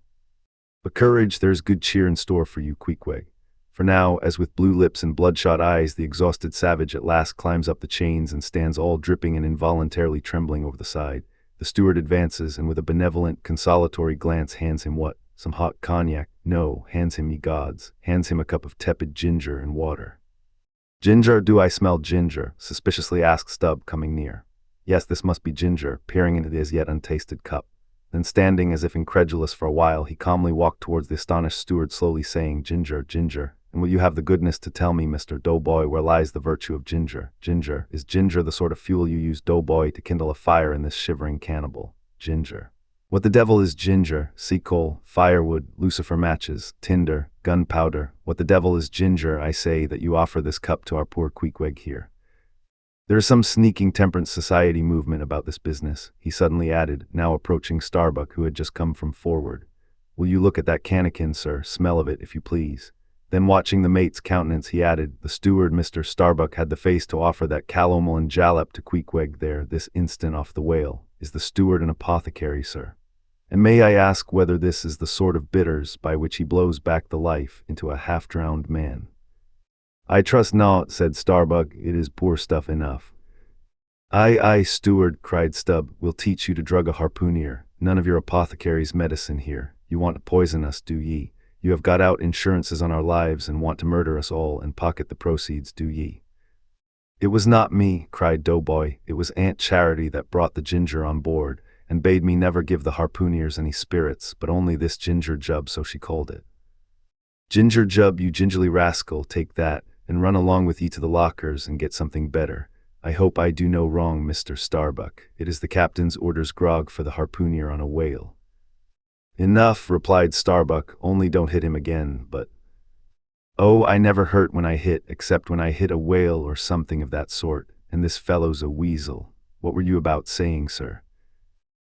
But courage, there is good cheer in store for you, Queequeg. For now, as with blue lips and bloodshot eyes the exhausted savage at last climbs up the chains and stands all dripping and involuntarily trembling over the side, the steward advances and with a benevolent, consolatory glance hands him what? Some hot cognac? No, hands him, ye gods, hands him a cup of tepid ginger and water. Ginger, do I smell ginger? Suspiciously asked Stubb, coming near. Yes, this must be ginger, peering into the as yet untasted cup. Then, standing as if incredulous for a while, he calmly walked towards the astonished steward, slowly saying, Ginger, ginger. And will you have the goodness to tell me, Mr. Doughboy, where lies the virtue of ginger? Ginger, is ginger the sort of fuel you use, Doughboy, to kindle a fire in this shivering cannibal? Ginger. What the devil is ginger? Sea coal, firewood, lucifer matches, tinder, gunpowder. What the devil is ginger, I say, that you offer this cup to our poor Queequeg here? There is some sneaking temperance society movement about this business, he suddenly added, now approaching Starbuck, who had just come from forward. Will you look at that cannikin, sir? Smell of it, if you please. Then, watching the mate's countenance, he added, the steward, Mr. Starbuck, had the face to offer that calomel and jalap to Queequeg there, this instant off the whale. Is the steward an apothecary, sir? And may I ask whether this is the sort of bitters by which he blows back the life into a half-drowned man? I trust not, said Starbuck, it is poor stuff enough. Aye, steward, cried Stubb, we'll teach you to drug a harpooner. None of your apothecary's medicine here. You want to poison us, do ye? You have got out insurances on our lives and want to murder us all and pocket the proceeds, do ye? It was not me, cried Doughboy, it was Aunt Charity that brought the ginger on board, and bade me never give the harpooners any spirits, but only this ginger jub, so she called it. Ginger jub, you gingerly rascal, take that, and run along with ye to the lockers and get something better. I hope I do no wrong, Mr. Starbuck. It is the captain's orders grog for the harpooner on a whale. Enough, replied Starbuck, only don't hit him again, but... Oh, I never hurt when I hit, except when I hit a whale or something of that sort, and this fellow's a weasel. What were you about saying, sir?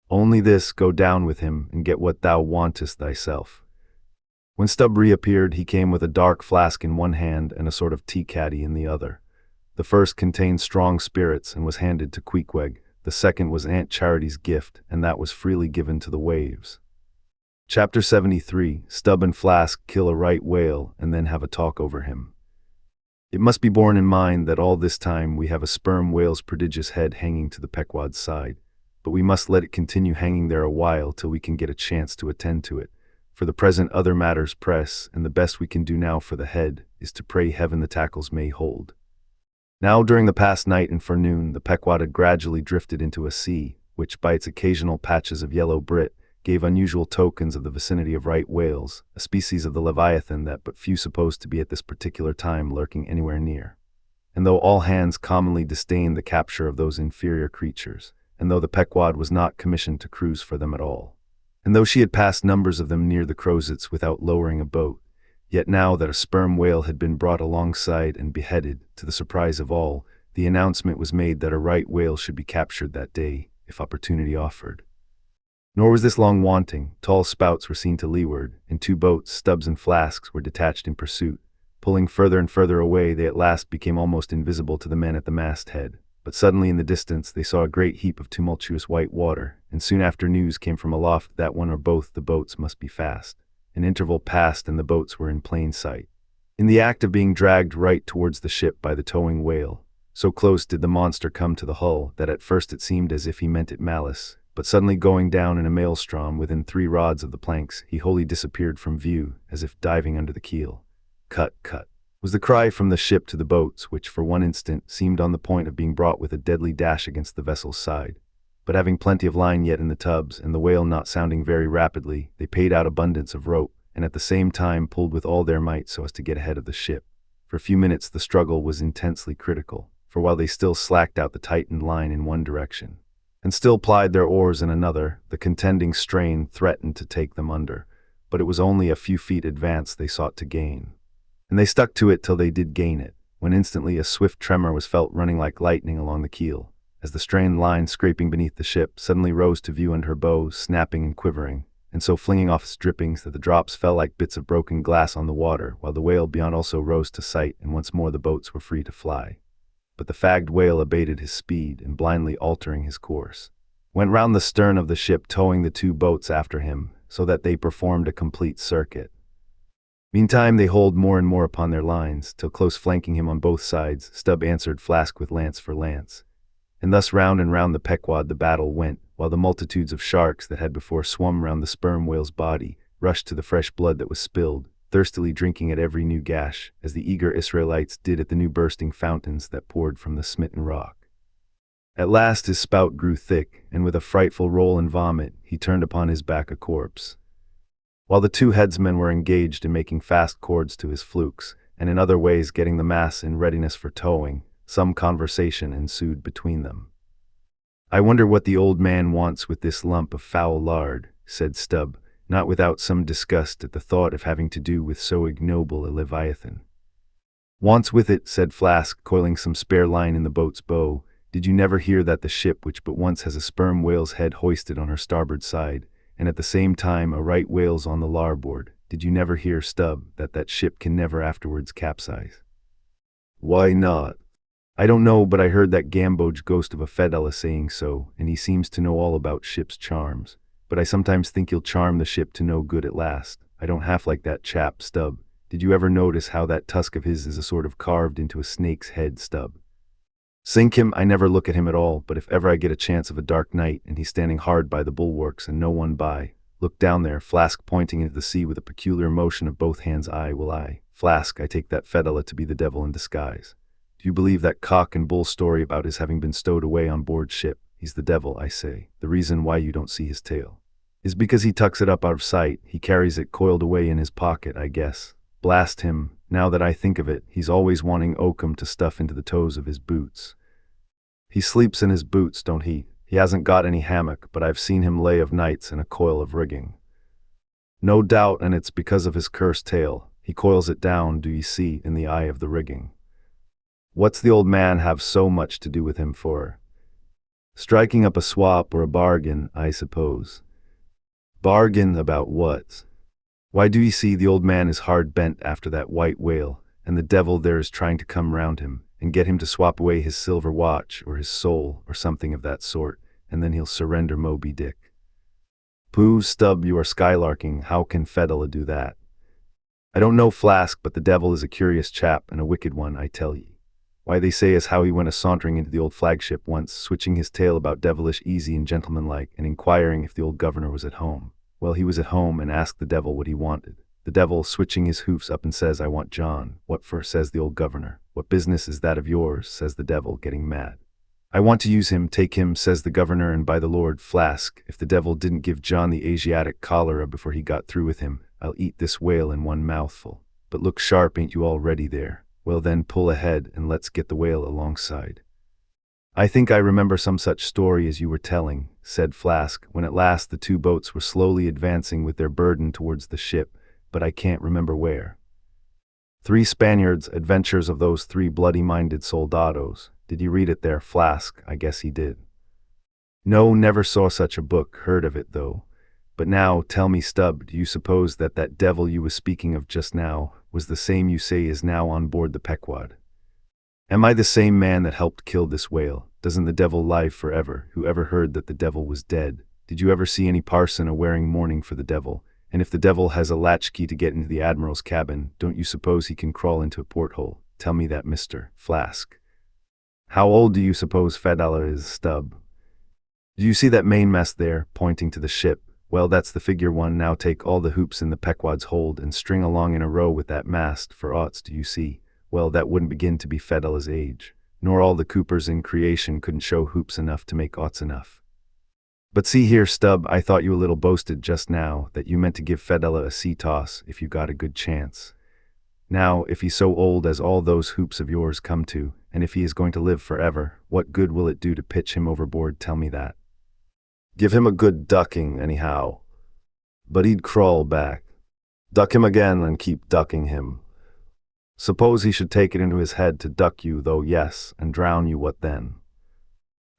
Only this, go down with him, and get what thou wantest thyself. When Stubb reappeared, he came with a dark flask in one hand and a sort of tea-caddy in the other. The first contained strong spirits and was handed to Queequeg. The second was Aunt Charity's gift, and that was freely given to the waves. Chapter 73, Stubb and Flask kill a right whale and then have a talk over him. It must be borne in mind that all this time we have a sperm whale's prodigious head hanging to the Pequod's side, but we must let it continue hanging there a while till we can get a chance to attend to it. For the present other matters press, and the best we can do now for the head is to pray heaven the tackles may hold. Now during the past night and forenoon the Pequod had gradually drifted into a sea, which by its occasional patches of yellow brit gave unusual tokens of the vicinity of right whales, a species of the leviathan that but few supposed to be at this particular time lurking anywhere near. And though all hands commonly disdained the capture of those inferior creatures, and though the Pequod was not commissioned to cruise for them at all, and though she had passed numbers of them near the Crozets without lowering a boat, yet now that a sperm whale had been brought alongside and beheaded, to the surprise of all, the announcement was made that a right whale should be captured that day, if opportunity offered. Nor was this long wanting. Tall spouts were seen to leeward, and 2 boats, Stubbs and Flasks, were detached in pursuit. Pulling further and further away, they at last became almost invisible to the men at the masthead. But suddenly in the distance they saw a great heap of tumultuous white water, and soon after news came from aloft that one or both the boats must be fast. An interval passed and the boats were in plain sight, in the act of being dragged right towards the ship by the towing whale. So close did the monster come to the hull that at first it seemed as if he meant it malice, but suddenly going down in a maelstrom within 3 rods of the planks, he wholly disappeared from view, as if diving under the keel. "Cut, cut," was the cry from the ship to the boats, which for one instant seemed on the point of being brought with a deadly dash against the vessel's side. But having plenty of line yet in the tubs, and the whale not sounding very rapidly, they paid out abundance of rope, and at the same time pulled with all their might so as to get ahead of the ship. For a few minutes the struggle was intensely critical, for while they still slacked out the tightened line in one direction, and still plied their oars in another, the contending strain threatened to take them under. But it was only a few feet advance they sought to gain, and they stuck to it till they did gain it, when instantly a swift tremor was felt running like lightning along the keel, as the strained line scraping beneath the ship suddenly rose to view under her bow, snapping and quivering, and so flinging off its drippings that the drops fell like bits of broken glass on the water, while the whale beyond also rose to sight, and once more the boats were free to fly. But the fagged whale abated his speed, and blindly altering his course, went round the stern of the ship, towing the 2 boats after him, so that they performed a complete circuit. Meantime they hauled more and more upon their lines, till close flanking him on both sides, Stubb answered Flask with lance for lance. And thus round and round the Pequod the battle went, while the multitudes of sharks that had before swum round the sperm whale's body rushed to the fresh blood that was spilled, thirstily drinking at every new gash, as the eager Israelites did at the new bursting fountains that poured from the smitten rock. At last his spout grew thick, and with a frightful roll and vomit he turned upon his back a corpse, while the 2 headsmen were engaged in making fast cords to his flukes, and in other ways getting the mass in readiness for towing. Some conversation ensued between them. "I wonder what the old man wants with this lump of foul lard," said Stubb, not without some disgust at the thought of having to do with so ignoble a leviathan. "Wants with it," said Flask, coiling some spare line in the boat's bow. "Did you never hear that the ship which but once has a sperm whale's head hoisted on her starboard side, and at the same time a right whale's on the larboard, did you never hear, Stubb, that ship can never afterwards capsize?" "Why not?" "I don't know, but I heard that gamboge ghost of a Fedella saying so, and he seems to know all about ship's charms. But I sometimes think he'll charm the ship to no good at last. I don't half like that chap, Stubb. Did you ever notice how that tusk of his is a sort of carved into a snake's head, Stubb? Sink him, I never look at him at all, but if ever I get a chance of a dark night, and he's standing hard by the bulwarks and no one by, look down there, Flask pointing into the sea with a peculiar motion of both hands, Flask, I take that Fedella to be the devil in disguise. Do you believe that cock and bull story about his having been stowed away on board ship? He's the devil, I say. The reason why you don't see his tail is because he tucks it up out of sight. He carries it coiled away in his pocket, I guess. Blast him, now that I think of it, he's always wanting oakum to stuff into the toes of his boots. He sleeps in his boots, don't he? He hasn't got any hammock, but I've seen him lay of nights in a coil of rigging. No doubt, and it's because of his cursed tail. He coils it down, do you see, in the eye of the rigging. What's the old man have so much to do with him for? Striking up a swap or a bargain, I suppose. Bargain about what? Why, do you see, the old man is hard bent after that white whale, and the devil there is trying to come round him, and get him to swap away his silver watch, or his soul, or something of that sort, and then he'll surrender Moby-Dick. Pooh, Stubb, you are skylarking. How can Fedella do that? I don't know, Flask, but the devil is a curious chap, and a wicked one, I tell ye. Why, they say as how he went a-sauntering into the old flagship once, switching his tail about devilish easy and gentlemanlike, and inquiring if the old governor was at home. Well, he was at home, and asked the devil what he wanted. The devil, switching his hoofs up, and says, I want John. What for? Says the old governor. What business is that of yours? Says the devil, getting mad. I want to use him, take him, says the governor, and by the Lord, Flask, if the devil didn't give John the Asiatic cholera before he got through with him, I'll eat this whale in one mouthful. But look sharp, ain't you all ready there? Well then, pull ahead and let's get the whale alongside. I think I remember some such story as you were telling, said Flask, when at last the two boats were slowly advancing with their burden towards the ship, but I can't remember where. 3 Spaniards, Adventures of Those 3 Bloody-Minded Soldados. Did you read it there, Flask? I guess he did. No, never saw such a book, heard of it though. But now, tell me, Stubb, do you suppose that that devil you was speaking of just now was the same you say is now on board the Pequod? Am I the same man that helped kill this whale? Doesn't the devil live forever? Who ever heard that the devil was dead? Did you ever see any parson a-wearing mourning for the devil? And if the devil has a latchkey to get into the admiral's cabin, don't you suppose he can crawl into a porthole? Tell me that, Mr. Flask. How old do you suppose Fedallah is, Stubb? Do you see that mainmast there, pointing to the ship? Well, that's the figure one. Now take all the hoops in the Pequod's hold and string along in a row with that mast for aughts, do you see? Well, that wouldn't begin to be Fedallah's age, nor all the coopers in creation couldn't show hoops enough to make aughts enough. But see here, Stubb, I thought you a little boasted just now that you meant to give Fedallah a sea toss if you got a good chance. Now, if he's so old as all those hoops of yours come to, and if he is going to live forever, what good will it do to pitch him overboard? Tell me that. Give him a good ducking, anyhow. But he'd crawl back. Duck him again and keep ducking him. Suppose he should take it into his head to duck you, though, yes, and drown you, what then?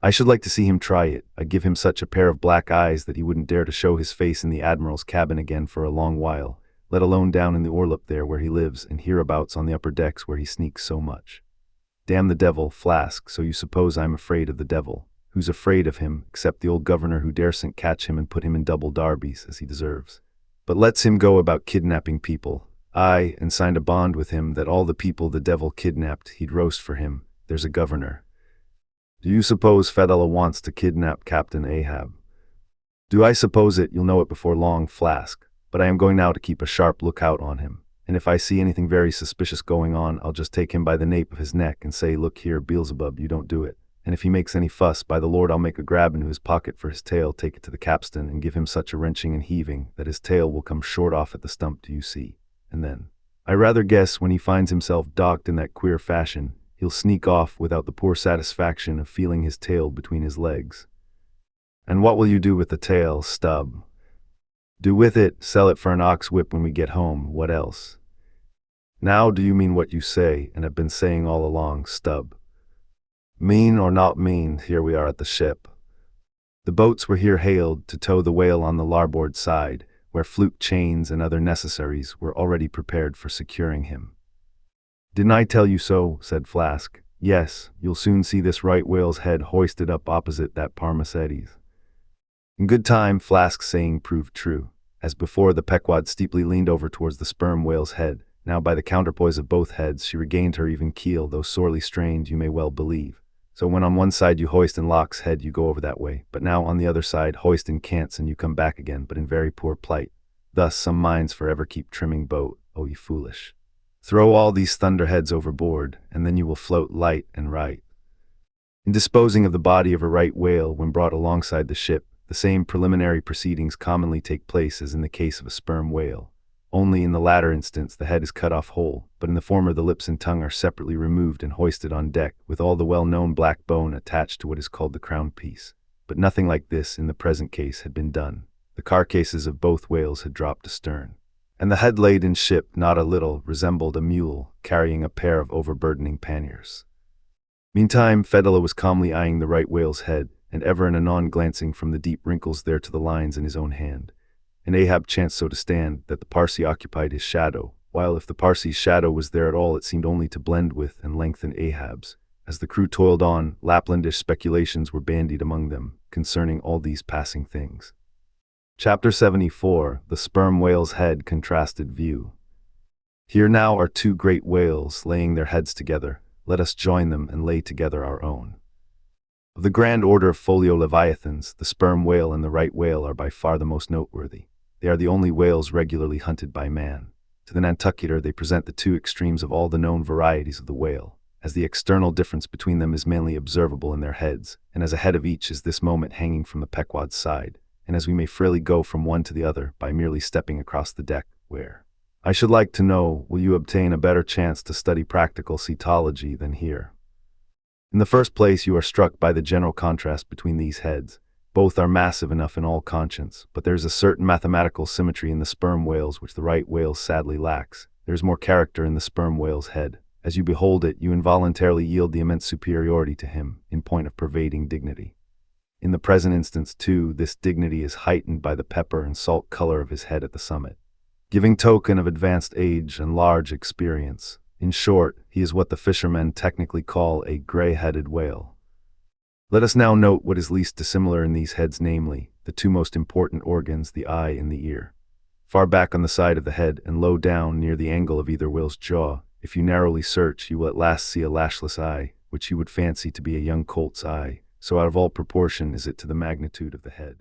I should like to see him try it. I'd give him such a pair of black eyes that he wouldn't dare to show his face in the admiral's cabin again for a long while, let alone down in the orlop there where he lives, and hereabouts on the upper decks where he sneaks so much. Damn the devil, Flask, so you suppose I'm afraid of the devil? Who's afraid of him, except the old governor who daresn't catch him and put him in double darbies, as he deserves, but lets him go about kidnapping people. Aye, and signed a bond with him that all the people the devil kidnapped he'd roast for him. There's a governor. Do you suppose Fedallah wants to kidnap Captain Ahab? Do I suppose it? You'll know it before long, Flask. But I am going now to keep a sharp lookout on him, and if I see anything very suspicious going on, I'll just take him by the nape of his neck and say, look here, Beelzebub, you don't do it. And if he makes any fuss, by the Lord, I'll make a grab into his pocket for his tail, take it to the capstan, and give him such a wrenching and heaving that his tail will come short off at the stump, do you see? And then, I rather guess when he finds himself docked in that queer fashion, he'll sneak off without the poor satisfaction of feeling his tail between his legs. And what will you do with the tail, Stubb? Do with it, sell it for an ox whip when we get home, what else? Now do you mean what you say, and have been saying all along, Stubb? Mean or not mean, here we are at the ship. The boats were here hailed to tow the whale on the larboard side, where fluke chains and other necessaries were already prepared for securing him. Didn't I tell you so? Said Flask. Yes, you'll soon see this right whale's head hoisted up opposite that Parmacedes. In good time, Flask's saying proved true. As before, the Pequod steeply leaned over towards the sperm whale's head. Now by the counterpoise of both heads, she regained her even keel, though sorely strained, you may well believe. So when on one side you hoist in Locke's head, you go over that way, but now on the other side hoist in Cant's and you come back again, but in very poor plight. Thus some minds forever keep trimming boat, oh ye foolish. Throw all these thunderheads overboard, and then you will float light and right. In disposing of the body of a right whale when brought alongside the ship, the same preliminary proceedings commonly take place as in the case of a sperm whale. Only in the latter instance the head is cut off whole, but in the former the lips and tongue are separately removed and hoisted on deck, with all the well-known black bone attached to what is called the crown piece. But nothing like this in the present case had been done. The carcasses of both whales had dropped astern, and the head-laden ship not a little resembled a mule carrying a pair of overburdening panniers. Meantime, Fedallah was calmly eyeing the right whale's head, and ever and anon glancing from the deep wrinkles there to the lines in his own hand. And Ahab chanced so to stand that the Parsee occupied his shadow, while if the Parsee's shadow was there at all, it seemed only to blend with and lengthen Ahab's. As the crew toiled on, Laplandish speculations were bandied among them concerning all these passing things. Chapter 74, The Sperm Whale's Head Contrasted View. Here now are 2 great whales laying their heads together. Let us join them and lay together our own. Of the grand order of folio leviathans, the sperm whale and the right whale are by far the most noteworthy. They are the only whales regularly hunted by man. To the Nantucketer they present the 2 extremes of all the known varieties of the whale, as the external difference between them is mainly observable in their heads, and as a head of each is this moment hanging from the Pequod's side, and as we may freely go from one to the other by merely stepping across the deck, where, I should like to know, will you obtain a better chance to study practical cetology than here? In the first place, you are struck by the general contrast between these heads. Both are massive enough in all conscience, but there is a certain mathematical symmetry in the sperm whales which the right whale sadly lacks. There is more character in the sperm whale's head. As you behold it, you involuntarily yield the immense superiority to him in point of pervading dignity. In the present instance, too, this dignity is heightened by the pepper and salt color of his head at the summit, giving token of advanced age and large experience. In short, he is what the fishermen technically call a gray-headed whale. Let us now note what is least dissimilar in these heads, namely, the two most important organs, the eye and the ear. Far back on the side of the head and low down near the angle of either whale's jaw, if you narrowly search, you will at last see a lashless eye, which you would fancy to be a young colt's eye, so out of all proportion is it to the magnitude of the head.